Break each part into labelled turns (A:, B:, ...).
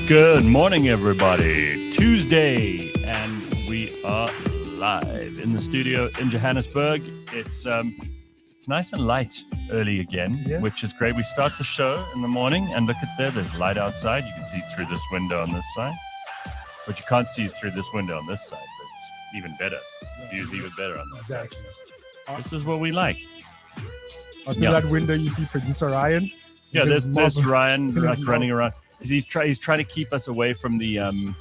A: Good morning, everybody. Tuesday, and we are live in the studio in Johannesburg. It's nice and light early again,
B: Yes.
A: which is great. We start the show in the morning, and look at there. There's light outside. You can see through this window on this side, but you can't see through this window on this side. But it's even better. The view's even better on that
B: Exactly.
A: side. This is what we like.
B: Through
A: Yeah.
B: that window, you see producer Ryan.
A: Yeah,
B: With his
A: there's
B: mob.
A: Ryan
B: With his
A: running around. He's trying to keep us away from the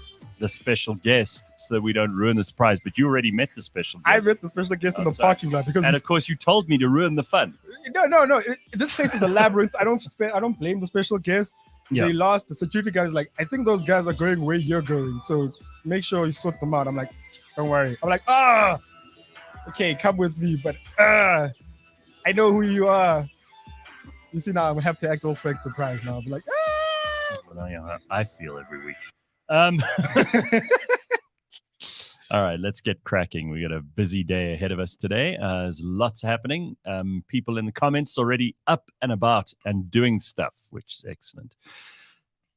A: special guest so that we don't ruin the surprise. But you already met the special
B: I
A: guest.
B: met the special guest in the
A: Outside.
B: parking lot because
A: And of course, you told me to ruin the fun.
B: no. This place is a labyrinth. I don't blame the special guest.
A: Yeah.
B: They lost. The security guy is like, I think those guys are going where you're going, so make sure you sort them out. I'm like, don't worry. I'm like, okay, come with me, but I know who you are. You see now, I have to act all fake surprised now. I'll be like,
A: Well, yeah, I feel every week. All right, let's get cracking. We got a busy day ahead of us today. There's lots happening. People in the comments already up and about and doing stuff, which is excellent.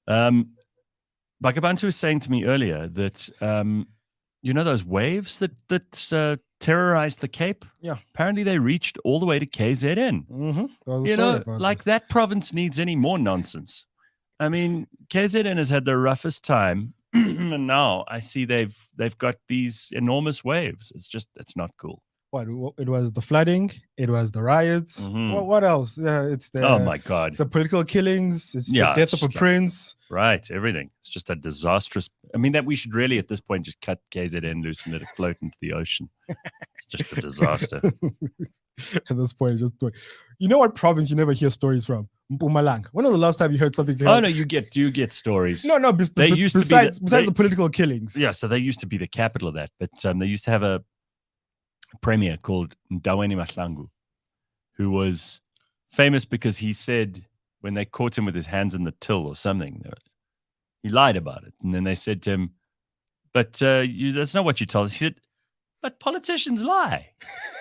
A: Bakh'abantu was saying to me earlier that you know those waves that terrorized the Cape?
B: Yeah.
A: Apparently they reached all the way to KZN.
B: you
A: Like that province needs any more nonsense. I mean, KZN has had the roughest time, and now I see they've got these enormous waves. It's not cool.
B: What it was the flooding, it was the riots.
A: Mhm.
B: What else? Yeah, it's the
A: Oh my God!
B: it's the political killings. It's
A: Yeah,
B: the death
A: it's
B: of a
A: just like-
B: prince.
A: Right, everything. It's just a disastrous. I mean, that we should really at this point just cut KZN loose and let it float into the ocean. It's just a disaster.
B: At this point, it's just you know what province you never hear stories from? Mpumalanga. When was the last time you heard something?
A: Oh no, you get stories.
B: No.
A: They used to be
B: besides
A: the-
B: the political killings.
A: Yeah, so they used to be the capital of that, but they used to have a premier called Ndaweni Mahlangu, who was famous because he said when they caught him with his hands in the till or something, he lied about it. And then they said to him, but that's not what you told us. He said, but politicians lie.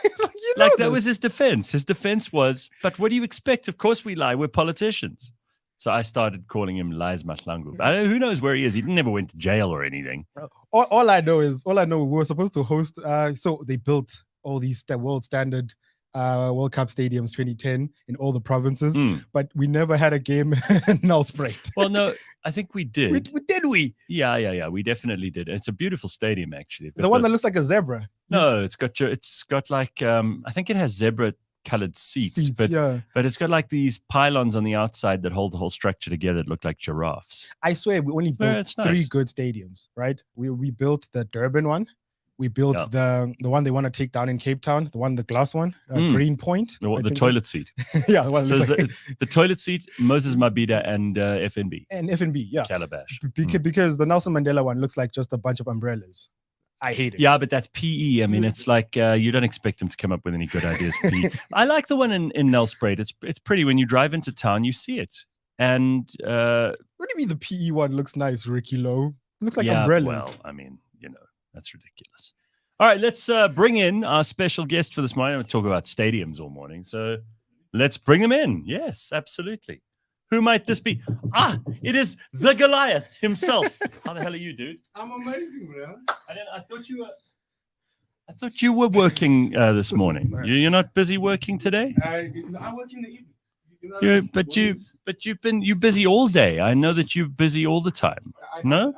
B: It's like, you know
A: Like that
B: this.
A: was his defense. His defense was, but what do you expect? Of course we lie. We're politicians. So I started calling him Lies Mahlangu. But who knows where he is? He never went to jail or anything.
B: All I know we were supposed to host. So they built all these world standard World Cup stadiums 2010 in all the provinces,
A: Mm.
B: but we never had a game in Nelspruit.
A: Well, no, I think we did.
B: we?
A: Yeah. We definitely did. It's a beautiful stadium, actually.
B: The one that looks like a zebra.
A: No, it's got like I think it has zebra colored seats, but
B: yeah.
A: but it's got like these pylons on the outside that hold the whole structure together that look like giraffes.
B: I swear we only
A: Yeah,
B: built
A: it's
B: 3
A: nice.
B: good stadiums, right? We built the Durban one. We built the one they want to take down in Cape Town, the glass one, Green Point.
A: The toilet seat.
B: Yeah, the one
A: So
B: that's like,
A: the toilet seat, Moses Mabhida, and FNB.
B: and FNB, yeah.
A: Calabash.
B: Because the Nelson Mandela one looks like just a bunch of umbrellas. I hate it.
A: Yeah, but that's PE. I mean, it's like you don't expect them to come up with any good ideas. PE. I like the one in Nelspruit. It's pretty. When you drive into town, you see it. And
B: What do you mean the PE one looks nice, Ricky Lowe? It looks like
A: yeah,
B: umbrellas.
A: well, I mean, that's ridiculous. All right, let's bring in our special guest for this morning. We'll talk about stadiums all morning. So let's bring him in. Yes, absolutely. Who might this be? It is the Goliath himself. How the hell are you, dude?
C: I'm amazing, bro.
A: I thought you were working this morning. You're not busy working today?
C: I work in the evening. You know,
A: But you're busy all day. I know that you're busy all the time. No?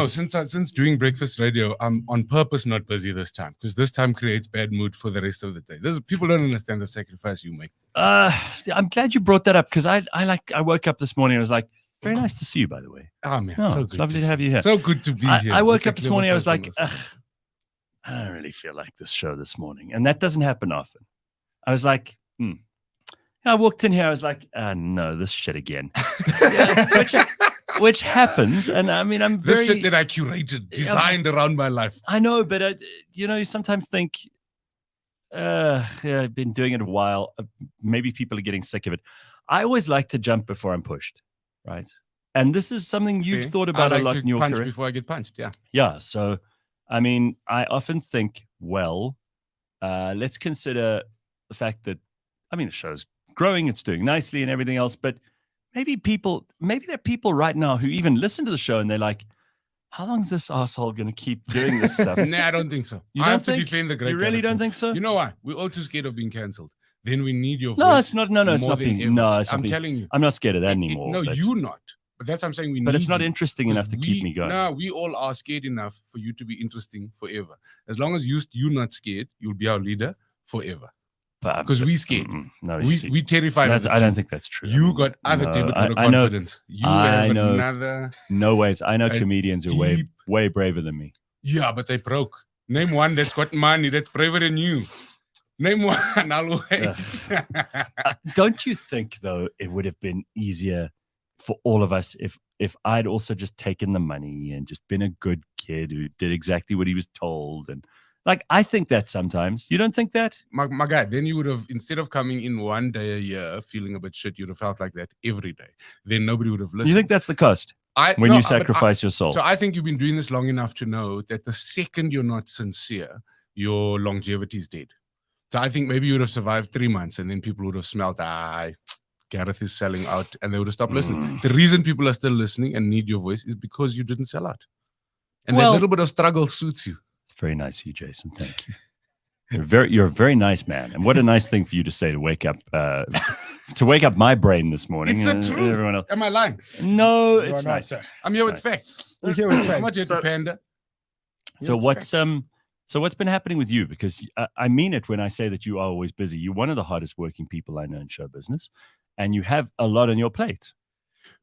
C: Since doing breakfast radio, I'm on purpose not busy this time because this time creates bad mood for the rest of the day. People don't understand the sacrifice you make.
A: I'm glad you brought that up because I woke up this morning and I was like, very nice to see you, by the way.
C: Oh man,
A: Oh,
C: so
A: it's
C: good
A: lovely to have you here.
C: So good to be here.
A: I woke
C: with a
A: up this
C: clever
A: morning, I was
C: person
A: like,
C: listening.
A: I don't really feel like this show this morning. And that doesn't happen often. I was like, I walked in here, I was like, no, this shit again. which happens. And I mean, I'm
C: This
A: very...
C: shit that I curated, designed around my life.
A: I know, but you sometimes think, I've been doing it a while. Maybe people are getting sick of it. I always like to jump before I'm pushed, right? And this is something you've
C: Okay.
A: thought about
C: I like
A: a lot
C: to
A: in your
C: punch
A: career.
C: before I get punched. Yeah.
A: Yeah. So, I mean, I often think, well, let's consider the fact that, I mean, the show's growing, it's doing nicely and everything else, but maybe there are people right now who even listen to the show and they're like, how long is this asshole going to keep doing this stuff?
C: Nah, I don't think so.
A: You
C: I
A: don't
C: have to
A: think?
C: defend the great
A: You really
C: Gareth.
A: don't think so?
C: You know why? We're all too scared of being cancelled. Then we need your voice.
A: No, it's not. No, it's
C: more
A: not
C: than
A: being.
C: ever.
A: No, it's not
C: I'm
A: being,
C: telling you.
A: I'm not scared of that anymore.
C: No,
A: but,
C: you not. But that's what I'm saying.
A: But it's not
C: you.
A: interesting enough to keep me going.
C: No, we all are scared enough for you to be interesting forever. As long as you're not scared, you'll be our leader forever. Because we scared.
A: No,
C: we terrified of it.
A: I don't think that's true.
C: You got other people with confidence. You have another.
A: No ways. I know comedians are way braver than me.
C: Yeah, but they broke. Name one that's got money that's braver than you. Name one. I'll wait.
A: Don't you think though it would have been easier for all of us if I'd also just taken the money and just been a good kid who did exactly what he was told? And like, I think that sometimes. You don't think that?
C: My guy, then you would have, instead of coming in one day a year feeling a bit shit, you'd have felt like that every day. Then nobody would have listened.
A: You think that's the cost? When you sacrifice your soul?
C: So I think you've been doing this long enough to know that the second you're not sincere, your longevity is dead. So I think maybe you would have survived 3 months and then people would have smelled, Gareth is selling out, and they would have stopped listening. The reason people are still listening and need your voice is because you didn't sell out. And that little bit of struggle suits you.
A: It's very nice of you, Jason. Thank you. You're a very nice man. And what a nice thing for you to say to wake up my brain this morning.
C: It's the truth.
A: Everyone else.
C: Am I lying?
A: No, it's nice.
B: Sir.
C: I'm here with facts.
B: You're here with facts.
C: I'm not here to pander.
A: So what's been happening with you? Because I mean it when I say that you are always busy. You're one of the hardest working people I know in show business, and you have a lot on your plate.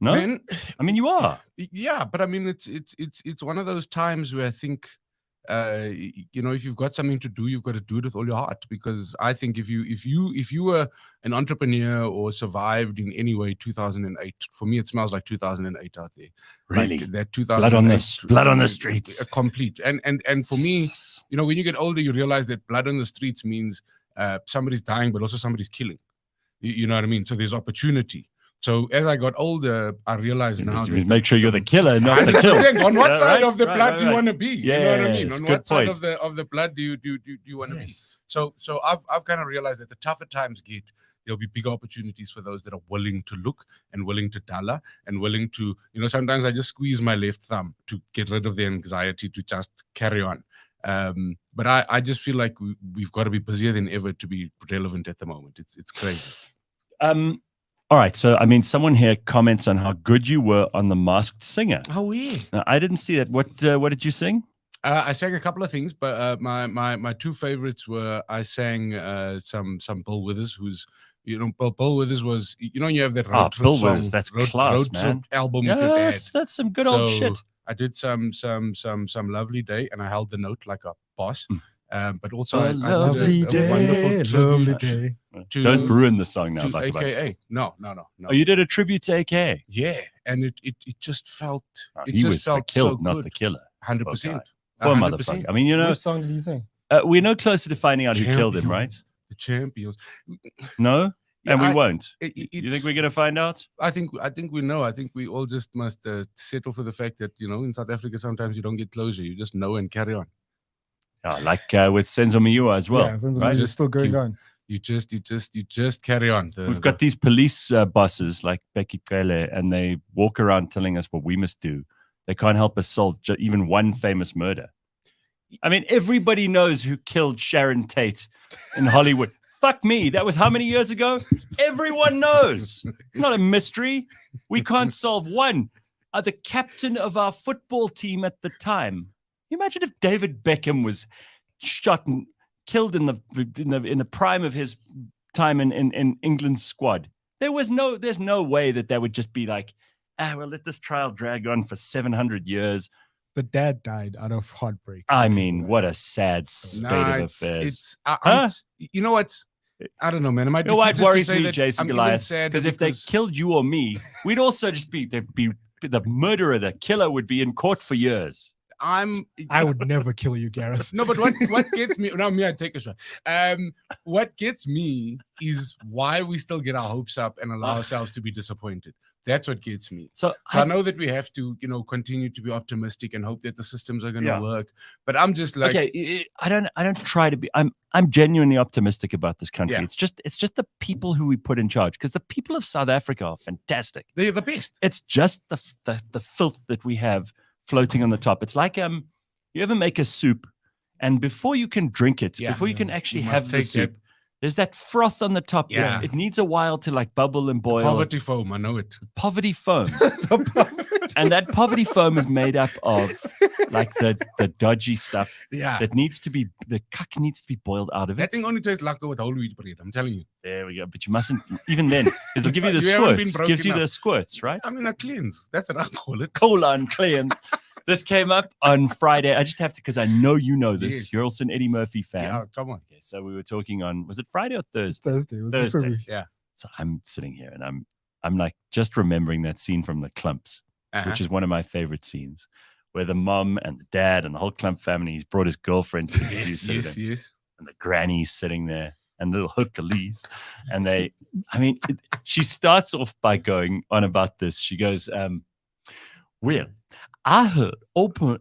A: No, I mean you are.
C: Yeah, but I mean it's one of those times where I think, if you've got something to do, you've got to do it with all your heart. Because I think if you were an entrepreneur or survived in any way, 2008, for me it smells like 2008 out there.
A: Really,
C: like that 2008
A: blood on the streets,
C: complete. And for me, when you get older, you realize that blood on the streets means somebody's dying, but also somebody's killing. You know what I mean? So there's opportunity. So as I got older, I realized now that
A: make sure you're the killer, not the killer.
C: On what side of the blood do you want to be?
A: Yeah,
C: you know what I mean? On what side
A: point.
C: of the blood do you want to be? So I've kind of realized that the tougher times get, there'll be bigger opportunities for those that are willing to look and willing to dollar and willing to, sometimes I just squeeze my left thumb to get rid of the anxiety to just carry on. But I just feel like we've got to be busier than ever to be relevant at the moment. It's crazy.
A: All right, so I mean, someone here comments on how good you were on The Masked Singer.
C: Oh yeah.
A: Now, I didn't see that. What did you sing?
C: I sang a couple of things, but my two favorites were I sang some Bill Withers, who's Bill Withers was you have that road trip
A: Bill
C: song,
A: Withers, that's class,
C: road
A: man.
C: Trip album with your dad.
A: That's some good old shit.
C: I did some Lovely Day, and I held the note like a boss. But also I did a wonderful
B: lovely day.
A: Don't ruin the song now.
C: To AKA. No.
A: Oh, you did a tribute to AKA?
C: Yeah, and it just felt
A: he was the killed, not the killer.
C: 100%.
A: Poor motherfucker. I mean,
B: Which song did you sing?
A: We're no closer to finding out who killed him, right?
C: The Champions.
A: No, and we won't.
C: You
A: think we're gonna find out?
C: I think we know. I think we all just must settle for the fact that in South Africa sometimes you don't get closure. You just know and carry on.
A: Like with Senzo Miua as well.
B: Yeah, Senzo
A: right?
B: Miua is still going on.
C: You just carry on.
A: We've got these police bosses like Becky Kele, and they walk around telling us what we must do. They can't help us solve even one famous murder. I mean, everybody knows who killed Sharon Tate in Hollywood. Fuck me. That was how many years ago? Everyone knows. Not a mystery. We can't solve one. The captain of our football team at the time. Can you imagine if David Beckham was shot and killed in the prime of his time in England's squad? There's no way that would just be like, we'll let this trial drag on for 700 years.
B: The dad died out of heartbreak.
A: I mean, what a sad state of affairs.
C: You know what? I don't know, man.
A: You know what worries me, Jason Goliath? Because if they killed you or me, we'd also just be the murderer, the killer would be in court for years.
B: I would never kill you, Gareth.
C: No, but what gets me now? I take a shot. What gets me is why we still get our hopes up and allow ourselves to be disappointed. That's what gets me.
A: So
C: I know that we have to, continue to be optimistic and hope that the systems are going to work. But I'm just like,
A: okay, I don't try to be. I'm genuinely optimistic about this country.
C: Yeah.
A: It's just the people who we put in charge, because the people of South Africa are fantastic.
C: They're the best.
A: It's just the filth that we have floating on the top. It's like you ever make a soup, and before you can drink it, before you can actually have the soup, there's that froth on the top.
C: Yeah.
A: It needs a while to like bubble and boil.
C: Poverty foam, I know it.
A: Poverty foam. And that poverty foam is made up of like the dodgy stuff that needs to be, the cuck needs to be boiled out of it.
C: That thing only tastes like with whole wheat bread, I'm telling you.
A: There we go. But you mustn't, even then, it'll give you the
C: You haven't been
A: squirts.
C: broken
A: Gives you
C: up.
A: the squirts, right?
C: I mean, a cleanse. That's what I call it.
A: Colon cleanse. This came up on Friday. I just have to, because I know you know this.
C: Yes.
A: You're also an Eddie Murphy fan.
C: Yeah, come on.
A: Okay, so we were talking on, was it Friday or Thursday?
B: Thursday. It was
A: Thursday.
B: for me.
C: Yeah.
A: So I'm sitting here and I'm like just remembering that scene from The Clumps, which is one of my favorite scenes, where the mom and the dad and the whole Clump family, he's brought his girlfriend to introduce her.
C: Yes.
A: And the granny's sitting there and little Hercules. And she starts off by going on about this. She goes, well, I heard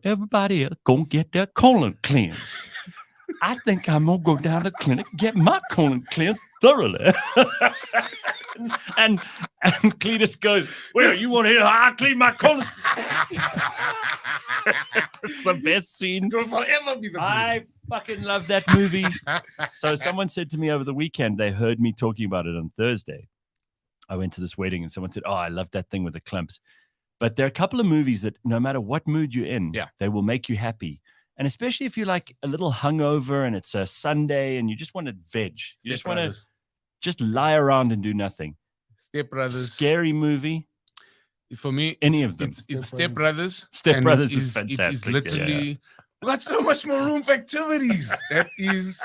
A: everybody else gonna get their colon cleansed. I think I'm gonna go down to the clinic and get my colon cleansed thoroughly. and Cletus goes, well, you want to hear how I clean my colon? It's the best scene.
C: It'll forever be the best.
A: I fucking love that movie. So someone said to me over the weekend, they heard me talking about it on Thursday. I went to this wedding and someone said, oh, I love that thing with the clumps. But there are a couple of movies that no matter what mood you're in, they will make you happy. And especially if you're like a little hungover and it's a Sunday and you just want to veg. You just want to just lie around and do nothing.
C: Step Brothers.
A: Scary movie.
C: For me,
A: any of them.
C: It's Step Brothers.
A: Step Brothers is fantastic.
C: It is literally, we got so much more room for activities. That is,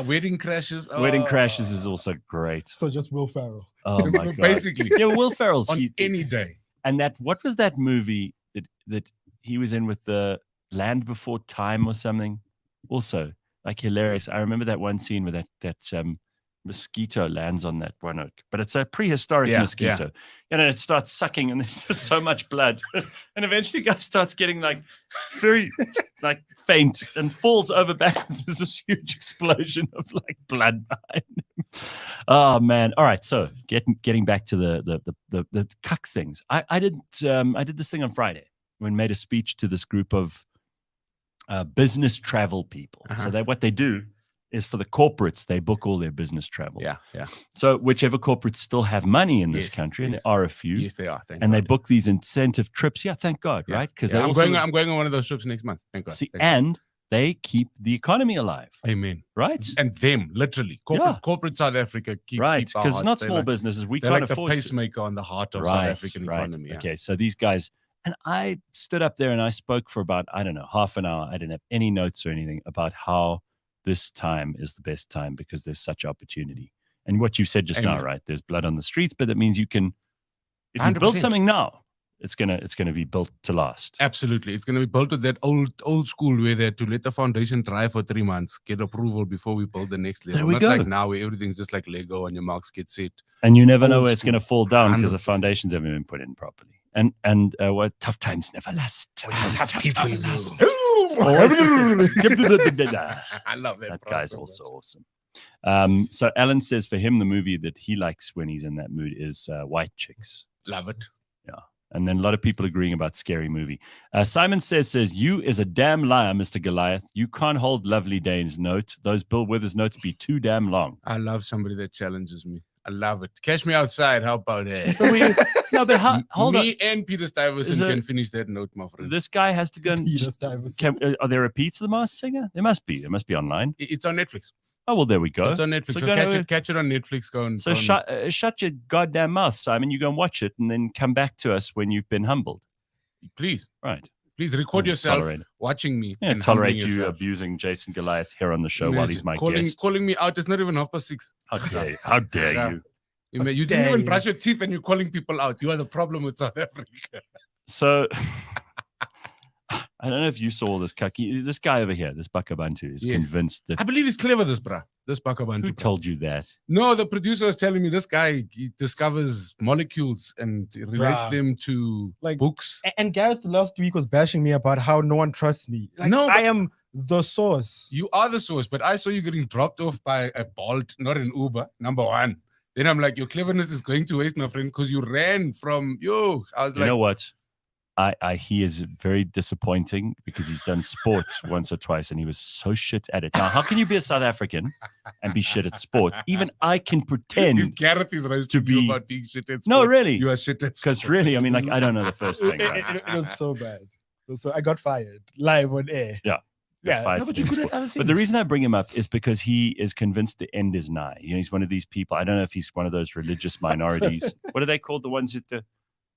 C: Wedding Crashes.
A: Wedding Crashes is also great.
B: So just Will Ferrell.
A: Oh my God.
C: Basically.
A: Yeah, Will Ferrell's
C: on any day.
A: And what was that movie that he was in with the Land Before Time or something? Also, like hilarious. I remember that one scene where that mosquito lands on that one oak, but it's a prehistoric mosquito. And it starts sucking and there's just so much blood. And eventually the guy starts getting like very like faint and falls over backwards. There's this huge explosion of like blood behind him. Oh man. All right. So getting back to the cuck things. I did this thing on Friday when I made a speech to this group of business travel people. So what they do is for the corporates, they book all their business travel.
C: Yeah.
A: So whichever corporates still have money in this country, and there are a few.
C: Yes, they are.
A: They book these incentive trips. Yeah, thank God, right? Because
C: I'm going on one of those trips next month. Thank God.
A: See, and they keep the economy alive.
C: Amen.
A: Right?
C: And them, literally. Corporate South Africa keep
A: right, because not small businesses. We can't
C: like
A: afford
C: the pacemaker on the heart of South African economy.
A: Okay, so these guys, and I stood up there and I spoke for about, I don't know, half an hour. I didn't have any notes or anything about how this time is the best time because there's such opportunity. And what you said just now, right? There's blood on the streets, but that means you can, if you
C: 100%.
A: build something now, it's gonna be built to last.
C: Absolutely. It's gonna be built with that old school way there to let the foundation dry for 3 months, get approval before we build the next level.
A: There we
C: Not
A: go.
C: like now where everything's just like Lego and your marks get set.
A: And you never know
C: Old
A: where it's
C: school.
A: gonna fall down because the
C: 100%.
A: foundations haven't been put in properly. And what tough times never last.
C: Tough people
A: never last.
C: I love that.
A: That guy's also awesome. So Alan says for him, the movie that he likes when he's in that mood is White Chicks.
C: Love it.
A: Yeah. And then a lot of people agreeing about Scary Movie. Simon says, you is a damn liar, Mr. Goliath. You can't hold Lovely Dane's note. Those Bill Withers notes be too damn long.
C: I love somebody that challenges me. I love it. Catch me outside. How about that?
A: Hold on.
C: Me and Peter Stuyvesant can finish that note, my friend.
A: This guy has to go and
B: Peter
A: just,
B: Stuyvesant.
A: are there repeats of The Masked Singer? There must be. It must be online.
C: It's on Netflix.
A: Oh, well, there we go.
C: It's on Netflix.
A: So
C: So catch it on Netflix.
A: So shut your goddamn mouth, Simon. You go and watch it and then come back to us when you've been humbled.
C: Please.
A: Right.
C: Please record yourself
A: tolerate it.
C: watching me.
A: Yeah,
C: and
A: tolerate
C: humbling
A: you
C: yourself.
A: abusing Jason Goliath here on the show while he's my guest.
C: Calling me out. It's not even 6:30.
A: How dare you? How dare
C: Yeah.
A: you?
C: You didn't even brush your teeth and you're calling people out. You are the problem with South Africa.
A: So I don't know if you saw this cucky. This guy over here, this Bakh'abantu, is convinced that.
C: I believe he's clever, this Bakh'abantu.
A: Who told you that?
C: No, the producer was telling me this guy, he discovers molecules and relates them to
B: like
C: books.
B: And Gareth last week was bashing me about how no one trusts me. Like,
C: No,
B: I am the source.
C: You are the source, but I saw you getting dropped off by a Bolt, not an Uber, number one. Then I'm like, your cleverness is going to waste, my friend, because you ran from you. I was
A: You
C: like,
A: know what? He is very disappointing because he's done sport once or twice and he was so shit at it. Now, how can you be a South African and be shit at sport? Even I can pretend
C: if Gareth is roasting you about being shit at sport,
A: no, really,
C: you are shit at sport.
A: because really, I mean, like I don't know the first thing. Right?
B: It was so bad. So I got fired live on air.
A: Yeah.
B: Yeah.
C: No, but you could have other things.
A: But the reason I bring him up is because he is convinced the end is nigh. You know, he's one of these people. I don't know if he's one of those religious minorities. What are they called? The ones who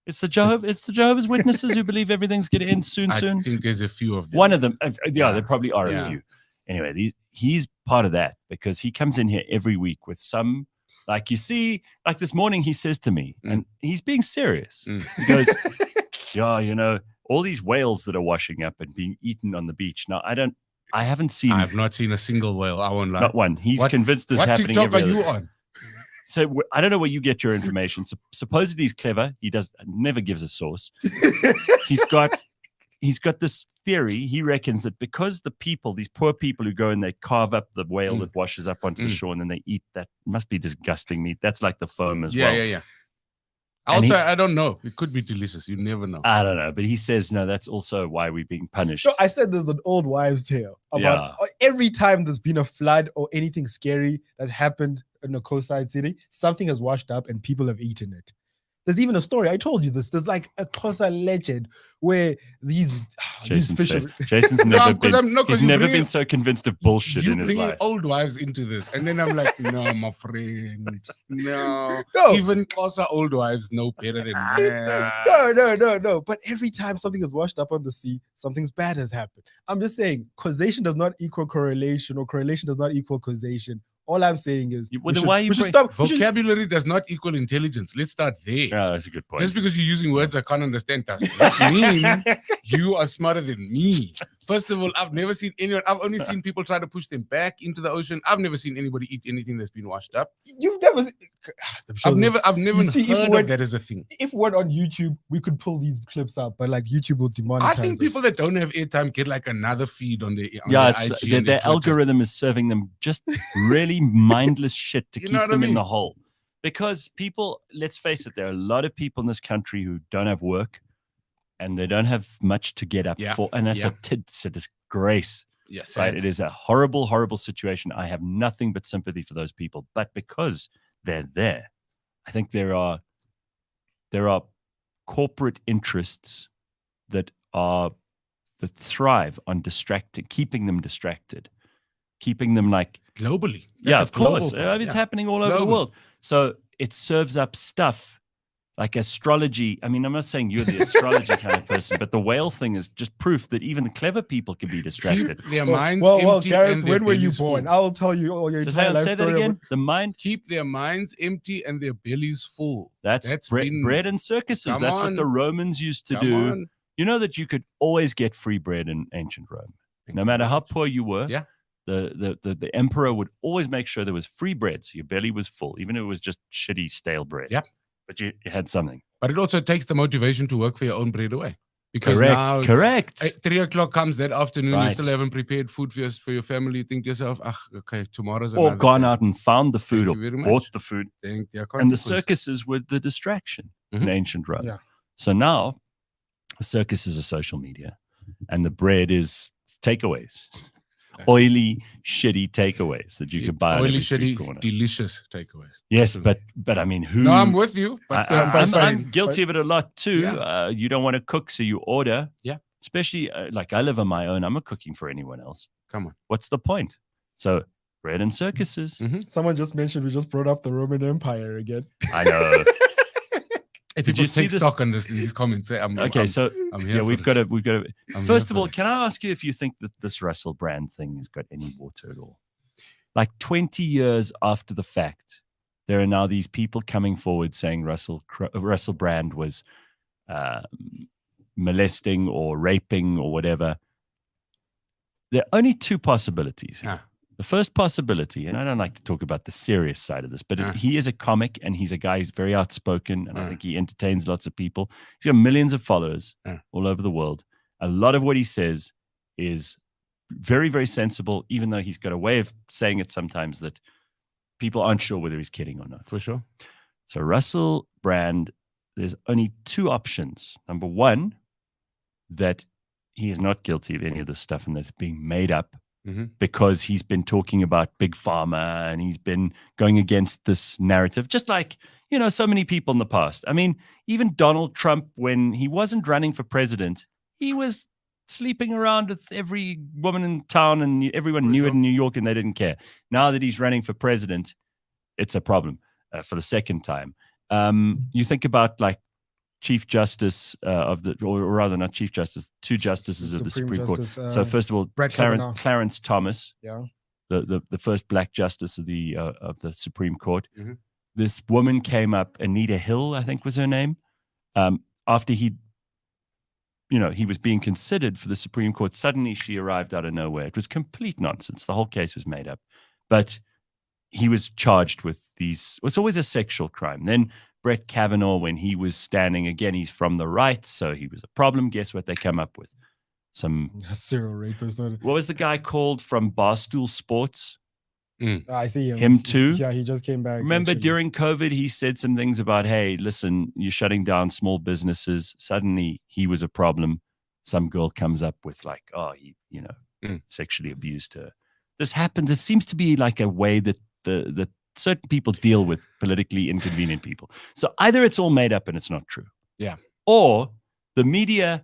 A: it's the Jehovah's Witnesses who believe everything's going to end soon.
C: I think there's a few of them.
A: One of them. Yeah, there probably are a few. Anyway, he's part of that because he comes in here every week with some, like you see, like this morning he says to me, and he's being serious. He goes, yeah, you know, all these whales that are washing up and being eaten on the beach. Now, I haven't seen.
C: I've not seen a single whale. I won't lie.
A: Not one. He's convinced this is happening.
C: What TikTok are you on?
A: So I don't know where you get your information. So supposedly he's clever. He never gives a source. He's got this theory. He reckons that because the people, these poor people who go and they carve up the whale that washes up onto the shore and then they eat that, must be disgusting meat. That's like the foam as well.
C: Yeah. Also, I don't know. It could be delicious. You never know.
A: I don't know. But he says, no, that's also why we're being punished.
B: So I said there's an old wives' tale about every time there's been a flood or anything scary that happened in a coastside city, something has washed up and people have eaten it. There's even a story. I told you this. There's like a Xhosa legend where these fish.
A: Jason's never been so convinced of bullshit in his life. You bring
C: old wives into this, and then I'm like, no, my friend, no. Even Xhosa old wives know better than me.
B: No. But every time something is washed up on the sea, something's bad has happened. I'm just saying, causation does not equal correlation, or correlation does not equal causation. All I'm saying is,
C: vocabulary does not equal intelligence. Let's start there.
A: Yeah, that's a good point.
C: Just because you're using words I can't understand does not mean you are smarter than me. First of all, I've never seen anyone. I've only seen people try to push them back into the ocean. I've never seen anybody eat anything that's been washed up.
B: You've never.
C: I've never heard of that as a thing.
B: If we're on YouTube, we could pull these clips up, but like YouTube will demonetize.
C: I think people that don't have airtime get like another feed on their
A: IG. Their algorithm is serving them just really mindless shit to keep them in the hole. Because people, let's face it, there are a lot of people in this country who don't have work and they don't have much to get up for. And that's it's a disgrace.
C: Yes,
A: right. It is a horrible, horrible situation. I have nothing but sympathy for those people. But because they're there, I think there are corporate interests that thrive on keeping them distracted, keeping them like
C: globally.
A: Of course. It's happening all over the world. So it serves up stuff like astrology. I mean, I'm not saying you're the astrology kind of person, but the whale thing is just proof that even the clever people can be distracted.
C: Keep their minds empty.
B: Gareth, when were you born?
C: Full.
B: I'll tell you all your entire life
A: story. Say that again. The mind.
C: Keep their minds empty and their bellies full.
A: That's bread and circuses. That's what the Romans used to do. You know that you could always get free bread in ancient Rome, no matter how poor you were.
C: Yeah.
A: The emperor would always make sure there was free bread, so your belly was full, even if it was just shitty stale bread.
C: Yep.
A: But you had something.
C: But it also takes the motivation to work for your own bread away. Because
A: Correct.
C: 3 o'clock comes that afternoon, you still haven't prepared food for your family. You think to yourself, okay, tomorrow's
A: or gone out and found the food or
C: bought
A: bought the food. And the circuses were the distraction in ancient Rome. Yeah. So now the circus is a social media and the bread is takeaways. Oily, shitty takeaways that you can buy.
C: Oily, shitty, delicious takeaways.
A: Yes, but I mean, who?
C: No, I'm with you. But
A: I'm guilty of it a lot too. Yeah. You don't want to cook, so you order.
C: Yeah.
A: Especially like I live on my own. I'm not cooking for anyone else.
C: Come on.
A: What's the point? So bread and circuses.
B: Mm-hmm. Someone just mentioned we just brought up the Roman Empire again.
A: I know.
C: Did you see this stock on these comments? I'm here
A: we've got to. First of all, can I ask you if you think that this Russell Brand thing has got any water at all? Like 20 years after the fact, there are now these people coming forward saying Russell Brand was molesting or raping or whatever, there are only two possibilities. The first possibility, and I don't like to talk about the serious side of this, but he is a comic and he's a guy who's very outspoken, and I think he entertains lots of people. He's got millions of followers all over the world. A lot of what he says is very, very sensible, even though he's got a way of saying it sometimes that people aren't sure whether he's kidding or not.
C: For sure.
A: So Russell Brand, there's only two options. Number one, that he is not guilty of any of this stuff and that's being made up because he's been talking about big pharma and he's been going against this narrative, just like, so many people in the past. I mean, even Donald Trump, when he wasn't running for president, he was sleeping around with every woman in town and everyone knew it in New York and they didn't care. Now that he's running for president, it's a problem for the second time. You think about like Chief Justice or rather not Chief Justice, two justices of the Supreme Court. So first of all, Clarence Thomas, the first black justice of the Supreme Court. This woman came up, Anita Hill, I think was her name, after he was being considered for the Supreme Court. Suddenly she arrived out of nowhere. It was complete nonsense. The whole case was made up. But he was charged with these. It's always a sexual crime. Then Brett Kavanaugh, when he was standing, again, he's from the right, so he was a problem. Guess what they come up with? Some
B: serial rapist.
A: What was the guy called from Barstool Sports?
B: I see him.
A: Him too?
B: Yeah, he just came back.
A: Remember during COVID, he said some things about, hey, listen, you're shutting down small businesses. Suddenly he was a problem. Some girl comes up with like, oh, he, sexually abused her. This happened. This seems to be like a way that the certain people deal with politically inconvenient people. So either it's all made up and it's not true.
C: Yeah.
A: Or the media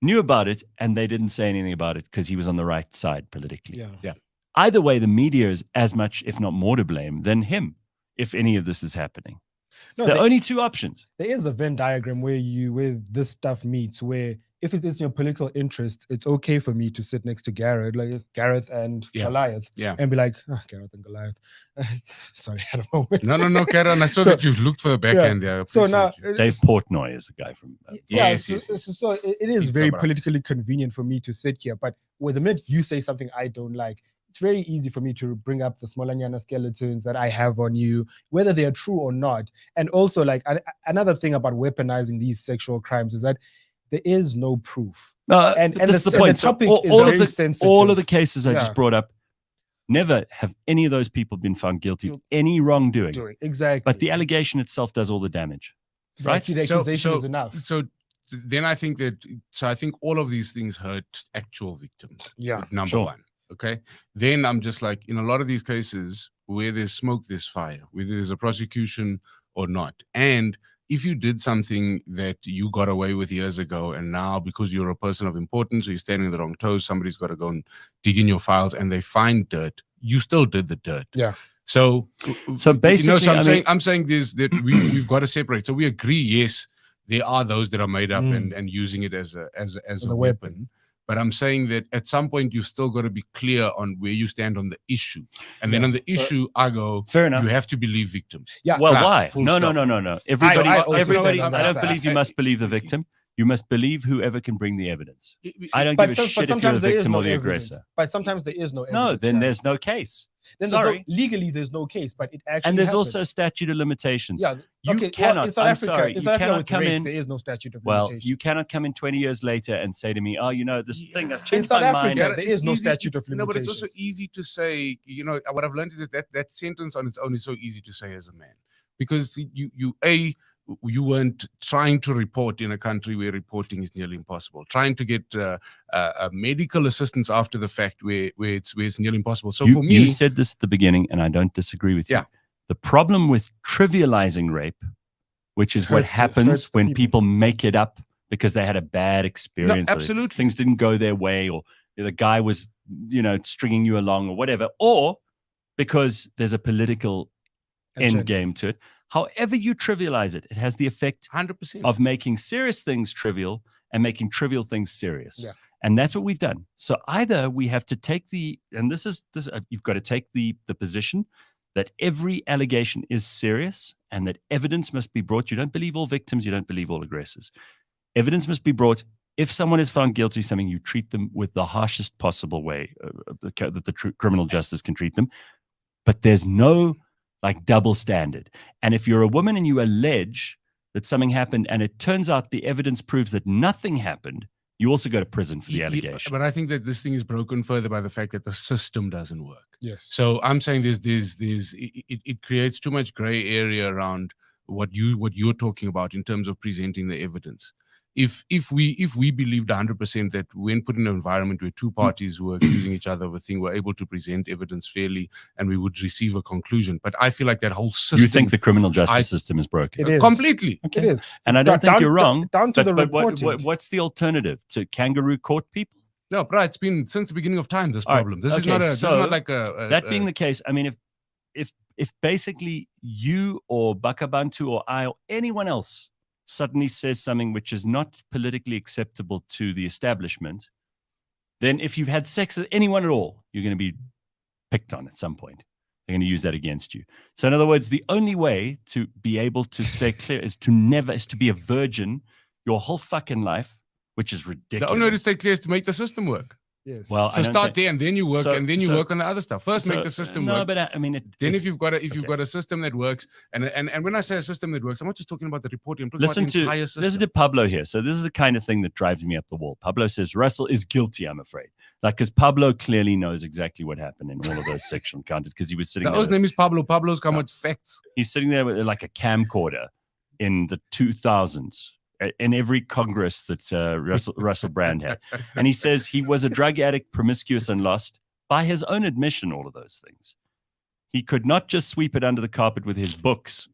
A: knew about it and they didn't say anything about it because he was on the right side politically.
C: Yeah.
A: Either way, the media is as much, if not more to blame than him, if any of this is happening. There are only two options.
B: There is a Venn diagram where this stuff meets, where if it is your political interest, it's okay for me to sit next to Gareth and Goliath, and be like, Gareth and Goliath. Sorry, I don't know.
C: No, Karen. I saw that you've looked for the back end there.
B: So now,
A: Dave Portnoy is the guy from.
B: So it is very politically convenient for me to sit here. But with the minute you say something I don't like, it's very easy for me to bring up the Smolanyana skeletons that I have on you, whether they are true or not. And also, like another thing about weaponizing these sexual crimes is that there is no proof.
A: And this is the point.
B: The topic is very sensitive.
A: All of the cases I just brought up, never have any of those people been found guilty of any wrongdoing.
B: Exactly.
A: But the allegation itself does all the damage. Right?
B: The accusation is enough.
C: So then I think all of these things hurt actual victims.
B: Yeah.
C: Number one. Okay. Then I'm just like, in a lot of these cases where there's smoke, there's fire, whether there's a prosecution or not. And if you did something that you got away with years ago, and now because you're a person of importance, or you're standing on the wrong toes, somebody's got to go and dig in your files and they find dirt, you still did the dirt.
B: Yeah.
C: So
A: basically,
C: I'm saying this, that we've got to separate. So we agree, yes, there are those that are made up and using it as a weapon. But I'm saying that at some point you've still got to be clear on where you stand on the issue. And then on the issue, I go, fair enough. You have to believe victims.
A: Yeah. Well, why? No. Everybody, I don't believe you must believe the victim. You must believe whoever can bring the evidence. I don't give a shit if you're the victim or the aggressor.
B: But sometimes there is no evidence.
A: No, then there's no case. Sorry.
B: Legally, there's no case, but it actually.
A: And there's also a statute of limitations.
B: Yeah.
A: You cannot.
B: In South Africa,
A: you cannot come in.
B: There is no statute of limitations.
A: Well, you cannot come in 20 years later and say to me, this thing I've changed
B: my mind.
A: In South
B: Africa, there is no statute of limitations.
C: No, but it's also easy to say. What I've learned is that sentence on its own is so easy to say as a man, because you weren't trying to report in a country where reporting is nearly impossible, trying to get medical assistance after the fact where it's nearly impossible. So for me,
A: you said this at the beginning, and I don't disagree with you. The problem with trivializing rape, which is what happens when people make it up because they had a bad experience,
C: no, absolutely,
A: things didn't go their way, or the guy was stringing you along or whatever, or because there's a political end game to it. However you trivialize it, it has the effect
C: 100%
A: of making serious things trivial and making trivial things serious.
B: Yeah.
A: And that's what we've done. So either we have to take you've got to take the position that every allegation is serious and that evidence must be brought. You don't believe all victims, you don't believe all aggressors. Evidence must be brought. If someone is found guilty of something, you treat them with the harshest possible way that the criminal justice can treat them. But there's no like double standard. And if you're a woman and you allege that something happened and it turns out the evidence proves that nothing happened, you also go to prison for the allegation.
C: But I think that this thing is broken further by the fact that the system doesn't work.
B: Yes.
C: So I'm saying it creates too much gray area around what you're talking about in terms of presenting the evidence. If we believed 100% that when put in an environment where two parties were accusing each other of a thing, we're able to present evidence fairly and we would receive a conclusion. But I feel like that whole system.
A: You think the criminal justice system is broken?
B: It is.
C: Completely.
B: Okay. It is.
A: And I don't think you're wrong.
B: Down to the
A: but
B: reporting.
A: what's the alternative? To kangaroo court people?
C: No, right. It's been since the beginning of time, this problem.
A: Right.
C: This is not like a
A: that being the case, I mean, if basically you or Bakh'abantu or I or anyone else suddenly says something which is not politically acceptable to the establishment, then if you've had sex with anyone at all, you're going to be picked on at some point. They're going to use that against you. So in other words, the only way to be able to stay clear is to be a virgin your whole fucking life, which is ridiculous.
C: The only way to stay clear is to make the system work.
B: Yes.
A: Well,
C: so start there and then you work work on the other stuff. First, make the system work.
A: No, but I mean,
C: if you've got a system that works, and when I say a system that works, I'm not just talking about the reporting. I'm talking about the entire system.
A: Listen to Pablo here. So this is the kind of thing that drives me up the wall. Pablo says Russell is guilty. I'm afraid, because Pablo clearly knows exactly what happened in all of those sexual encounters because he was sitting.
C: His name is Pablo. Pablo's come with facts.
A: He's sitting there with like a camcorder in the 2000s. In every Congress that Russell Brand had. And he says he was a drug addict, promiscuous, and lost, by his own admission, all of those things. He could not just sweep it under the carpet with his books.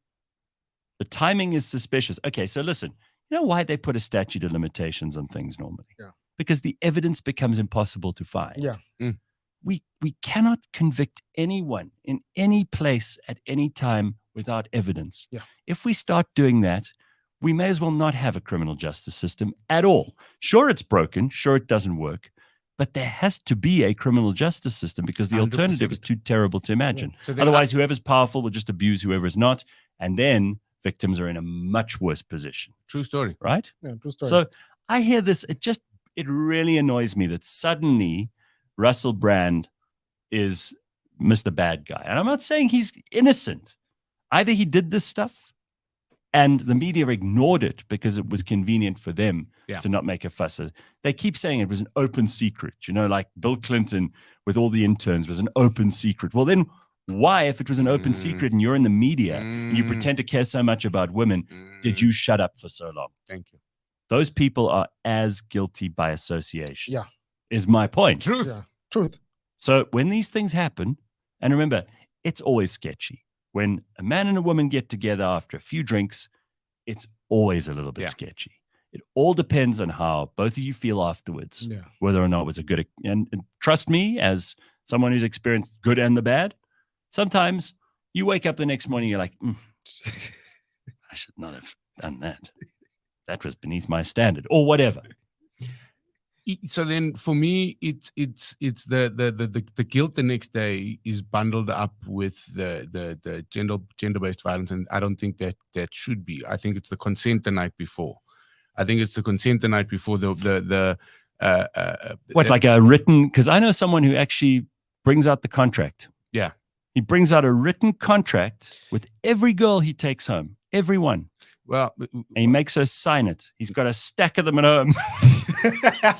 A: The timing is suspicious. Okay, so listen, you know why they put a statute of limitations on things normally?
B: Yeah.
A: Because the evidence becomes impossible to find.
B: Yeah.
C: Mm.
A: We cannot convict anyone in any place at any time without evidence.
B: Yeah.
A: If we start doing that, we may as well not have a criminal justice system at all. Sure, it's broken. Sure, it doesn't work. But there has to be a criminal justice system because the
C: 100%.
A: alternative is too terrible to imagine.
B: Yeah.
C: So
A: otherwise, whoever's powerful will just abuse whoever is not. And then victims are in a much worse position.
C: True story.
A: Right?
B: Yeah, true story.
A: So I hear this. It really annoys me that suddenly Russell Brand is Mr. Bad Guy. And I'm not saying he's innocent. Either he did this stuff and the media ignored it because it was convenient for them to not make a fuss. They keep saying it was an open secret, like Bill Clinton with all the interns was an open secret. Well, then why, if it was an open secret and you're in the media and you pretend to care so much about women, did you shut up for so long?
C: Thank you.
A: Those people are as guilty by association.
B: Yeah.
A: Is my point.
C: Truth.
B: Yeah. Truth.
A: So when these things happen, and remember, it's always sketchy. When a man and a woman get together after a few drinks, it's always a little bit sketchy. It all depends on how both of you feel afterwards, whether or not it was a good. And trust me, as someone who's experienced good and the bad, sometimes you wake up the next morning, you're like, I should not have done that. That was beneath my standard, or whatever.
C: So then, for me, it's the guilt the next day is bundled up with the gender-based violence, and I don't think that should be. I think it's the consent the night before. Like a written? Because I know someone who actually brings out the contract. Yeah, he brings out a written contract with every girl he takes home, every one. Well, and he makes her sign it. He's got a stack of them at home.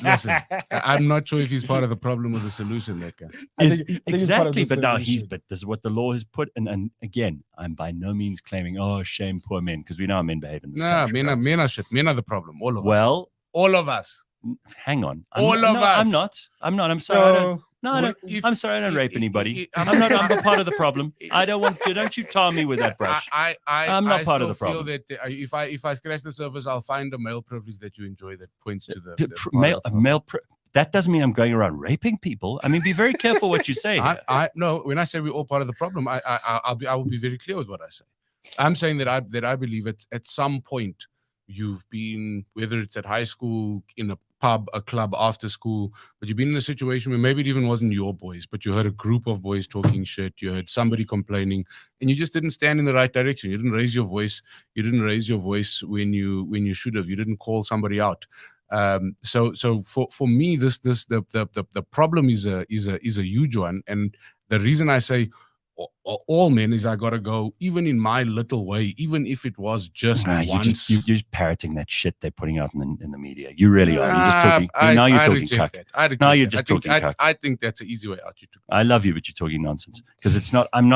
C: Listen, I'm not sure if he's part of the problem or the solution, that guy. I think exactly, but now but this is what the law has put. And again, I'm by no means claiming, shame poor men, because we know how men behave in this country. Men are shit. Men are the problem. All of us. All of us. Hang on. I'm not. I'm sorry. I'm sorry. I don't rape anybody. I'm a part of the problem. I don't want to. Don't you tar me with that brush. I'm not part of the problem. I still feel that if I scratch the surface, I'll find a male privilege that you enjoy that points to the male. That doesn't mean I'm going around raping people. I mean, be very careful what you say. No, when I say we're all part of the problem, I will be very clear with what I say. I'm saying that I believe at some point you've been, whether it's at high school, in a pub, a club after school, but you've been in a situation where maybe it even wasn't your boys, but you heard a group of boys talking shit, you heard somebody complaining, and you just didn't stand in the right direction. You didn't raise your voice. You didn't raise your voice when you should have. You didn't call somebody out. So for me, the problem is a huge one, and the reason I say all men is I gotta go, even in my little way, even if it was just once.
A: You're just parroting that shit they're putting out in the media. You really are. You're just talking. Now you're talking cuck. Now you're just talking cuck.
C: I think that's an easy way out.
A: I love you, but you're talking nonsense because it's not. I'm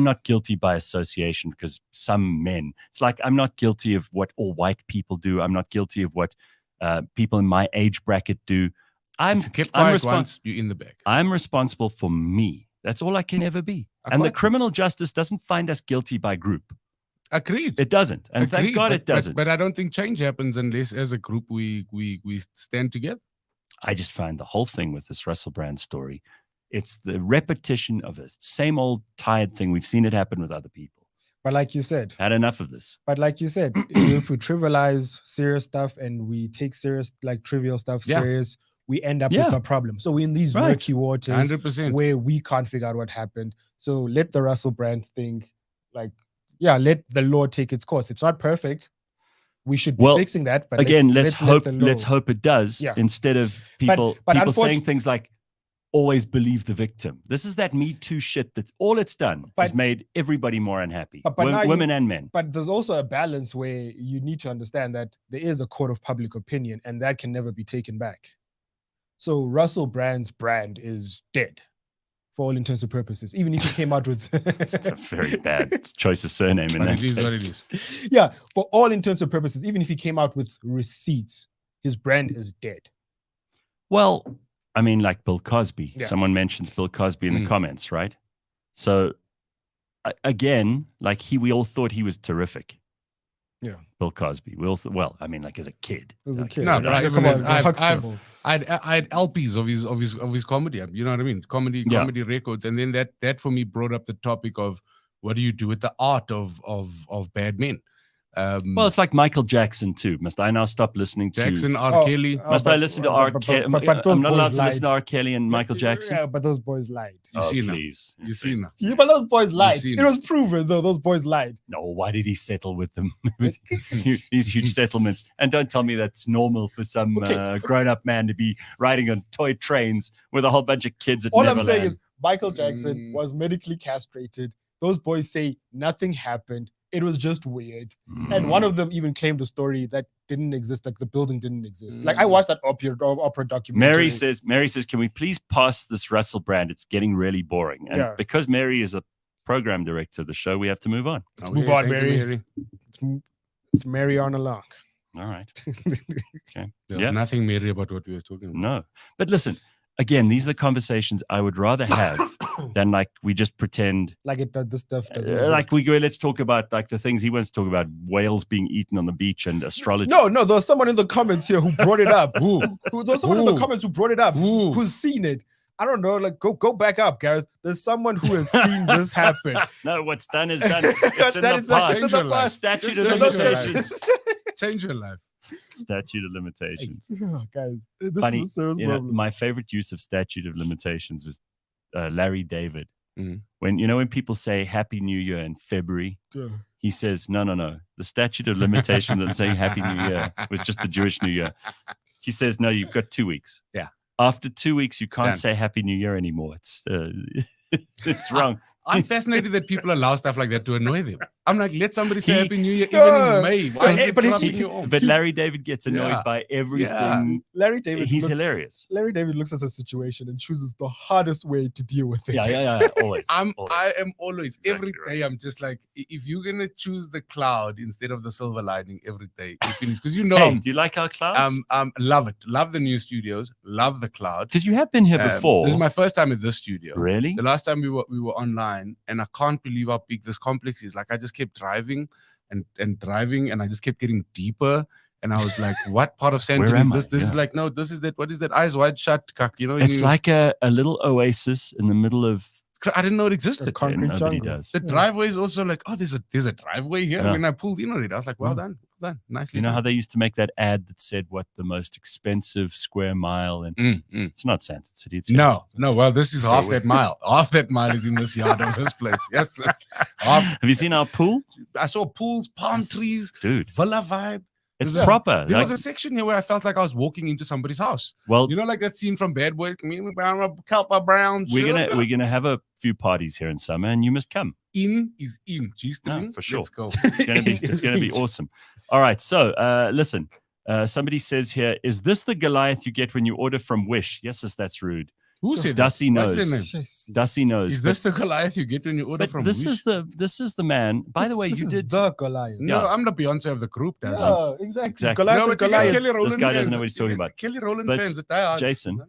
A: not guilty by association because some men. It's like I'm not guilty of what all white people do. I'm not guilty of what people in my age bracket do.
C: If you kept quiet once, you're in the bag.
A: I'm responsible for me. That's all I can ever be. And the criminal justice doesn't find us guilty by group.
C: Agreed.
A: It doesn't. And thank God it doesn't.
C: But I don't think change happens unless as a group we stand together.
A: I just find the whole thing with this Russell Brand story, it's the repetition of the same old tired thing. We've seen it happen with other people.
B: But like you said,
A: had enough of this.
B: But like you said, if we trivialize serious stuff and we take serious, like trivial stuff serious, we end up with a problem. So we're in these murky waters
C: 100%.
B: where we can't figure out what happened. So let the Russell Brand thing, let the law take its course. It's not perfect. We should be fixing that. But
A: again, let's hope it does instead of people saying things like, always believe the victim. This is that Me Too shit that's all it's done has made everybody more unhappy, women and men.
B: But there's also a balance where you need to understand that there is a court of public opinion and that can never be taken back. So Russell Brand's brand is dead for all intents and purposes, even if he came out with...
A: It's a very bad choice of surname. In that
C: it is what it is.
B: Yeah, for all intents and purposes, even if he came out with receipts, his brand is dead.
A: Well, I mean, like Bill Cosby. Yeah. Someone mentions Bill Cosby in the comments, right? So, again, we all thought he was terrific.
B: Yeah,
A: Bill Cosby. We all I mean, like as a kid.
B: As a kid.
C: No, but I had LPs of his comedy. You know what I mean? Comedy records, and then that for me brought up the topic of what do you do with the art of bad men?
A: Well, it's like Michael Jackson too. Must I now stop listening to
C: Jackson, R. Kelly?
A: Must I listen to R. Kelly? I'm not allowed to listen to R. Kelly and Michael Jackson.
B: Yeah, but those boys lied.
C: You've seen them.
B: Yeah, but those boys lied. It was proven though. Those boys lied.
A: No, why did he settle with them? These huge settlements. And don't tell me that's normal for some grown-up man to be riding on toy trains with a whole bunch of kids at Neverland.
B: All I'm saying is Michael Jackson was medically castrated. Those boys say nothing happened. It was just weird. And one of them even claimed a story that didn't exist, like the building didn't exist. Like I watched that opera documentary.
A: Mary says, can we please pass this Russell Brand? It's getting really boring. And because Mary is a program director of the show, we have to move on.
B: Let's move on, Mary. It's Mary on a lock.
A: All right. Okay.
C: There's nothing Mary about what we were talking about.
A: No. But listen, again, these are the conversations I would rather have than we just pretend
B: this stuff doesn't exist.
A: We go, let's talk about the things he wants to talk about, whales being eaten on the beach and astrology.
B: No, there's someone in the comments here who brought it up. There's someone in the comments who brought it up, who's seen it. I don't know, go back up, Gareth. There's someone who has seen this happen.
A: No, what's done is done. It's in the past. Statute of limitations.
C: Change your life.
A: Statute of limitations.
B: Oh, guys, this
A: Funny,
B: is a serious problem.
A: My favorite use of statute of limitations was Larry David. When people say Happy New Year in February, he says, no. The statute of limitation that saying Happy New Year was just the Jewish New Year. He says, no, you've got 2 weeks.
C: Yeah.
A: After 2 weeks, you can't say Happy New Year anymore. It's wrong.
C: I'm fascinated that people allow stuff like that to annoy them. I'm like, let somebody say Happy New Year even in May.
A: But Larry David gets annoyed by everything. Yeah.
B: Larry David,
A: he's hilarious.
B: Larry David looks at the situation and chooses the hardest way to deal with it.
A: Yeah. Always.
C: I am always every day. I'm just like, if you're gonna choose the cloud instead of the silver lining every day, you finish because
A: do you like our clouds?
C: Love it. Love the new studios. Love the cloud.
A: Because you have been here before.
C: This is my first time at this studio.
A: Really?
C: The last time we were online. And I can't believe how big this complex is. Like I just kept driving and driving, and I just kept getting deeper. And I was like, "What part of Sandton is this?" This is like, no, this is that. What is that? Eyes wide shut, cuck.
A: It's like a little oasis in the middle of
C: I didn't know it existed.
B: A concrete
A: Nobody
B: jungle.
A: does.
C: The driveway is also like, oh, there's a driveway here.
A: Yeah.
C: When I pulled in on it, I was like, well done, nicely
A: You know
C: done.
A: how they used to make that ad that said what the most expensive square mile, and it's not Santa City. It's
C: No. Well, this is half that mile. Half that mile is in this yard of this place. Yes. Half.
A: Have you seen our pool?
C: I saw pools, palm trees,
A: Dude,
C: villa vibe.
A: it's
C: There's a-
A: proper.
C: There
A: Like,
C: was a section here where I felt like I was walking into somebody's house.
A: well,
C: You know, like that scene from Bad Boys. Kelpa Brown.
A: we're gonna have a few parties here in summer, and you must come.
C: In is in. G-string.
A: No, for sure.
C: Let's go.
A: It's gonna be awesome. All right, so listen. Somebody says here, is this the Goliath you get when you order from Wish? Yes, that's rude.
C: Who said that?
A: Dusty
C: What's
A: knows.
C: their name?
A: Dusty knows.
C: Is this the Goliath you get when you order
A: but
C: from
A: this
C: Wish?
A: is the man. By the way,
B: This
A: you
B: is
A: did.
B: the Goliath.
C: No,
A: Yeah.
C: I'm the Beyonce of the group. That's
B: Yeah, exactly.
A: Exactly.
B: Goliath
C: No,
B: and
C: but you got
B: Goliath.
C: Kelly Rowland
A: guy doesn't
C: fans.
A: know what he's talking about.
C: Kelly Rowland
A: But
C: fans, the diehards.
A: Jason,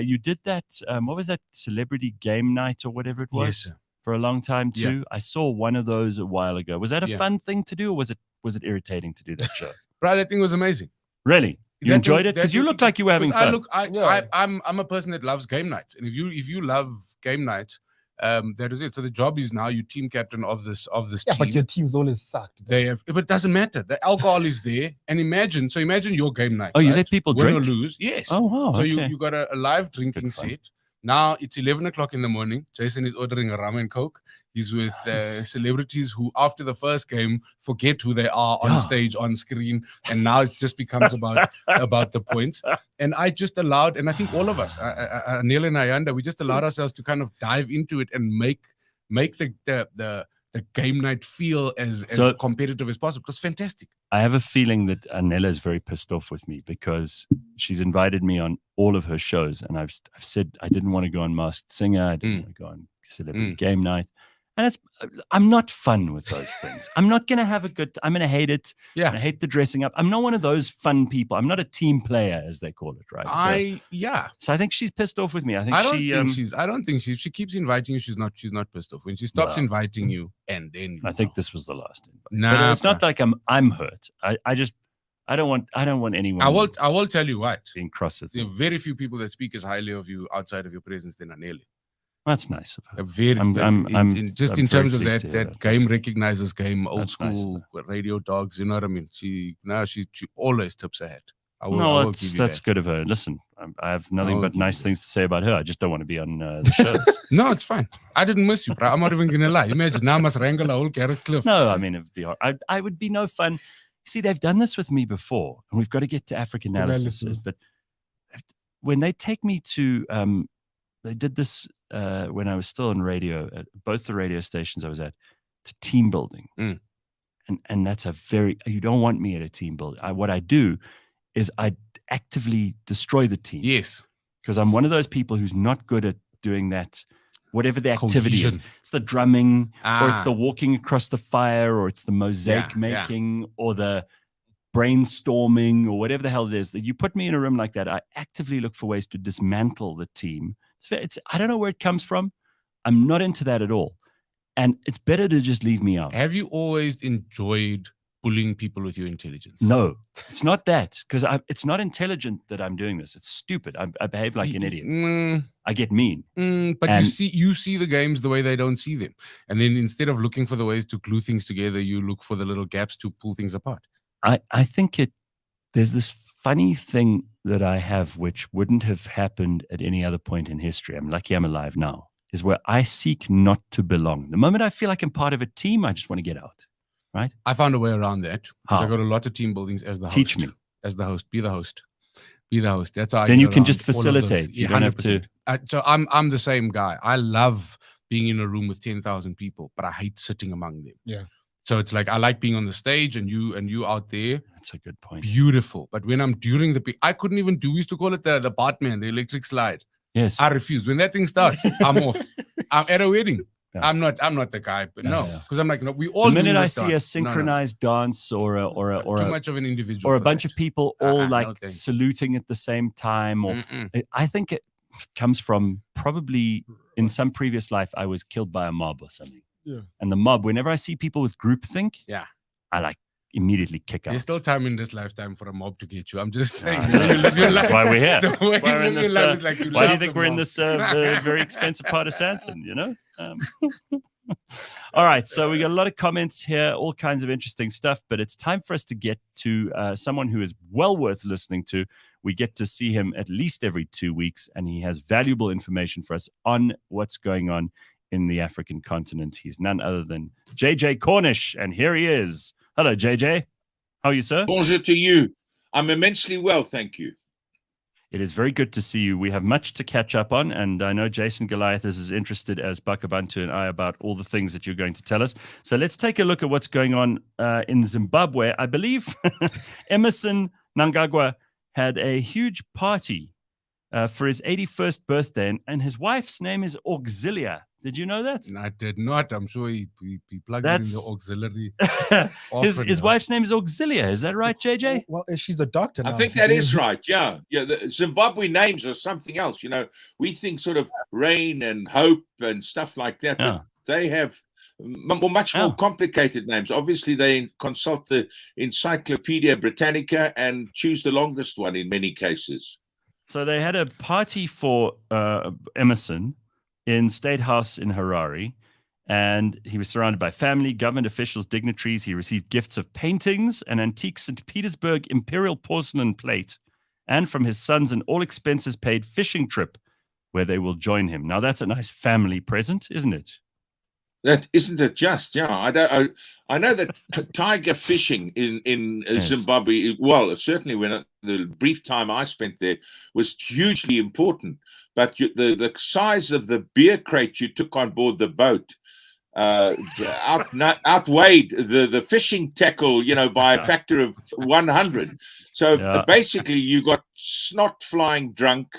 A: you did that. What was that? Celebrity game night or whatever it was
C: Yes, sir.
A: for a long time
C: Yeah.
A: too. I saw one of those a while ago. Was that a
C: Yeah.
A: fun thing to do, or was it irritating to do that show?
C: Bro, that thing was amazing.
A: Really? You
C: That
A: enjoyed
C: thing-
A: it? Because
C: that
A: you
C: thing-
A: looked like you were having fun.
C: I'm a person that loves game nights, and if you love game nights, that is it. So the job is now you team captain of this
B: Yeah,
C: team.
B: but your team's always sucked.
C: They have, but it doesn't matter. The alcohol is there, and imagine your game night.
A: Oh, you
C: right?
A: let people
C: Win
A: drink?
C: or lose? Yes.
A: Oh, wow.
C: So
A: okay.
C: you got a live drinking
A: fun.
C: set. Now it's 11 o'clock in the morning. Jason is ordering a rum and coke. He's with celebrities who, after the first game, forget who they are on
A: Yeah.
C: stage, on screen, and now it just becomes about the points. And I just allowed, and I think all of us, Neil and Ayanda, we just allowed ourselves to kind of dive into it and make the game night feel as
A: So-
C: competitive as possible. It was fantastic.
A: I have a feeling that Anela is very pissed off with me because she's invited me on all of her shows, and I've said I didn't want to go on Masked Singer, I didn't want to go on Celebrity Game Night, and I'm not fun with those things. I'm not gonna have a good. I'm gonna hate it.
C: Yeah.
A: I hate the dressing up. I'm not one of those fun people. I'm not a team player, as they call it, right? So I think she's pissed off with me. I
C: don't think she keeps inviting you. She's not pissed off. When she stops inviting you, and then
A: I think this was the last invite.
C: Nah,
A: but it's not like I'm hurt. I don't want anyone.
C: I will tell you what.
A: being cross with
C: There are
A: me.
C: very few people that speak as highly of you outside of your presence than Anele.
A: That's nice of her.
C: In
A: very
C: terms of
A: pleased to hear
C: that game
A: That's-
C: recognizes game, old
A: that's nice of
C: school radio dogs. You know what I mean? She always tips her hat. I will
A: No,
C: give you
A: that's
C: that.
A: good of her. Listen, I have nothing
C: will
A: but
C: give
A: nice
C: you
A: things to say about her. I just don't want to be on the show.
C: No, it's fine. I didn't miss you, bro. I'm not even gonna lie. Imagine now I must wrangle a whole Gareth Cliff.
A: No, I mean, it'd be I would be no fun. See, they've done this with me before, and we've got to get to Africanalysis.
B: Analysis.
A: But when they take me to, they did this when I was still on radio at both the radio stations I was at, to team building. And that's you don't want me at a team building. What I do is I actively destroy the team.
C: Yes.
A: Because I'm one of those people who's not good at doing that, whatever the activity is.
C: Cohesion.
A: It's the drumming, or it's
C: Ah.
A: the walking across the fire, or it's the mosaic
C: Yeah, yeah.
A: making, or the brainstorming, or whatever the hell it is. That you put me in a room like that, I actively look for ways to dismantle the team. I don't know where it comes from. I'm not into that at all. And it's better to just leave me out.
C: Have you always enjoyed bullying people with your intelligence?
A: No, it's not that, because it's not intelligent that I'm doing this. It's stupid. I behave like an idiot. I get mean.
C: But
A: And-
C: you see the games the way they don't see them, and then instead of looking for the ways to glue things together, you look for the little gaps to pull things apart.
A: I think there's this funny thing that I have, which wouldn't have happened at any other point in history. I'm lucky I'm alive now, is where I seek not to belong. The moment I feel like I'm part of a team, I just want to get out. Right?
C: I found a way around that because
A: How?
C: I got a lot of team buildings as the host.
A: Teach me.
C: As the host. Be the host. Be the host. That's how I
A: Then
C: get
A: you can
C: around
A: just
C: all of those.
A: facilitate. You
C: Yeah,
A: don't have to.
C: 100%. So I'm the same guy. I love being in a room with 10,000 people, but I hate sitting among them.
B: Yeah.
C: So it's like I like being on the stage and you out there.
A: That's a good point.
C: Beautiful. But when I'm during I couldn't even do. We used to call it the Batman, the electric slide.
A: Yes.
C: I refuse. When that thing starts, I'm off. I'm at a wedding.
A: Yeah.
C: I'm not the guy, but no,
A: Yeah.
C: because I'm like, no, we all.
A: The minute
C: do
A: I
C: this
A: see a
C: dance. No, no.
A: synchronized dance or
C: Too
A: a
C: much of an individual,
A: or a
C: for
A: bunch
C: that.
A: of people all
C: No
A: like
C: thanks.
A: saluting at the same time, or
C: Mm-mm.
A: I think it comes from probably in some previous life I was killed by a mob or something.
B: Yeah.
A: And the mob, whenever I see people with groupthink,
C: Yeah.
A: I like immediately kick out.
C: There's still time in this lifetime for a mob to get you. I'm just saying.
A: No,
C: you live your
A: that's
C: life,
A: why we're here.
C: the way
A: Why we're
C: you
A: in
C: live
A: this,
C: your life is like you
A: why do you
C: love
A: think
C: the
A: we're in
C: mob.
A: this very expensive part of Sandton, All right, so we got a lot of comments here, all kinds of interesting stuff, but it's time for us to get to someone who is well worth listening to. We get to see him at least every 2 weeks, and he has valuable information for us on what's going on in the African continent. He's none other than JJ Cornish, and here he is. Hello, JJ. How are you, sir?
D: Bonjour to you. I'm immensely well, thank you.
A: It is very good to see you. We have much to catch up on, and I know Jason Goliath is as interested as Bakh'abantu and I about all the things that you're going to tell us. So let's take a look at what's going on in Zimbabwe. I believe Emerson Mnangagwa had a huge party for his 81st birthday, and his wife's name is Auxilia. Did you know that?
C: I did not. I'm sure he plugged in the auxiliary.
A: His wife's name is Auxilia. Is that right, JJ?
B: Well, she's a doctor now.
D: I think that is right. Yeah. The Zimbabwe names are something else. We think sort of rain and hope and stuff like that. But they have much more complicated names. Obviously, they consult the Encyclopedia Britannica and choose the longest one in many cases.
A: So they had a party for Emerson in State House in Harare, and he was surrounded by family, government officials, dignitaries. He received gifts of paintings, an antique St. Petersburg imperial porcelain plate, and from his sons an all-expenses-paid fishing trip where they will join him. Now, that's a nice family present, isn't it?
D: That isn't it just? Yeah, I know that tiger fishing in Zimbabwe, well, certainly when the brief time I spent there, was hugely important. But the size of the beer crate you took on board the boat outweighed the fishing tackle, by a factor of 100. So basically, you got snot flying drunk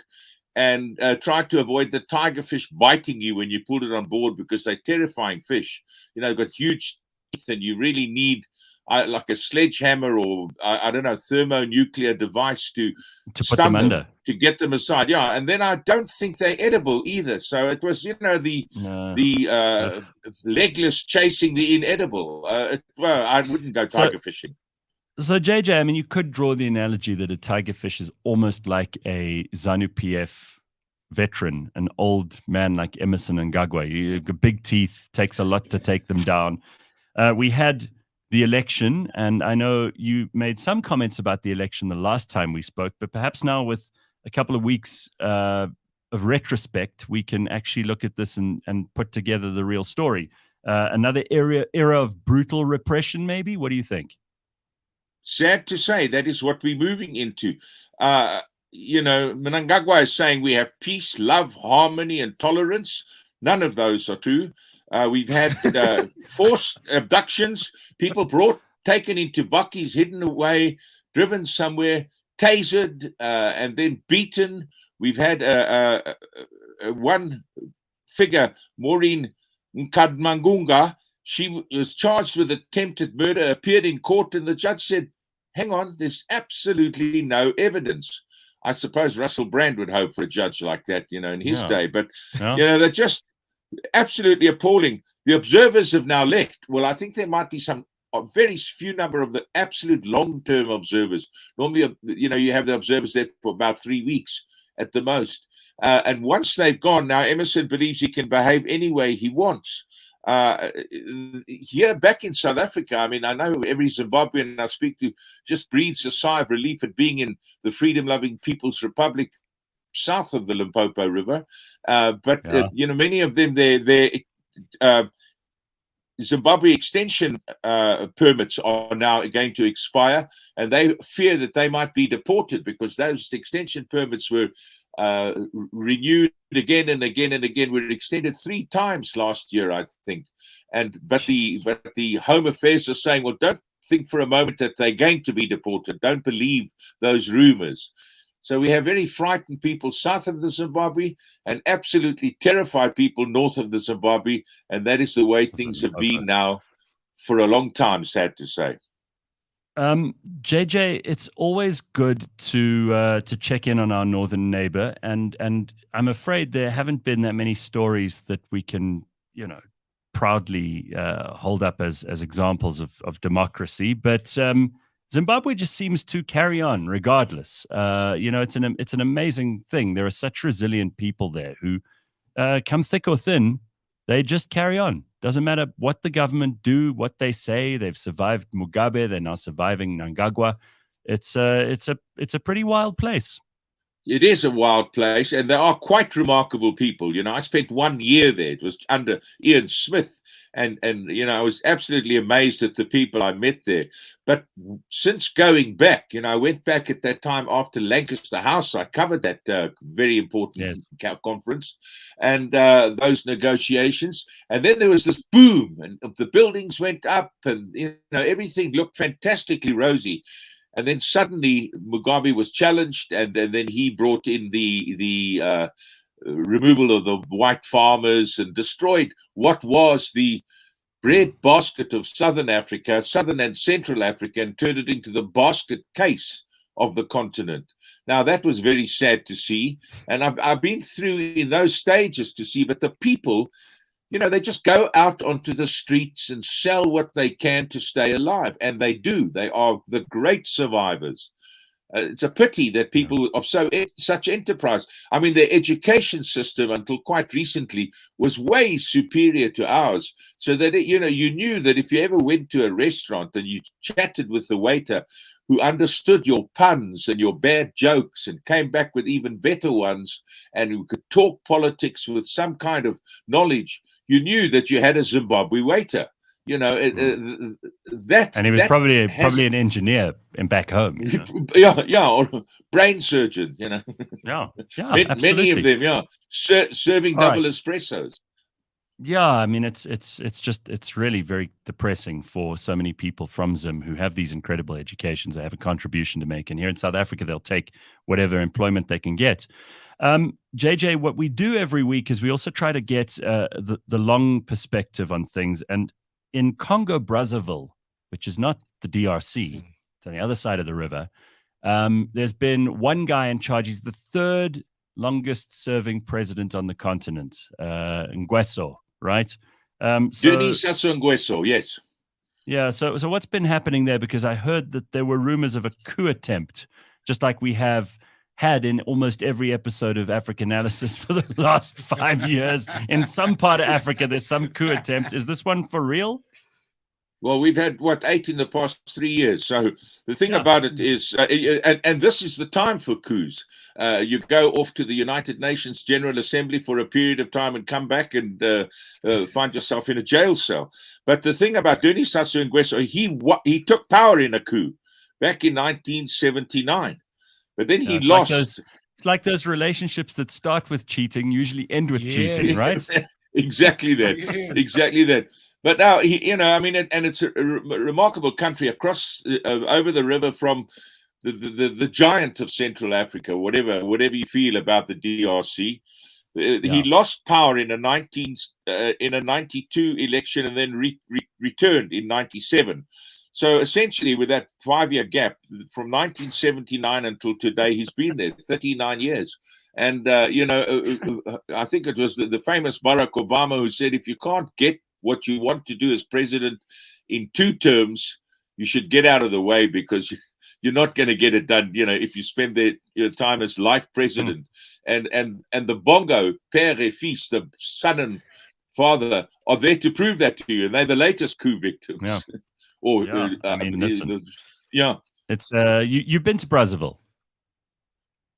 D: and tried to avoid the tiger fish biting you when you pulled it on board, because they're terrifying fish. They've got huge teeth, and you really need like a sledgehammer or I don't know, thermonuclear device to
A: put them under,
D: to get them aside. Yeah, and then I don't think they're edible either. So it was, the legless chasing the inedible. Well, I wouldn't go tiger fishing.
A: So, JJ, you could draw the analogy that a tiger fish is almost like a ZANU-PF veteran, an old man like Emerson Mnangagwa. You've got big teeth, takes a lot to take them down. We had the election, and I know you made some comments about the election the last time we spoke, but perhaps now with a couple of weeks of retrospect, we can actually look at this and put together the real story. Another era of brutal repression, maybe? What do you think?
D: Sad to say, that is what we're moving into. Mnangagwa is saying we have peace, love, harmony, and tolerance. None of those are true. We've had forced abductions, people taken into buckies, hidden away, driven somewhere, tasered, and then beaten. We've had one figure, Maureen Nkadmangunga. She was charged with attempted murder, appeared in court, and the judge said, hang on, there's absolutely no evidence. I suppose Russell Brand would hope for a judge like that, in his day. But, they're just absolutely appalling. The observers have now left. Well, I think there might be a very few number of the absolute long-term observers. Normally, you have the observers there for about 3 weeks at the most. And once they've gone, now Emerson believes he can behave any way he wants. Here back in South Africa, I know every Zimbabwean I speak to just breathes a sigh of relief at being in the freedom-loving People's Republic south of the Limpopo River. But many of them, their Zimbabwe extension permits are now going to expire, and they fear that they might be deported because those extension permits were renewed again and again and again. Were extended 3 times last year, I think. But the Home Affairs are saying, well, don't think for a moment that they're going to be deported. Don't believe those rumors. So we have very frightened people south of the Zimbabwe and absolutely terrified people north of the Zimbabwe, and that is the way things have been now for a long time, sad to say.
A: JJ, it's always good to check in on our northern neighbor, and I'm afraid there haven't been that many stories that we can, proudly hold up as examples of democracy. But Zimbabwe just seems to carry on regardless. It's an amazing thing. There are such resilient people there who come thick or thin, they just carry on. Doesn't matter what the government do, what they say. They've survived Mugabe. They're now surviving Mnangagwa. It's a pretty wild place.
D: It is a wild place, and they are quite remarkable people. I spent 1 year there. It was under Ian Smith, and I was absolutely amazed at the people I met there. But since going back, I went back at that time after Lancaster House. I covered that very important conference and those negotiations. And then there was this boom, and the buildings went up, and everything looked fantastically rosy. And then suddenly Mugabe was challenged, and then he brought in the removal of the white farmers and destroyed what was the bread basket of Southern Africa, Southern and Central Africa, and turned it into the basket case of the continent. Now, that was very sad to see. And I've been through in those stages to see, but the people, they just go out onto the streets and sell what they can to stay alive. And they do. They are the great survivors. It's a pity that people of such enterprise. I mean, their education system until quite recently was way superior to ours. So that, you knew that if you ever went to a restaurant and you chatted with the waiter who understood your puns and your bad jokes and came back with even better ones, and who could talk politics with some kind of knowledge, you knew that you had a Zimbabwe waiter. That,
A: and he was probably an engineer back home.
D: Or brain surgeon.
A: Absolutely.
D: Many of them, serving double espressos.
A: Yeah, I mean, it's really very depressing for so many people from Zim who have these incredible educations. They have a contribution to make, and here in South Africa, they'll take whatever employment they can get. JJ, what we do every week is we also try to get the long perspective on things. And in Congo, Brazzaville, which is not the DRC, it's on the other side of the river, there's been one guy in charge. He's the third longest serving president on the continent, Nguesso, right?
D: Denis Sassou Nguesso, yes.
A: Yeah, so what's been happening there? Because I heard that there were rumors of a coup attempt, just like we have had in almost every episode of Africanalysis for the last 5 years. In some part of Africa, there's some coup attempt. Is this one for real?
D: Well, we've had, 8 in the past 3 years. So the thing about it is, and this is the time for coups. You go off to the United Nations General Assembly for a period of time and come back and find yourself in a jail cell. But the thing about Denis Sassou Nguesso, he took power in a coup back in 1979. But then he lost.
A: It's like those relationships that start with cheating, usually end with cheating, right?
D: Exactly that. Exactly that. But now, and it's a remarkable country across, over the river from the giant of Central Africa, whatever you feel about the DRC. He lost power in a 92 election and then returned in 97. So essentially, with that 5-year gap from 1979 until today, he's been there 39 years. And, I think it was the famous Barack Obama who said, if you can't get what you want to do as president in 2 terms, you should get out of the way, because you're not going to get it done, if you spend your time as life president. And the Bongo, père et fils, the son and father, are there to prove that to you. And they're the latest coup victims.
A: Yeah.
D: Listen.
A: It's you've been to Brazzaville?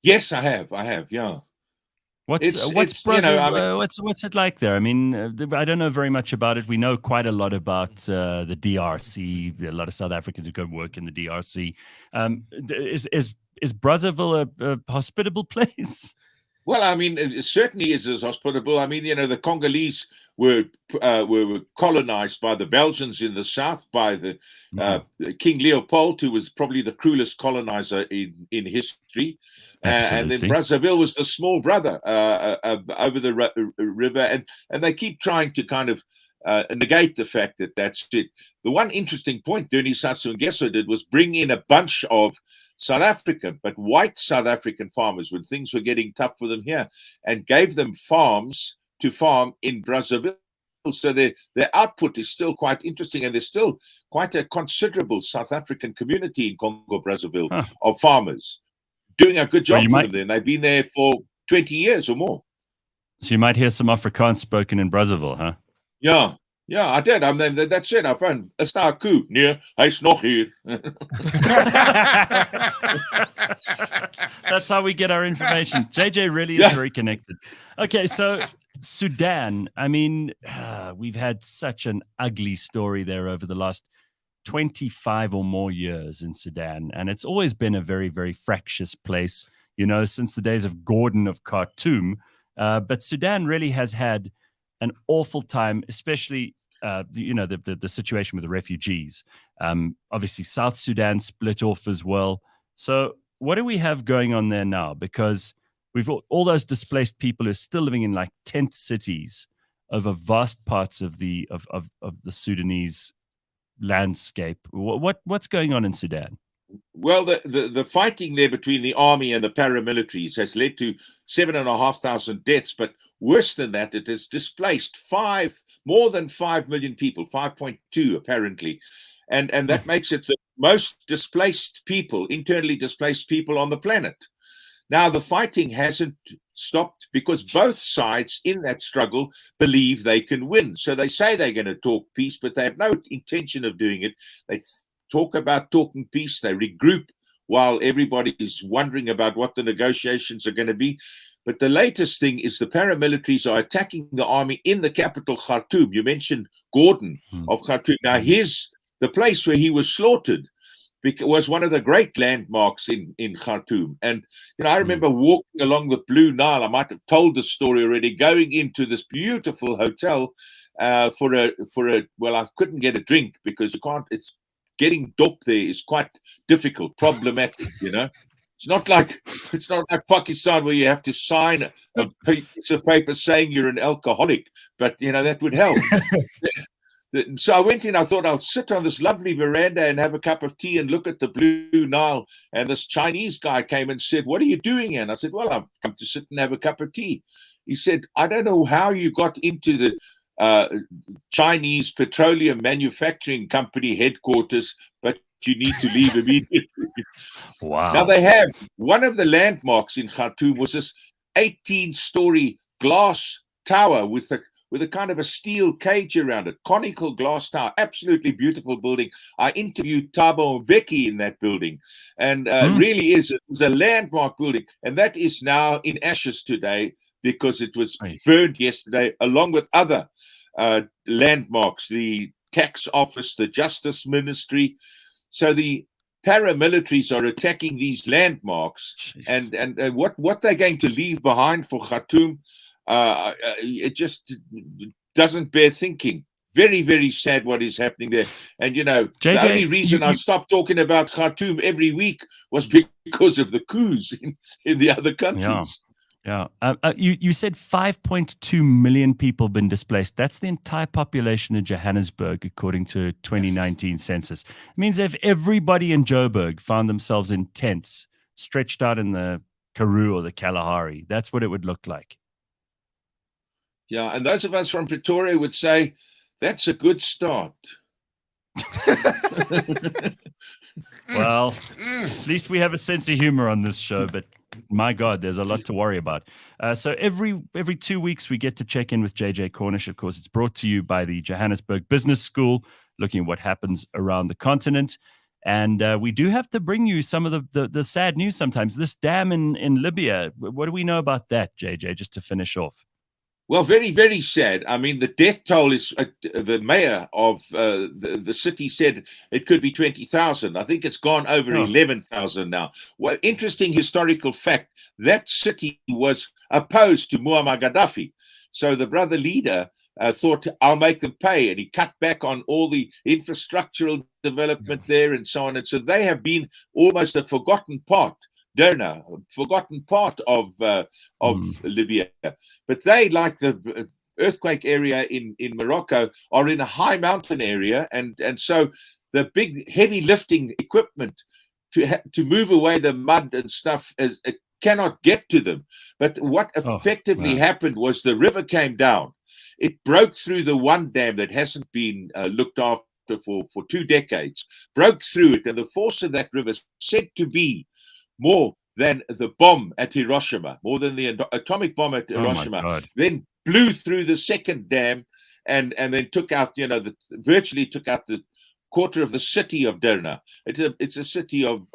D: Yes, I have. Yeah.
A: What's Brazzaville? What's it like there? I mean, I don't know very much about it. We know quite a lot about the DRC. A lot of South Africans who go work in the DRC. Is Brazzaville a hospitable place?
D: Well, I mean, it certainly is as hospitable. I mean, the Congolese were colonized by the Belgians in the south, by the King Leopold, who was probably the cruelest colonizer in history. And then Brazzaville was the small brother over the river. And they keep trying to kind of negate the fact that that's it. The one interesting point Denis Sassou Nguesso did was bring in a bunch of South African, but white South African farmers when things were getting tough for them here, and gave them farms to farm in Brazzaville people. So their output is still quite interesting, and there's still quite a considerable South African community in Congo, Brazzaville of farmers doing a good job for them there. And they've been there for 20 years or more.
A: So you might hear some Afrikaans spoken in Brazzaville, huh?
D: Yeah, I did. That's it. I found is daar 'n koe? Nee, hy's nog hier.
A: That's how we get our information. JJ really is very connected. Okay, so Sudan. I mean, we've had such an ugly story there over the last 25 or more years in Sudan, and it's always been a very, very fractious place, since the days of Gordon of Khartoum. But Sudan really has had an awful time, especially the situation with the refugees. Obviously, South Sudan split off as well. So what do we have going on there now? Because we've got all those displaced people who are still living in like tent cities over vast parts of the Sudanese landscape. What's going on in Sudan?
D: Well, the fighting there between the army and the paramilitaries has led to 7,500 deaths, but worse than that, it has displaced more than 5 million people, 5.2 apparently, and that makes it the most displaced people, internally displaced people on the planet. Now, the fighting hasn't stopped because both sides in that struggle believe they can win. So they say they're going to talk peace, but they have no intention of doing it. They talk about talking peace, they regroup while everybody is wondering about what the negotiations are going to be. But the latest thing is the paramilitaries are attacking the army in the capital, Khartoum. You mentioned Gordon of Khartoum. Now, the place where he was slaughtered was one of the great landmarks in Khartoum. And, I remember walking along the Blue Nile. I might have told the story already, going into this beautiful hotel well, I couldn't get a drink because it's getting dope there is quite difficult, problematic, It's not like Pakistan where you have to sign a piece of paper saying you're an alcoholic, but that would help. So I went in, I thought I'll sit on this lovely veranda and have a cup of tea and look at the Blue Nile. And this Chinese guy came and said, "What are you doing here?" And I said, "Well, I've come to sit and have a cup of tea." He said, "I don't know how you got into the Chinese Petroleum Manufacturing Company headquarters, but you need to leave immediately."
A: Wow.
D: Now they have one of the landmarks in Khartoum was this 18-story glass tower with a kind of a steel cage around it, conical glass tower, absolutely beautiful building. I interviewed Thabo Mbeki in that building, and really it was a landmark building, and that is now in ashes today because it was burned yesterday along with other landmarks, the tax office, the justice ministry. So the paramilitaries are attacking these landmarks. Jeez. And what they're going to leave behind for Khartoum, it just doesn't bear thinking. Very, very sad what is happening there. And, JJ, the only reason I stopped talking about Khartoum every week was because of the coups in the other countries.
A: Yeah. You said 5.2 million people been displaced. That's the entire population of Johannesburg, according to 2019 census. It means if everybody in Joburg found themselves in tents stretched out in the Karoo or the Kalahari, that's what it would look like.
D: Yeah, and those of us from Pretoria would say, that's a good start.
A: Well, at least we have a sense of humor on this show, but my God, there's a lot to worry about. So every 2 weeks, we get to check in with JJ Cornish. Of course, it's brought to you by the Johannesburg Business School, looking at what happens around the continent. And we do have to bring you some of the sad news sometimes. This dam in Libya, what do we know about that, JJ, just to finish off?
D: Well, very, very sad. I mean, the death toll is, the mayor of the city said it could be 20,000. I think it's gone over 11,000 now. Well, interesting historical fact, that city was opposed to Muammar Gaddafi. So the brother leader thought, I'll make them pay. And he cut back on all the infrastructural development there and so on. And so they have been almost a forgotten part. Derna, forgotten part of Libya, but they, like the earthquake area in Morocco, are in a high mountain area, and so the big heavy lifting equipment to move away the mud and stuff it cannot get to them. But what effectively happened was the river came down. It broke through the one dam that hasn't been looked after for 2 decades, broke through it, and the force of that river is said to be more than the bomb at Hiroshima, more than the atomic bomb at Hiroshima, then blew through the second dam and then took out, virtually took out the quarter of the city of Derna. It's a city of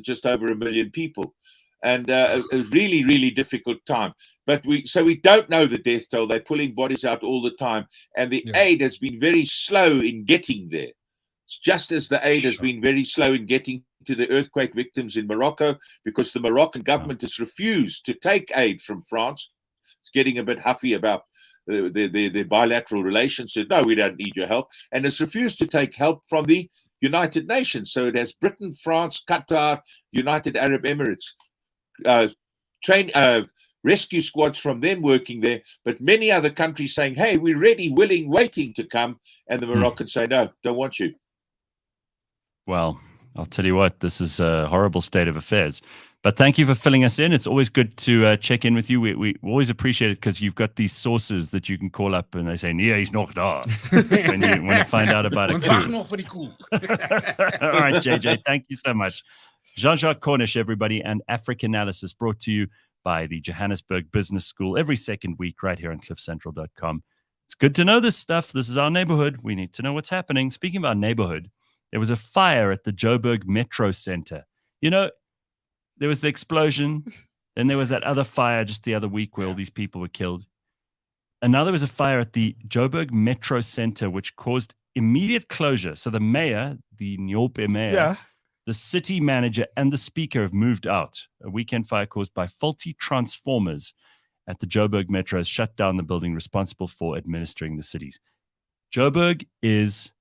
D: just over 1 million people, and a really, really difficult time. But we don't know the death toll. They're pulling bodies out all the time, and the aid has been very slow in getting there. It's just as the aid has been very slow in getting to the earthquake victims in Morocco, because the Moroccan government has refused to take aid from France. It's getting a bit huffy about their bilateral relations. Said, no, we don't need your help. And it's refused to take help from the United Nations. So it has Britain, France, Qatar, United Arab Emirates, rescue squads from them working there, but many other countries saying, hey, we're ready, willing, waiting to come. And the Moroccans say, no, don't want you.
A: Well, I'll tell you what, this is a horrible state of affairs. But thank you for filling us in. It's always good to check in with you. We always appreciate it because you've got these sources that you can call up and they say, nee, he's nog daar. when you find out about a coup. All right, JJ, thank you so much. Jean-Jacques Cornish, everybody, and Africanalysis, brought to you by the Johannesburg Business School every second week right here on cliffcentral.com. It's good to know this stuff. This is our neighborhood. We need to know what's happening. Speaking of our neighborhood, there was a fire at the Joburg Metro Center. There was the explosion. Then there was that other fire just the other week where all these people were killed. And now there was a fire at the Joburg Metro Center, which caused immediate closure. So the mayor, the Nyope mayor, the city manager, and the speaker have moved out. A weekend fire caused by faulty transformers at the Joburg Metro has shut down the building responsible for administering the cities. Joburg is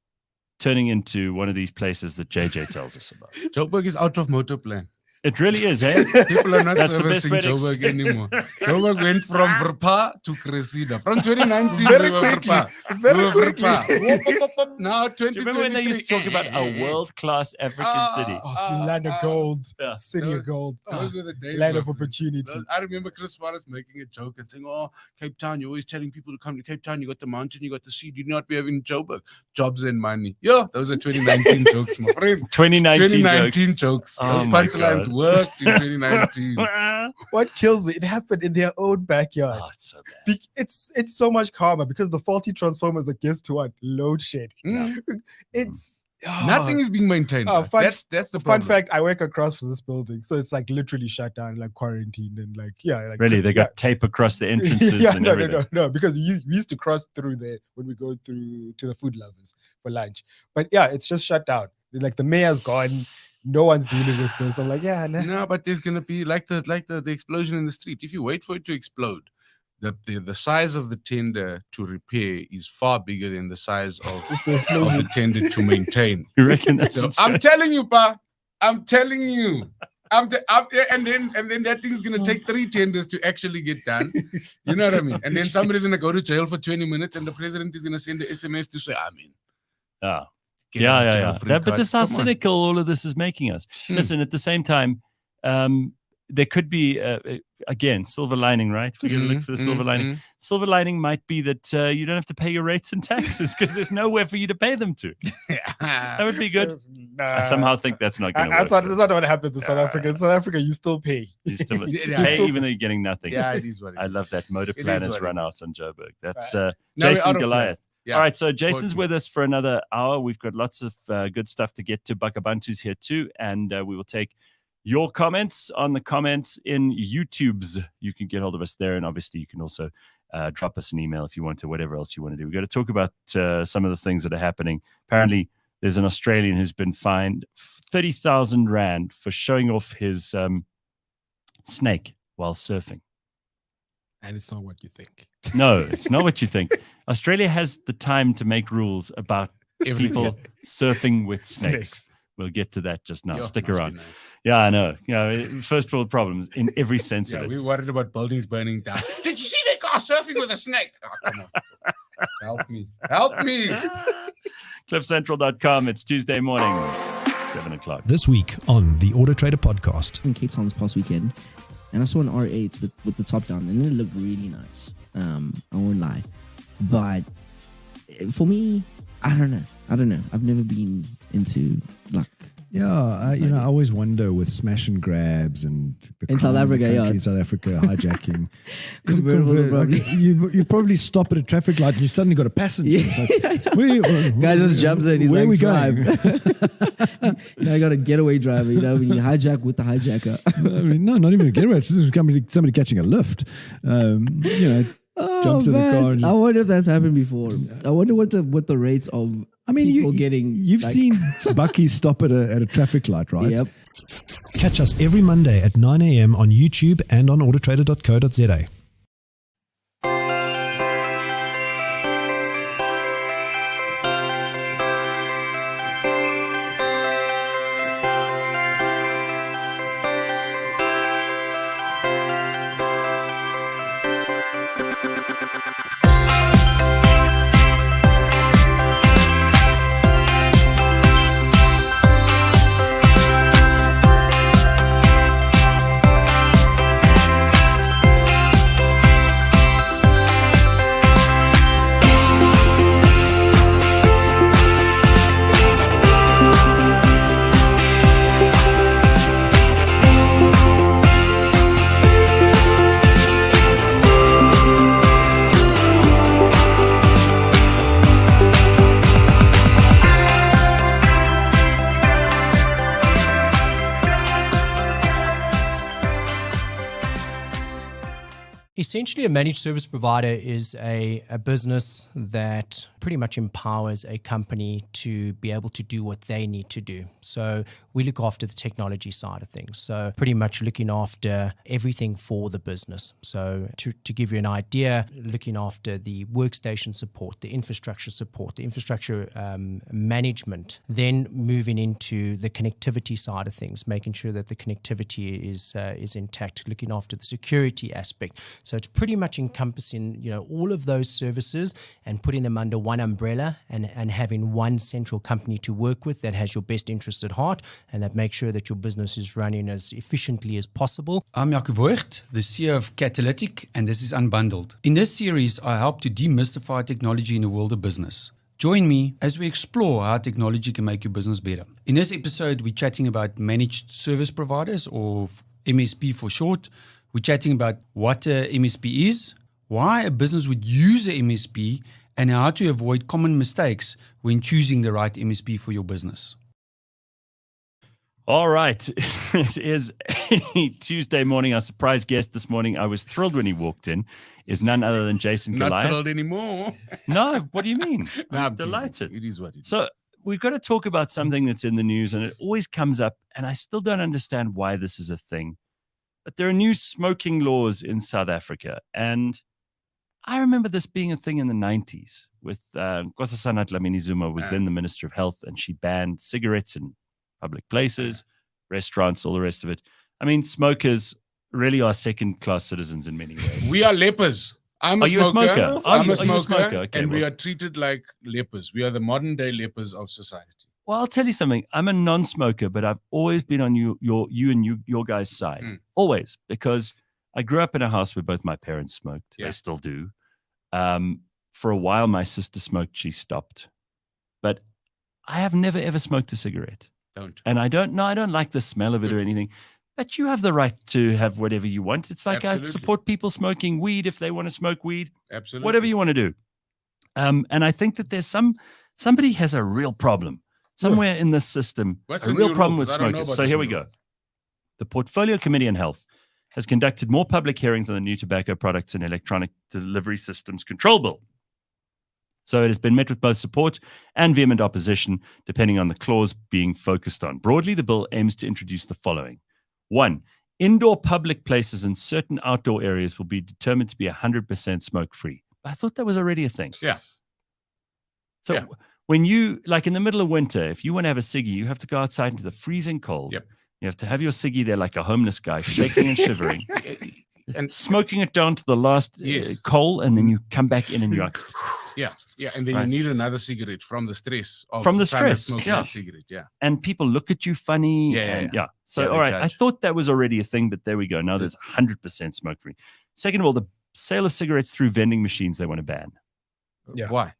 A: turning into one of these places that JJ tells us about.
C: Joburg is out of motor plan.
A: It really is, eh?
C: People are not servicing Joburg anymore. Joburg went from Verpa to Cressida. From 2019,
B: Very
C: we were
B: quickly.
C: Verpa.
B: Very quickly.
C: Now,
A: Do you remember when they used to talk about a world-class African city?
B: Oh, land of gold.
A: Yeah.
B: City of gold.
C: Those were the days.
B: Land of
C: my friend.
B: opportunity.
C: I remember Chris Faris making a joke and saying, oh, Cape Town, you're always telling people to come to Cape Town. You got the mountain, you got the sea. Do you not be having Joburg? Jobs and money. Yeah, those are 2019 jokes, my friend.
A: 2019
C: jokes.
A: Oh
C: Those
A: my
C: punchlines
A: God.
C: worked in 2019.
B: What kills me, it happened in their own backyard.
A: Oh, it's so bad.
B: It's so much karma because the faulty transformers are against to what? Load shedding. It's
C: Nothing is being maintained.
B: Oh,
C: bro. That's the
B: fun
C: problem.
B: fact. I work across from this building, so it's like literally shut down, like quarantined, and like
A: Really? They got tape across the entrances and everything.
B: No, because we used to cross through there when we go through to the Food Lovers for lunch. But yeah, it's just shut down. Like the mayor's gone. No one's dealing with this. I'm like,
C: No, but there's gonna be like the explosion in the street. If you wait for it to explode, the size of the tender to repair is far bigger than the size of the tender to maintain.
A: You reckon that's
C: So I'm telling you, Pa. I'm telling you. And then that thing's gonna take 3 tenders to actually get done. You know what I mean? And then somebody's gonna go to jail for 20 minutes, and the president is gonna send an SMS to say,
A: Oh.
C: get out of jail
A: Yeah.
C: free
A: But
C: card.
A: this is how
C: Come on.
A: cynical all of this is making us. Listen, at the same time, there could be, again, silver lining, right? We're going to look for the silver lining. Silver lining might be that you don't have to pay your rates and taxes because there's nowhere for you to pay them to. That would be good. I somehow think that's not going to work.
B: That's not what happens in South Africa. In South Africa, you still pay.
A: You still
C: Yeah.
A: pay even though you're getting nothing.
C: Yeah, it is what it
A: I
C: is.
A: love that motor
C: It is
A: planners
C: what it
A: run
C: is.
A: out on Joburg. That's
C: Now we're
A: Jason
C: out of
A: Goliath.
C: plan. Yeah.
A: All right, so Jason's
C: Portnoy.
A: with us for another hour. We've got lots of good stuff to get to. Bakh'abantu's here too, and we will take your comments on the comments in YouTube's. You can get hold of us there, and obviously you can also drop us an email if you want to, whatever else you want to do. We've got to talk about some of the things that are happening. Apparently, there's an Australian who's been fined 30,000 Rand for showing off his snake while surfing.
B: And it's not what you think.
A: No, it's not what you think. Australia has the time to make rules about people surfing with snakes. We'll get to that just now.
C: Yeah,
A: Stick
C: must be
A: around.
C: nice.
A: Yeah, I know. First world problems in every sense
C: Yeah,
A: of it.
C: we're worried about buildings burning down. Did you see that guy surfing with a snake? Oh, come on. Help me. Help me.
A: CliffCentral.com. It's Tuesday morning, 7 o'clock.
E: This week on the AutoTrader Podcast.
F: In Cape Town this past weekend, and I saw an R8 with the top down, and it looked really nice. I won't lie. But for me, I don't know. I've never been into like.
E: Yeah, I always wonder with smash and grabs and
F: in South Africa,
E: in South Africa hijacking. You probably stop at a traffic light and you suddenly got a passenger.
F: Guy just jumps in. He's
E: where
F: like,
E: are we
F: going? I got a getaway driver. When you hijack with the hijacker.
E: No, not even a getaway. It's just somebody catching a lift. Jumps in the car. And
F: I wonder if that's happened before. I wonder what the rates of people getting.
E: You've seen Buckies stop at a traffic light, right?
F: Yep.
E: Catch us every Monday at 9 a.m. on YouTube and on AutoTrader.co.za.
G: Essentially, a managed service provider is a business that pretty much empowers a company to be able to do what they need to do. So we look after the technology side of things. So pretty much looking after everything for the business. So to give you an idea, looking after the workstation support, the infrastructure management, then moving into the connectivity side of things, making sure that the connectivity is intact, looking after the security aspect. So it's pretty much encompassing, all of those services and putting them under one umbrella and having one central company to work with that has your best interests at heart and that makes sure that your business is running as efficiently as possible.
H: I'm Jaco Voigt, the CEO of Catalytic, and this is Unbundled. In this series, I help to demystify technology in the world of business. Join me as we explore how technology can make your business better. In this episode, we're chatting about managed service providers, or MSP for short. We're chatting about what a MSP is, why a business would use a MSP, and how to avoid common mistakes when choosing the right MSP for your business.
A: All right. It is a Tuesday morning. Our surprise guest this morning, I was thrilled when he walked in, is none other than Jason
C: Not
A: Goliath.
C: thrilled anymore.
A: No, what do you mean?
C: No,
A: I'm
C: I'm
A: delighted.
C: teasing. It is what it is.
A: So we've got to talk about something that's in the news, and it always comes up, and I still don't understand why this is a thing. But there are new smoking laws in South Africa, and I remember this being a thing in the 90s with Nkosazana Dlamini-Zuma was then the Minister of Health, and she banned cigarettes in public places, restaurants, all the rest of it. I mean, smokers really are second-class citizens in many ways.
C: We are lepers. I'm a
A: Are you a smoker?
C: I'm
A: Are
C: a
A: you a
C: smoker,
A: smoker? Okay,
C: and we
A: well.
C: are treated like lepers. We are the modern-day lepers of society.
A: Well, I'll tell you something. I'm a non-smoker, but I've always been on your guys' side. Always, because I grew up in a house where both my parents smoked.
C: Yeah.
A: They still do. For a while, my sister smoked. She stopped. But I have never, ever smoked a cigarette.
C: Don't.
A: And I don't like the smell of it or anything. But you have the right to have whatever you want. It's like
C: Absolutely.
A: I support people smoking weed if they want to smoke weed.
C: Absolutely.
A: Whatever you want to do. And I think that there's somebody has a real problem. Somewhere in this system,
C: What's
A: a
C: the
A: real
C: new
A: problem
C: rules?
A: with
C: I don't know
A: smokers.
C: about
A: So
C: this
A: here
C: new
A: we go.
C: rule.
A: The Portfolio Committee on Health has conducted more public hearings on the new Tobacco Products and Electronic Delivery Systems Control Bill. So it has been met with both support and vehement opposition, depending on the clause being focused on. Broadly, the bill aims to introduce the following. 1. Indoor public places and certain outdoor areas will be determined to be 100% smoke-free. I thought that was already a thing.
C: Yeah.
A: So
C: Yeah.
A: when you, like in the middle of winter, if you want to have a ciggy, you have to go outside into the freezing cold.
C: Yep.
A: You have to have your ciggy there like a homeless guy, shaking and shivering,
C: And
A: smoking it down to the last
C: Yes.
A: coal, and then you come back in and you're like,
C: yeah, and then
A: Right.
C: you need another cigarette from the stress of
A: From the
C: trying to
A: stress,
C: smoke
A: yeah.
C: that cigarette. Yeah.
A: and people look at you funny.
C: Yeah,
A: and,
C: yeah.
A: So,
C: Yeah, they
A: all right, I
C: judge.
A: thought that was already a thing, but there we go. Now there's 100% smoke free. Second of all, the sale of cigarettes through vending machines they want to ban.
B: Yeah.
C: Why?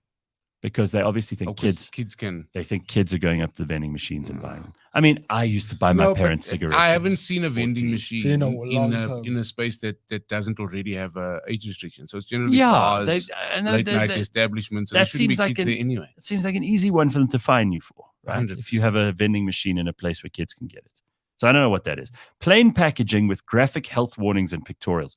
A: because they obviously think
C: 'Cause
A: kids
C: can.
A: they think kids are going up to the vending machines and buying them. I mean, I used to buy my
C: No, but
A: parents cigarettes.
C: I haven't
A: since
C: seen a vending
A: 14.
C: machine
B: In a long time.
C: in a space that doesn't already have a age restriction. So it's generally
A: Yeah,
C: bars,
A: and
C: late night establishments. So there
A: that
C: shouldn't be
A: seems like
C: kids there anyway.
A: it seems like an easy one for them to fine you for, right?
C: 100%.
A: If you have a vending machine in a place where kids can get it. So I don't know what that is. Plain packaging with graphic health warnings and pictorials.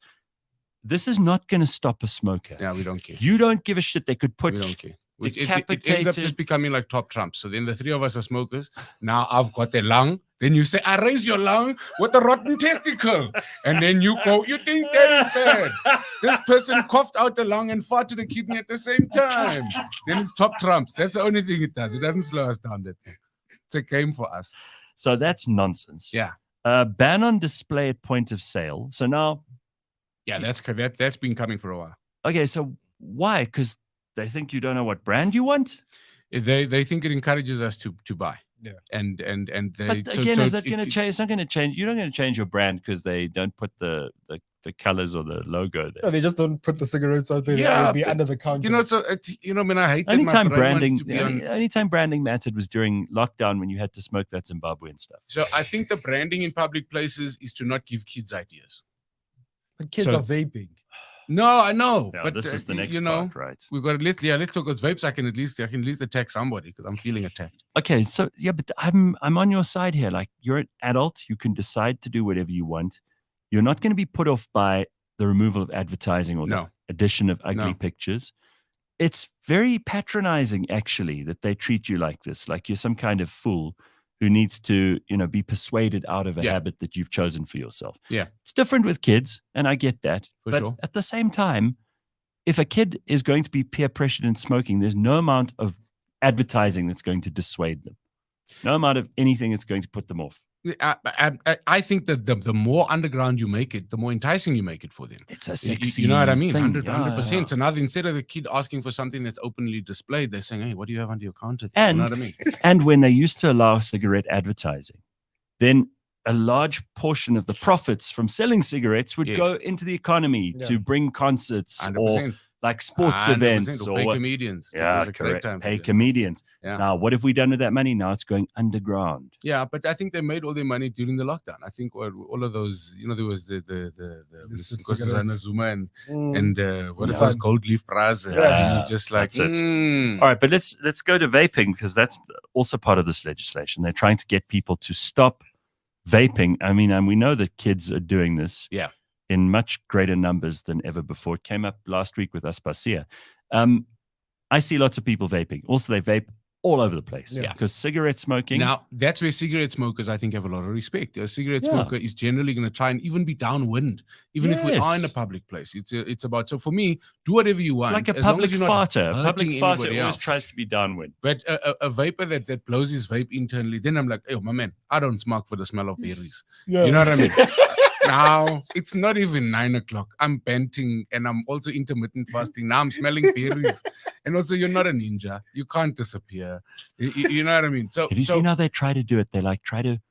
A: This is not going to stop a smoker.
C: Yeah, we don't care.
A: You don't give a shit. They could put
C: We don't care. It ends
A: decapitated.
C: up just becoming like top trumps. So then the three of us are smokers. Now I've got a lung. Then you say, I raise your lung with a rotten testicle. And then you go, you think that is bad. This person coughed out the lung and farted the kidney at the same time. Then it's top trumps. That's the only thing it does. It doesn't slow us down. That thing. It's a game for us.
A: So that's nonsense.
C: Yeah.
A: Ban on display at point of sale. So now,
C: Yeah, that's been coming for a while.
A: okay, so why? Because they think you don't know what brand you want?
C: They think it encourages us to buy.
B: Yeah.
C: And they
A: But again, is that going to change? It's not going to change. You're not going to change your brand because they don't put the colors or the logo there.
B: No, they just don't put the cigarettes out there.
C: Yeah,
B: They'll be
C: but,
B: under the counter.
C: I mean, I hate that
A: Anytime
C: my brain wants
A: branding,
C: to be on-
A: anytime branding mattered was during lockdown when you had to smoke that Zimbabwean stuff.
C: So I think the branding in public places is to not give kids ideas.
B: But kids
C: so-
B: are vaping.
C: No, I know,
A: Yeah,
C: but
A: this is the next
C: you know,
A: part, right?
C: we've got let's talk about vapes. I can at least attack somebody because I'm feeling attacked.
A: Okay, so yeah, but I'm on your side here. Like, you're an adult, you can decide to do whatever you want. You're not going to be put off by the removal of advertising or the
C: No.
A: addition of ugly
C: No.
A: pictures. It's very patronizing, actually, that they treat you like this, like you're some kind of fool who needs to, be persuaded out of a
C: Yeah.
A: habit that you've chosen for yourself.
C: Yeah.
A: It's different with kids, and I get that.
C: For
A: but
C: sure.
A: at the same time, if a kid is going to be peer pressured in smoking, there's no amount of advertising that's going to dissuade them. No amount of anything that's going to put them off.
C: I think that the more underground you make it, the more enticing you make it for them.
A: It's a
C: You
A: sexy
C: know what I mean?
A: thing.
C: 100%.
A: Yeah.
C: So now instead of the kid asking for something that's openly displayed, they're saying, hey, what do you have under your counter?
A: And,
C: you know what I mean?
A: and when they used to allow cigarette advertising, then a large portion of the profits from selling cigarettes would
C: Yes.
A: go into the economy
B: Yeah.
A: to bring concerts
C: 100%.
A: or like sports
C: 100%,
A: events
C: or
A: or
C: pay
A: what.
C: comedians.
A: Yeah,
C: There's a great
A: correct.
C: time for
A: Pay
C: them.
A: comedians.
C: Yeah.
A: Now, what have we done with that money? Now it's going underground.
C: Yeah, but I think they made all their money during the lockdown. I think all of those, there was the
B: cigarettes.
C: Zuma and what
B: The
C: it was,
B: Sun.
C: Gold Leaf Bras. And
A: Yeah,
C: just like,
A: that's it. All right, but let's go to vaping because that's also part of this legislation. They're trying to get people to stop vaping. I mean, and we know that kids are doing this
C: Yeah.
A: in much greater numbers than ever before. It came up last week with Aspasia. I see lots of people vaping. Also, they vape all over the place.
B: Yeah.
A: Because cigarette smoking.
C: Now, that's where cigarette smokers, I think, have a lot of respect. A cigarette
A: Yeah.
C: smoker is generally going to try and even be downwind, even if we are in a
A: Yes.
C: public place. It's about, so for me, do whatever you
A: it's
C: want.
A: like a
C: as long
A: public
C: as you're not
A: farter. A public
C: hurting
A: farter
C: anybody
A: always
C: else.
A: tries to be downwind.
C: But a vapor that blows his vape internally, then I'm like, oh, my man, I don't smoke for the smell of berries.
B: Yeah.
C: You know what I mean? Now, it's not even 9 o'clock. I'm panting and I'm also intermittent fasting. Now I'm smelling berries. And also, you're not a ninja. You can't disappear. You know what I mean? So,
A: Have you seen how they try to do it? They like try to.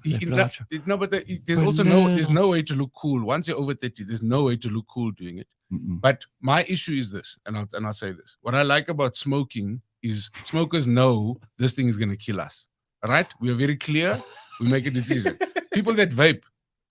A: they blow out your-
C: no, but there's
A: But
C: also
A: no.
C: there's no way to look cool. Once you're over 30, there's no way to look cool doing it.
A: Mm-mm.
C: But my issue is this, and I'll say this. What I like about smoking is smokers know this thing is going to kill us. All right? We are very clear. We make a decision. People that vape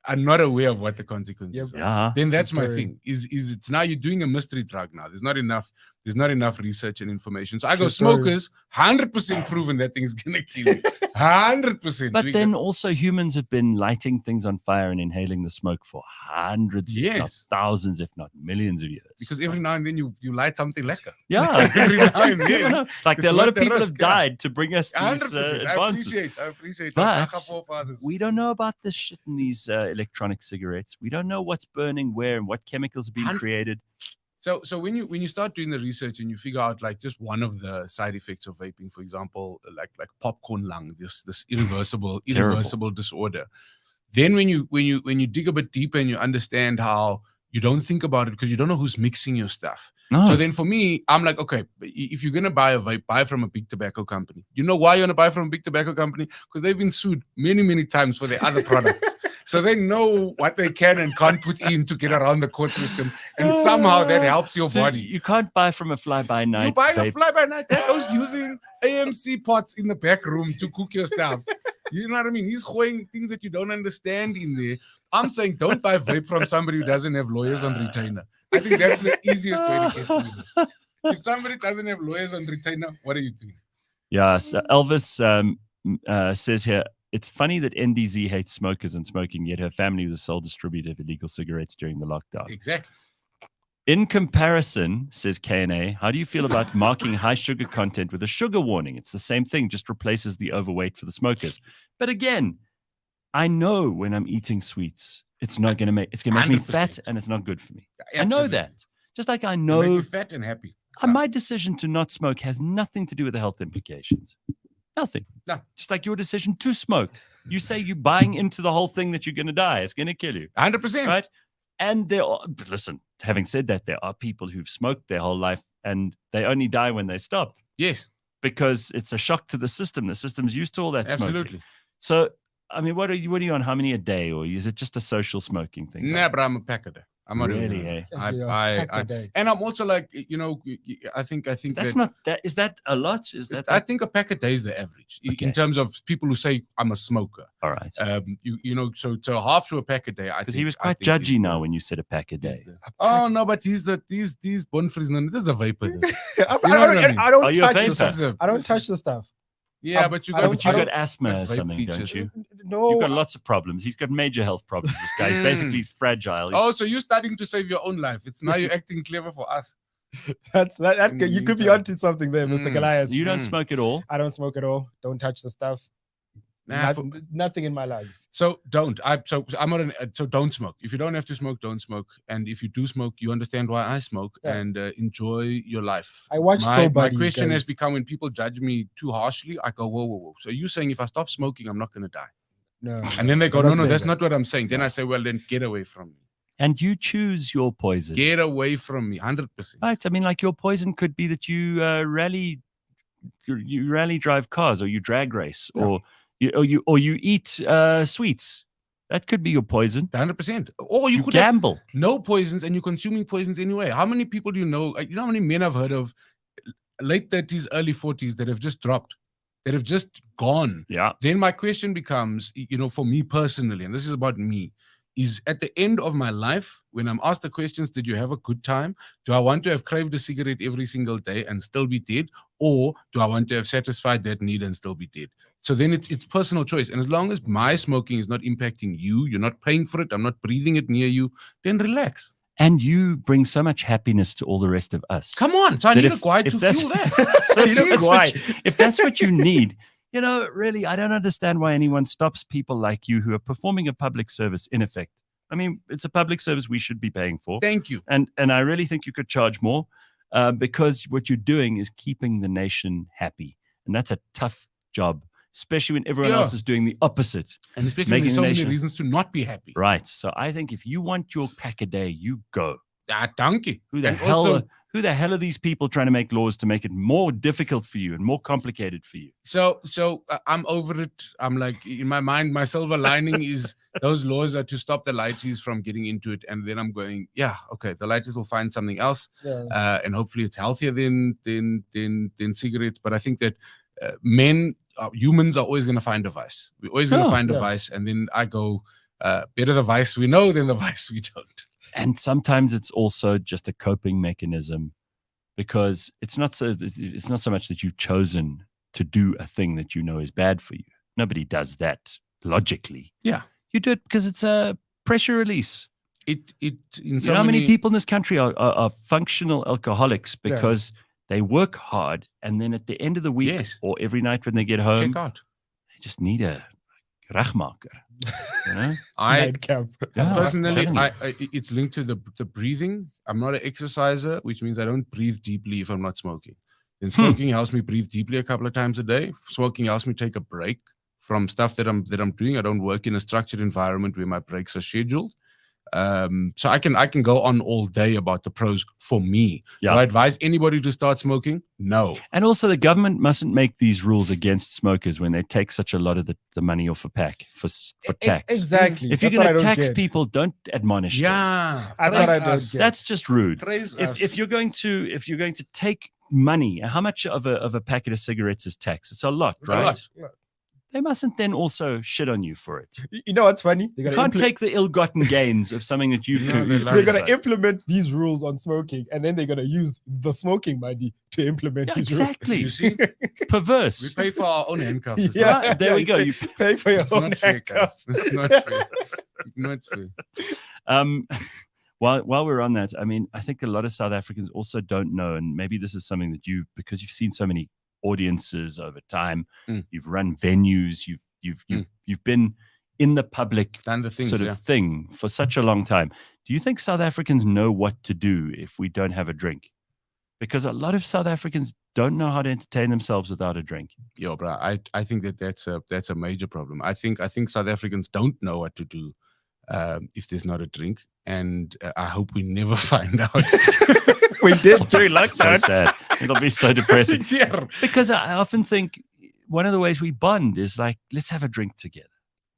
C: are not aware of what the consequences are.
A: Yeah.
C: Then that's my
B: Very-
C: thing. Is it's now you're doing a mystery drug now. There's not enough research and information. So I go,
B: True story.
C: smokers, 100% proven that thing's gonna kill you. 100%.
A: But
C: We
A: then
C: go-
A: also humans have been lighting things on fire and inhaling the smoke for hundreds, if not
C: Yes.
A: thousands, if not millions of years.
C: because every now and then you light something lekker.
A: yeah,
C: every now and
A: You
C: then.
A: know, like
C: It's
A: there are a lot
C: worth
A: of
C: the
A: people
C: risk,
A: have
C: yeah.
A: died to bring us these
C: 100%.
A: advances.
C: I appreciate
A: But
C: that. Bakh'abantu forefathers.
A: We don't know about this shit in these electronic cigarettes. We don't know what's burning where and what chemicals are being
C: Hun-
A: created.
C: So when you start doing the research and you figure out like just one of the side effects of vaping, for example, like popcorn lung, this irreversible disorder, then when you dig a bit deeper and you understand how you don't think about it because you don't know who's mixing your stuff.
A: No.
C: So then for me, I'm like, okay, if you're gonna buy a vape, buy from a big tobacco company. You know why you want to buy from a big tobacco company? Because they've been sued many times for their other products. So they know what they can and can't put in to get around the court system. and somehow that helps your
A: So
C: body.
A: you can't buy from a fly-by-night.
C: You buy a
A: vape.
C: fly-by-night. That goes using AMC pots in the back room to cook your stuff. You know what I mean? He's throwing things that you don't understand in there. I'm saying don't buy vape from somebody who doesn't have lawyers on retainer. I think that's the easiest way to get through this. If somebody doesn't have lawyers on retainer, what are you doing?
A: Yeah, so Elvis says here, it's funny that NDZ hates smokers and smoking, yet her family was the sole distributor of illegal cigarettes during the lockdown.
C: Exactly.
A: In comparison, says KNA, how do you feel about marking high sugar content with a sugar warning? It's the same thing, just replaces the overweight for the smokers. But again, I know when I'm eating sweets, it's not going to make me
C: 100%.
A: fat and it's not good for me. I know
C: Absolutely.
A: that. Just like I
C: To make
A: know
C: you fat and happy.
A: my decision to not smoke has nothing to do with the health implications. Nothing.
C: No.
A: Just like your decision to smoke. You say you're buying into the whole thing that you're going to die. It's going to kill you.
C: 100%.
A: Right? And but listen, having said that, there are people who've smoked their whole life and they only die when they stop
C: Yes,
A: because it's a shock to the system. The system's used to all that smoking.
C: absolutely.
A: So, I mean, what are you on? How many a day? Or is it just a social smoking thing?
C: Nah, but I'm a pack a day. I'm not
A: Really,
C: even,
A: eh?
C: and I'm also like, you know, I think
A: That's
C: that,
A: not that. Is that a lot? Is that
C: I think a pack a day is the average
A: Okay.
C: in terms of people who say I'm a smoker.
A: all right?
C: You know, so half to a pack a day.
A: Because he was quite judgy now when you said a pack a day.
C: Oh no, but these bonfries. No, this is a vapor. This.
B: I
C: You know what I mean?
B: don't
A: Are you a
B: touch the
A: vapor?
B: stuff. I don't touch the stuff.
C: Yeah, but you
B: I
C: got,
B: don't-
A: But you
B: I
A: got asthma or
C: vape
A: something,
C: features.
A: don't you?
B: No,
A: You've got lots of problems. He's got major health problems. This guy is basically he's fragile.
C: Oh, so you're starting to save your own life. It's now you're acting clever for us.
B: that's that. You could be onto something there, Mr. Goliath.
A: You don't smoke at all.
B: I don't smoke at all. Don't touch the stuff.
C: Nah,
B: Nothing in my lungs.
C: So don't. I'm not an. So don't smoke. If you don't have to smoke, don't smoke. And if you do smoke, you understand why I smoke
B: Yeah.
C: and enjoy your life.
B: I watch
C: My
B: Soul Buddies,
C: question has
B: guys.
C: become when people judge me too harshly, I go, whoa. So you're saying if I stop smoking, I'm not going to die?
B: No.
C: And then they go,
B: I'm not
C: no,
B: saying
C: that's
B: that.
C: not what I'm saying. Then I say, well, then get away from me.
A: And you choose your poison.
C: Get away from me, 100%.
A: Right. I mean, like your poison could be that you rally drive cars, or you drag race,
B: Yeah.
A: or you eat sweets. That could be your poison.
C: 100%. Or you
A: You
C: could have
A: gamble.
C: no poisons and you're consuming poisons anyway. How many people do you know? You know how many men I've heard of late 30s, early 40s that have just dropped, that have just gone?
A: Yeah.
C: Then my question becomes, you know, for me personally, and this is about me, is at the end of my life, when I'm asked the questions, did you have a good time? Do I want to have craved a cigarette every single day and still be dead? Or do I want to have satisfied that need and still be dead? So then it's personal choice. And as long as my smoking is not impacting you, you're not paying for it, I'm not breathing it near you, then relax.
A: And you bring so much happiness to all the rest of us.
C: Come on. So I
A: That
C: need
A: if-
C: a guide
A: if
C: to
A: that's-
C: feel that.
A: So
B: You know,
A: if that's what you need, you know, really, I don't understand why anyone stops people like you who are performing a public service in effect. I mean, it's a public service we should be paying for.
C: Thank you.
A: And I really think you could charge more because what you're doing is keeping the nation happy. And that's a tough job, especially when everyone
C: Yeah.
A: else is doing the opposite.
C: And especially when
A: Making
C: there's so
A: the
C: many
A: nation-
C: reasons to not be happy.
A: Right. So I think if you want your pack a day, you go.
C: Thank you.
A: Who the
C: And
A: hell?
C: also-
A: Who the hell are these people trying to make laws to make it more difficult for you and more complicated for you?
C: So I'm over it. I'm like, in my mind, my silver lining is those laws are to stop the lighties from getting into it. And then I'm going, yeah, okay, the lighties will find something else.
B: Yeah.
C: And hopefully it's healthier than cigarettes. But I think that humans are always going to find a vice. We're always going to find a vice. And then I go, better the vice we know than the vice we don't.
A: And sometimes it's also just a coping mechanism because it's not so much that you've chosen to do a thing that you know is bad for you. Nobody does that logically.
C: Yeah.
A: You do it because it's a pressure release.
C: In
A: You
C: so
A: know how many
C: many
A: people in this country are functional alcoholics because they work hard and then at the end of the week
C: Yes.
A: or every night when they get home,
C: check out.
A: they just need a rachmaker. You know?
B: Nightcap.
A: Yeah,
C: Personally,
A: I'm telling you.
C: it's linked to the breathing. I'm not an exerciser, which means I don't breathe deeply if I'm not smoking. Then smoking helps me breathe deeply a couple of times a day. Smoking helps me take a break from stuff that I'm doing. I don't work in a structured environment where my breaks are scheduled. So I can go on all day about the pros for me.
A: Yeah.
C: Do I advise anybody to start smoking? No.
A: And also, the government mustn't make these rules against smokers when they take such a lot of the money off a pack for tax.
B: Exactly.
A: If you're
B: That's what
A: going
B: I
A: to
B: don't
A: tax
B: get.
A: people, don't admonish them.
C: Yeah.
B: That's what I don't get.
A: That's just rude.
C: Praise
A: If you're going to take money, how much of a packet of cigarettes is tax? It's a lot, right? They mustn't then also shit on you for it.
B: You know what's funny?
A: You can't take the ill-gotten gains of something that you've
C: No,
A: you've
C: they're
B: They're going to
A: criticized.
B: implement these rules on smoking, and then they're going to use the smoking money to implement
A: Yeah,
B: these
A: exactly.
C: You see,
A: It's perverse.
C: we pay for our own handcuffs.
B: rules.
C: It's not-
A: Right, there we go.
B: You pay for your
C: it's
B: own
C: not fair,
B: handcuffs.
C: guys. It's not fair. Not fair.
A: While we're on that, I mean, I think a lot of South Africans also don't know, and maybe this is something that because you've seen so many audiences over time, you've run venues, you've been in the public
C: Done the things,
A: sort of
C: yeah.
A: thing for such a long time. Do you think South Africans know what to do if we don't have a drink? Because a lot of South Africans don't know how to entertain themselves without a drink.
C: Yo, bro, I think that's a major problem. I think South Africans don't know what to do if there's not a drink, and I hope we never find out.
B: We did during
A: So
B: lockdown.
A: sad. It'll be so depressing.
C: Yeah.
A: Because I often think one of the ways we bond is like, let's have a drink together.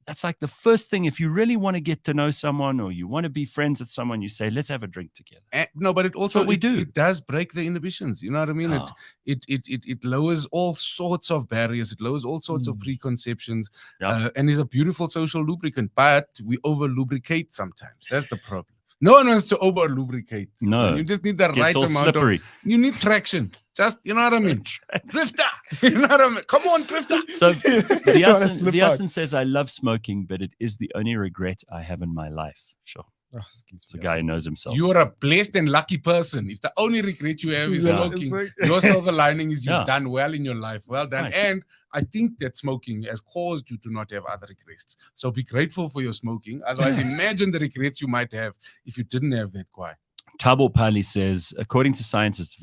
A: That's like the first thing. If you really want to get to know someone or you want to be friends with someone, you say, let's have a drink together.
C: No, but it also
A: what we do.
C: It does break the inhibitions. You know what I mean?
A: Oh.
C: It lowers all sorts of barriers. It lowers all sorts of preconceptions,
A: Yeah.
C: and is a beautiful social lubricant. But we over lubricate sometimes. That's the problem. No one wants to over lubricate.
A: No.
C: You just need the
A: Gets
C: right
A: all
C: amount
A: slippery.
C: of. You need traction. Just you know what I mean. Drifter. You know what I mean. Come on, drifter.
A: So
B: You wanna slip out.
A: Viasen says, I love smoking, but it is the only regret I have in my life. Sure.
B: Oh, excuse
A: It's a
B: me.
A: guy who knows himself.
C: You are a blessed and lucky person. If the only regret you have is
B: Yeah.
C: smoking, your silver lining is you've
A: Yeah.
C: done well in your life. Well done.
A: Right.
C: And I think that smoking has caused you to not have other regrets. So be grateful for your smoking. Otherwise, imagine the regrets you might have if you didn't have that guy.
A: Tabo Pali says, according to scientists,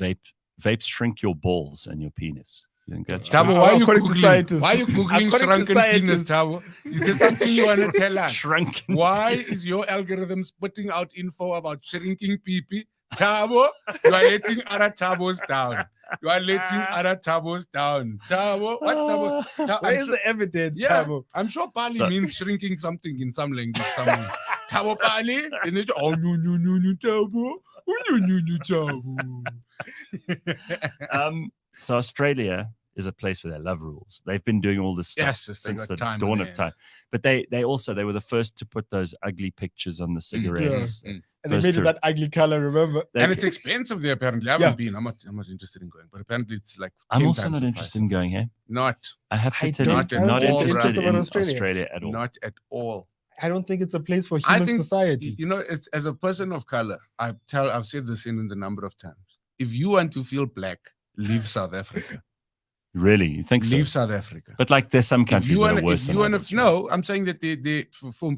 A: vapes shrink your balls and your penis. You think that's
C: Tabo,
A: true?
C: why are you
B: According to
C: Googling?
B: scientists.
C: Why are you Googling
B: According to
C: shrunken penis,
B: scientists.
C: Tabo? Is there something you want to tell us?
A: Shrunken.
C: Why is your algorithm spitting out info about shrinking pee-pee? Tabo, you are letting other Tabos down. You are letting other Tabos down. Tabo, what's Tabo?
B: Where's the evidence,
C: Yeah,
B: Tabo?
C: I'm sure Pali
A: So-
C: means shrinking something in some language somewhere. Tabo Pali, and it's oh no Tabo, oh no Tabo.
A: So Australia is a place where they love rules. They've been doing all this stuff
C: Yes, they
A: since
C: got
A: the
C: time on
A: dawn
C: their
A: of time.
C: hands.
A: But they were the first to put those ugly pictures on the cigarettes.
C: Mm.
B: And they
A: First
B: made it
A: tour.
B: that ugly color, remember?
A: They-
C: And it's expensive there apparently. I haven't
B: Yeah.
C: been. I'm not interested in going, but apparently it's like.
A: I'm
C: 10
A: also
C: times
A: not
C: the
A: interested
C: price.
A: in going, hey?
C: Not
A: I have to
B: I
A: tell
C: don't-
A: you,
C: I don't
A: not
C: think
A: interested
C: interested
A: in
B: about
A: Australia.
B: Australia.
A: at all.
C: not at all.
B: I don't think it's a place for
C: I
B: human
C: think
B: society.
C: you know, as a person of color, I've said this in a number of times. If you want to feel black, leave South Africa.
A: Really? You think so?
C: Leave South Africa.
A: But like there's some
C: If
A: countries
C: you
A: that
C: want,
A: are worse
C: if
A: than
C: you want
A: others,
C: to,
A: right?
C: no, I'm saying that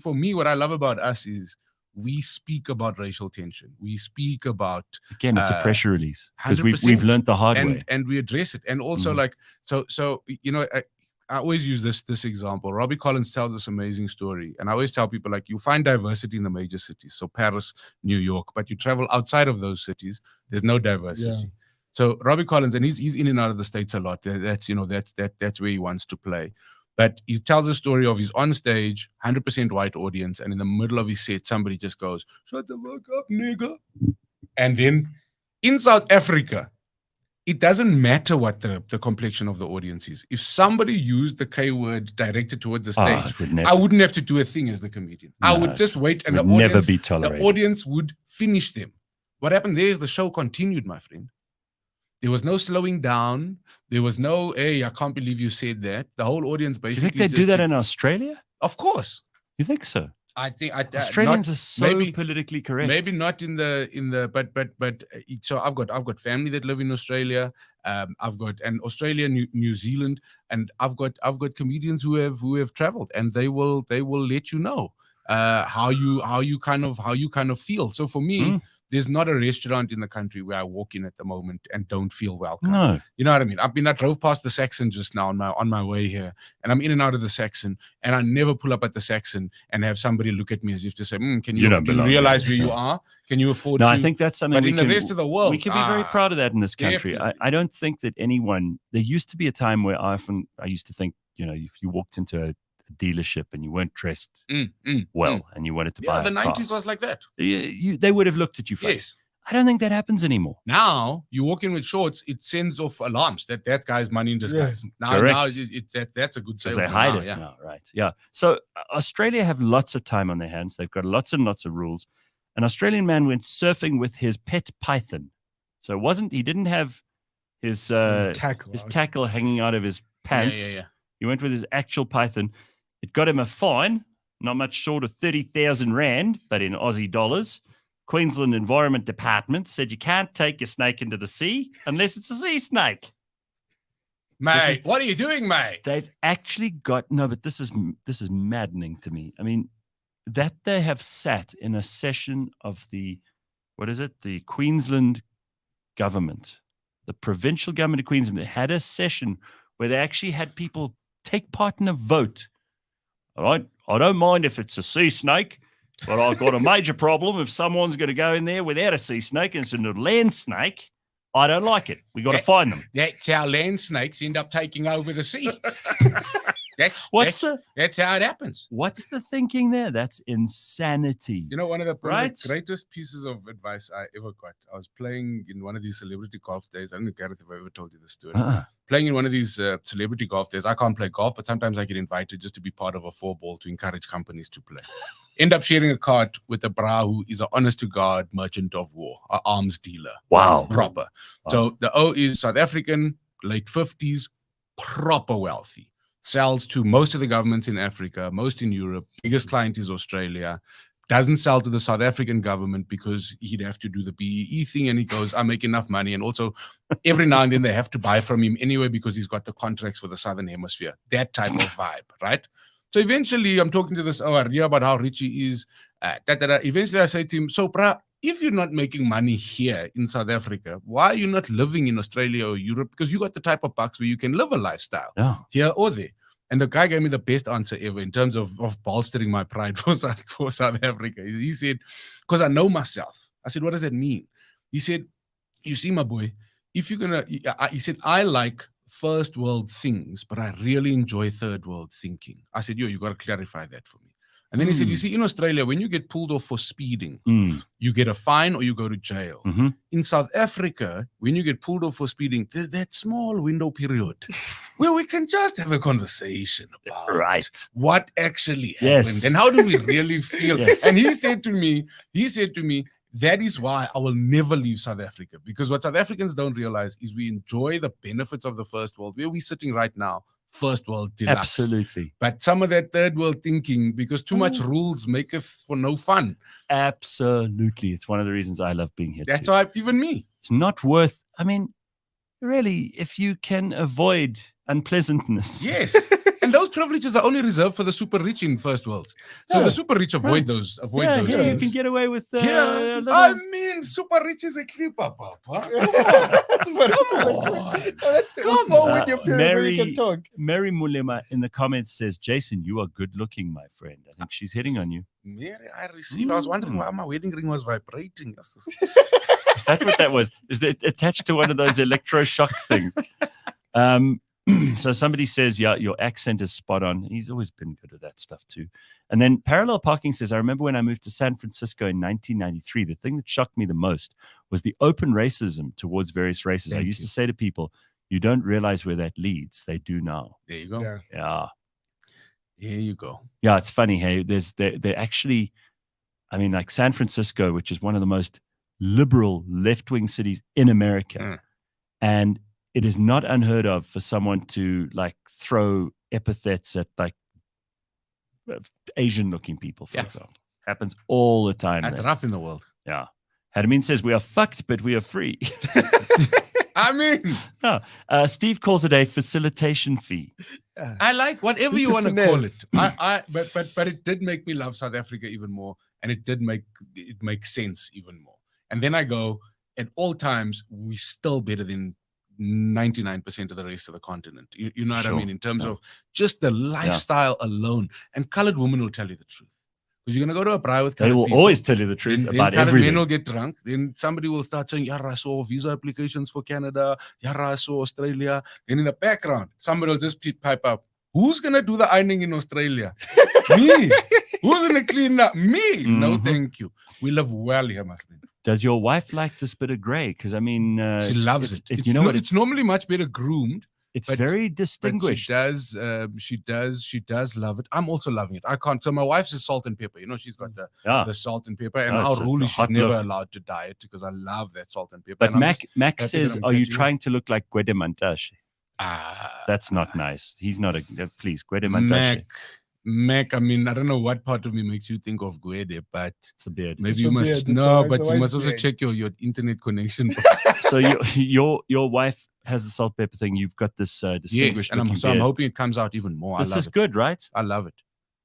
C: for me, what I love about us is we speak about racial tension. We speak about
A: Again, it's a pressure release because we've
C: 100%.
A: learned the hard way.
C: and we address it. And also
A: Mhm.
C: like so you know, I always use this example. Robbie Collins tells this amazing story, and I always tell people like you find diversity in the major cities, so Paris, New York, but you travel outside of those cities, there's no diversity.
B: Yeah.
C: So Robbie Collins, and he's in and out of the States a lot. That's that's where he wants to play. But he tells a story of he's on stage, 100% white audience, and in the middle of his set, somebody just goes, "Shut the fuck up, nigga." And then in South Africa, it doesn't matter what the complexion of the audience is. If somebody used the K word directed towards the stage,
A: Oh, it would never,
C: I wouldn't have to do a thing as the comedian. I
A: No,
C: would just wait, and
A: would
C: the audience,
A: never be
C: the
A: tolerated.
C: audience would finish them. What happened there is the show continued, my friend. There was no slowing down. There was no, hey, I can't believe you said that. The whole audience
A: Do you
C: basically.
A: think they do
C: just
A: that
C: did-
A: in Australia?
C: Of course.
A: You think so?
C: I think
A: Australians
C: not-
A: are so
C: maybe-
A: politically correct.
C: Maybe not in the but so I've got family that live in Australia. I've got Australia, New Zealand, and I've got comedians who have traveled, and they will let you know how you kind of feel. So for me, there's not a restaurant in the country where I walk in at the moment and don't feel welcome.
A: No.
C: You know what I mean? I drove past the Saxon just now on my way here, and I'm in and out of the Saxon, and I never pull up at the Saxon and have somebody look at me as if to say, can you realize where you are? Can you afford to?
A: I think that's something
C: but in the rest of the world,
A: we can be very proud of that in this country. I don't think that anyone, there used to be a time where I used to think, if you walked into a dealership and you weren't dressed and you wanted to buy
C: the
A: a car,
C: 90s was like that.
A: They would have looked at you funny.
C: Yes.
A: I don't think that happens anymore.
C: Now you walk in with shorts, it sends off alarms that guy's money in disguise.
A: Yes.
C: Now that's a good sales.
A: They hide it now, right? Yeah. So Australia have lots of time on their hands. They've got lots and lots of rules. An Australian man went surfing with his pet python. So he didn't have his tackle hanging out of his pants.
C: Yeah.
A: He went with his actual python. It got him a fine, not much short of 30,000 Rand, but in Aussie dollars. Queensland Environment Department said you can't take your snake into the sea unless it's a sea snake.
C: Mate, what are you doing, mate?
A: They've actually got but this is maddening to me. I mean, that they have sat in a session of the Queensland government, the provincial government of Queensland. They had a session where they actually had people take part in a vote. All right, I don't mind if it's a sea snake, but I've got a major problem if someone's going to go in there without a sea snake and it's a land snake. I don't like it. We got to find them.
C: That's how land snakes end up taking over the sea. That's how it happens.
A: What's the thinking there? That's insanity.
C: One of the greatest pieces of advice I ever got. I was playing in one of these celebrity golf days. I don't know, Gareth, if I ever told you this story. Playing in one of these celebrity golf days. I can't play golf, but sometimes I get invited just to be part of a 4-ball to encourage companies to play. End up sharing a cart with a bra who is an honest-to-God merchant of war, an arms dealer.
A: Wow.
C: Proper. Wow. So the O is South African, late 50s, proper wealthy. Sells to most of the governments in Africa, most in Europe. Biggest client is Australia. Doesn't sell to the South African government because he'd have to do the BEE thing. And he goes, I make enough money. And also, every now and then they have to buy from him anyway because he's got the contracts for the Southern Hemisphere. That type of vibe, right? So eventually, I'm talking to this idea about how rich he is. Eventually, I say to him, so, brah, if you're not making money here in South Africa, why are you not living in Australia or Europe? Because you got the type of bucks where you can live a lifestyle here or there. And the guy gave me the best answer ever in terms of bolstering my pride for South Africa. He said, because I know myself. I said, what does that mean? He said, you see, my boy, if you're going to, he said, I like first world things, but I really enjoy third world thinking. I said, you got to clarify that for me. And then he said, you see, in Australia, when you get pulled off for speeding, you get a fine or you go to jail.
A: Mm-hmm.
C: In South Africa, when you get pulled off for speeding, there's that small window period where we can just have a conversation about what actually happened and how do we really feel. And he said to me, that is why I will never leave South Africa, because what South Africans don't realize is we enjoy the benefits of the first world, where we're sitting right now. First world deluxe.
A: Absolutely.
C: But some of that third world thinking, because too much rules maketh for no fun.
A: Absolutely. It's one of the reasons I love being here.
C: That's why, even me.
A: It's not worth, really, if you can avoid unpleasantness.
C: Yes. And those privileges are only reserved for the super rich in first worlds. So the super rich avoid those. Avoid those.
A: Yeah, you can get away with.
C: Super rich is a clipper, Papa.
B: Come on, when you're period, you can talk.
A: Mary Mulema in the comments says, Jason, you are good looking, my friend. I think she's hitting on you.
C: Mary, I received. I was wondering why my wedding ring was vibrating.
A: Is that what that was? Is that attached to one of those electroshock things? So somebody says, yeah, your accent is spot on. He's always been good at that stuff too. And then Parallel Parking says, I remember when I moved to San Francisco in 1993, the thing that shocked me the most was the open racism towards various races. I used to say to people, you don't realize where that leads. They do now.
C: There you go.
A: Yeah.
C: Here you go.
A: Yeah, it's funny. Hey, they're actually, like San Francisco, which is one of the most liberal left-wing cities in America. And it is not unheard of for someone to throw epithets at Asian looking people, for example. Happens all the time.
C: That's rough in the world.
A: Yeah. Hadamin says, we are fucked, but we are free. Steve calls it a facilitation fee.
C: I like whatever you want to call it. But it did make me love South Africa even more, and it did make sense even more. And then I go, at all times, we're still better than 99% of the rest of the continent. You know what I mean? In terms of just the lifestyle alone. And colored women will tell you the truth. Because you're going to go to a braai with colored people.
A: They will always tell you the truth about
C: colored
A: everything.
C: Men will get drunk. Then somebody will start saying, Yara, I saw visa applications for Canada. Yara, I saw Australia. Then in the background, somebody will just pipe up. Who's going to do the ironing in Australia? Me. Who's going to clean up? Me. No, thank you. We live well here, my friend.
A: Does your wife like this bit of grey? Because I mean,
C: she loves it. It's normally much better groomed.
A: It's very distinguished.
C: She does love it. I'm also loving it. I can't. So my wife's a salt and pepper. She's got the salt and pepper. And our rule is she's never allowed to diet because I love that salt and pepper.
A: But Mac says, are you trying to look like Gwede Mantashe? That's not nice. He's not please, Gwede Mantashe.
C: Mac, I mean, I don't know what part of me makes you think of Gwede, but
A: it's a beard.
C: Maybe you must but you must also check your internet connection.
A: So your wife has the salt pepper thing. You've got this distinguished.
C: Yes, and I'm hoping it comes out even more.
A: This is good, right?
C: I love it.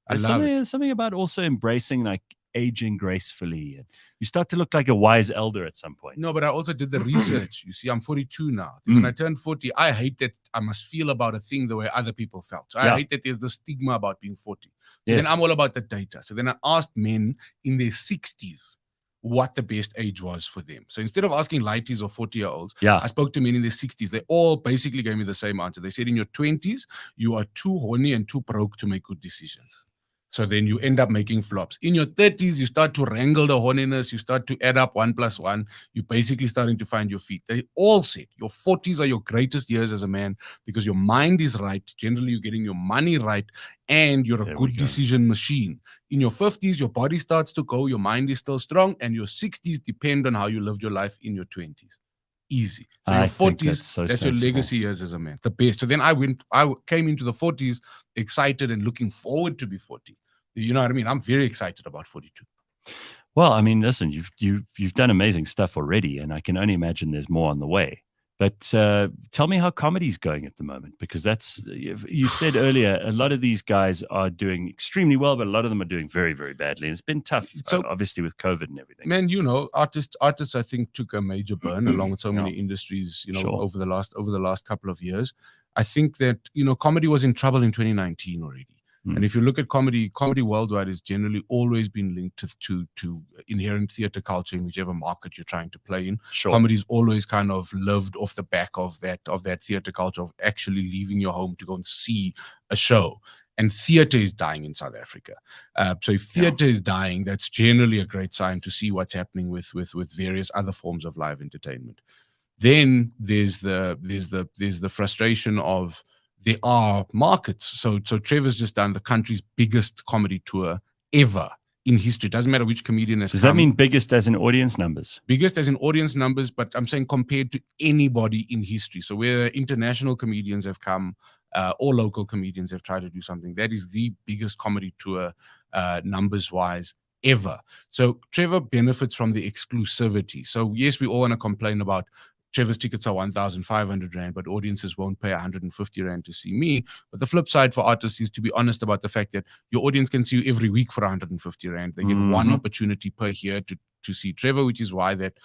A: There's something about also embracing like aging gracefully. And you start to look like a wise elder at some point.
C: No, but I also did the research. You see, I'm 42 now. When I turned 40, I hate that I must feel about a thing the way other people felt. So I hate that there's the stigma about being 40. So then I'm all about the data. So then I asked men in their 60s what the best age was for them. So instead of asking lighties or 40-year-olds, I spoke to men in their 60s. They all basically gave me the same answer. They said in your 20s, you are too horny and too broke to make good decisions. So then you end up making flops. In your 30s, you start to wrangle the horniness. You start to add up 1 + 1. You're basically starting to find your feet. They all said your 40s are your greatest years as a man because your mind is right. Generally, you're getting your money right and you're a good decision machine. In your 50s, your body starts to go. Your mind is still strong. And your 60s depend on how you lived your life in your 20s. Easy. So your 40s, that's your legacy years as a man. The best. So then I came into the 40s excited and looking forward to be 40. You know what I mean? I'm very excited about 42.
A: Well, I mean, listen, you've done amazing stuff already, and I can only imagine there's more on the way. But tell me how comedy's going at the moment, because you said earlier, a lot of these guys are doing extremely well, but a lot of them are doing very, very badly. And it's been tough, obviously, with COVID and everything.
C: Man, artists, I think, took a major burn along with so many industries, over the last couple of years. I think that, comedy was in trouble in 2019 already. And if you look at comedy worldwide has generally always been linked to inherent theater culture in whichever market you're trying to play in. Comedy's always kind of lived off the back of that theater culture of actually leaving your home to go and see a show. And theater is dying in South Africa. So if theater is dying, that's generally a great sign to see what's happening with various other forms of live entertainment. Then there's the frustration of there are markets. So Trevor's just done the country's biggest comedy tour ever in history. It doesn't matter which comedian has
A: Does that mean biggest as in audience numbers?
C: Biggest as in audience numbers, but I'm saying compared to anybody in history. So where international comedians have come or local comedians have tried to do something, that is the biggest comedy tour numbers-wise ever. So Trevor benefits from the exclusivity. So yes, we all want to complain about Trevor's tickets are 1,500 Rand, but audiences won't pay 150 Rand to see me. But the flip side for artists is to be honest about the fact that your audience can see you every week for 150 Rand. They get one opportunity per year to see Trevor, which is why that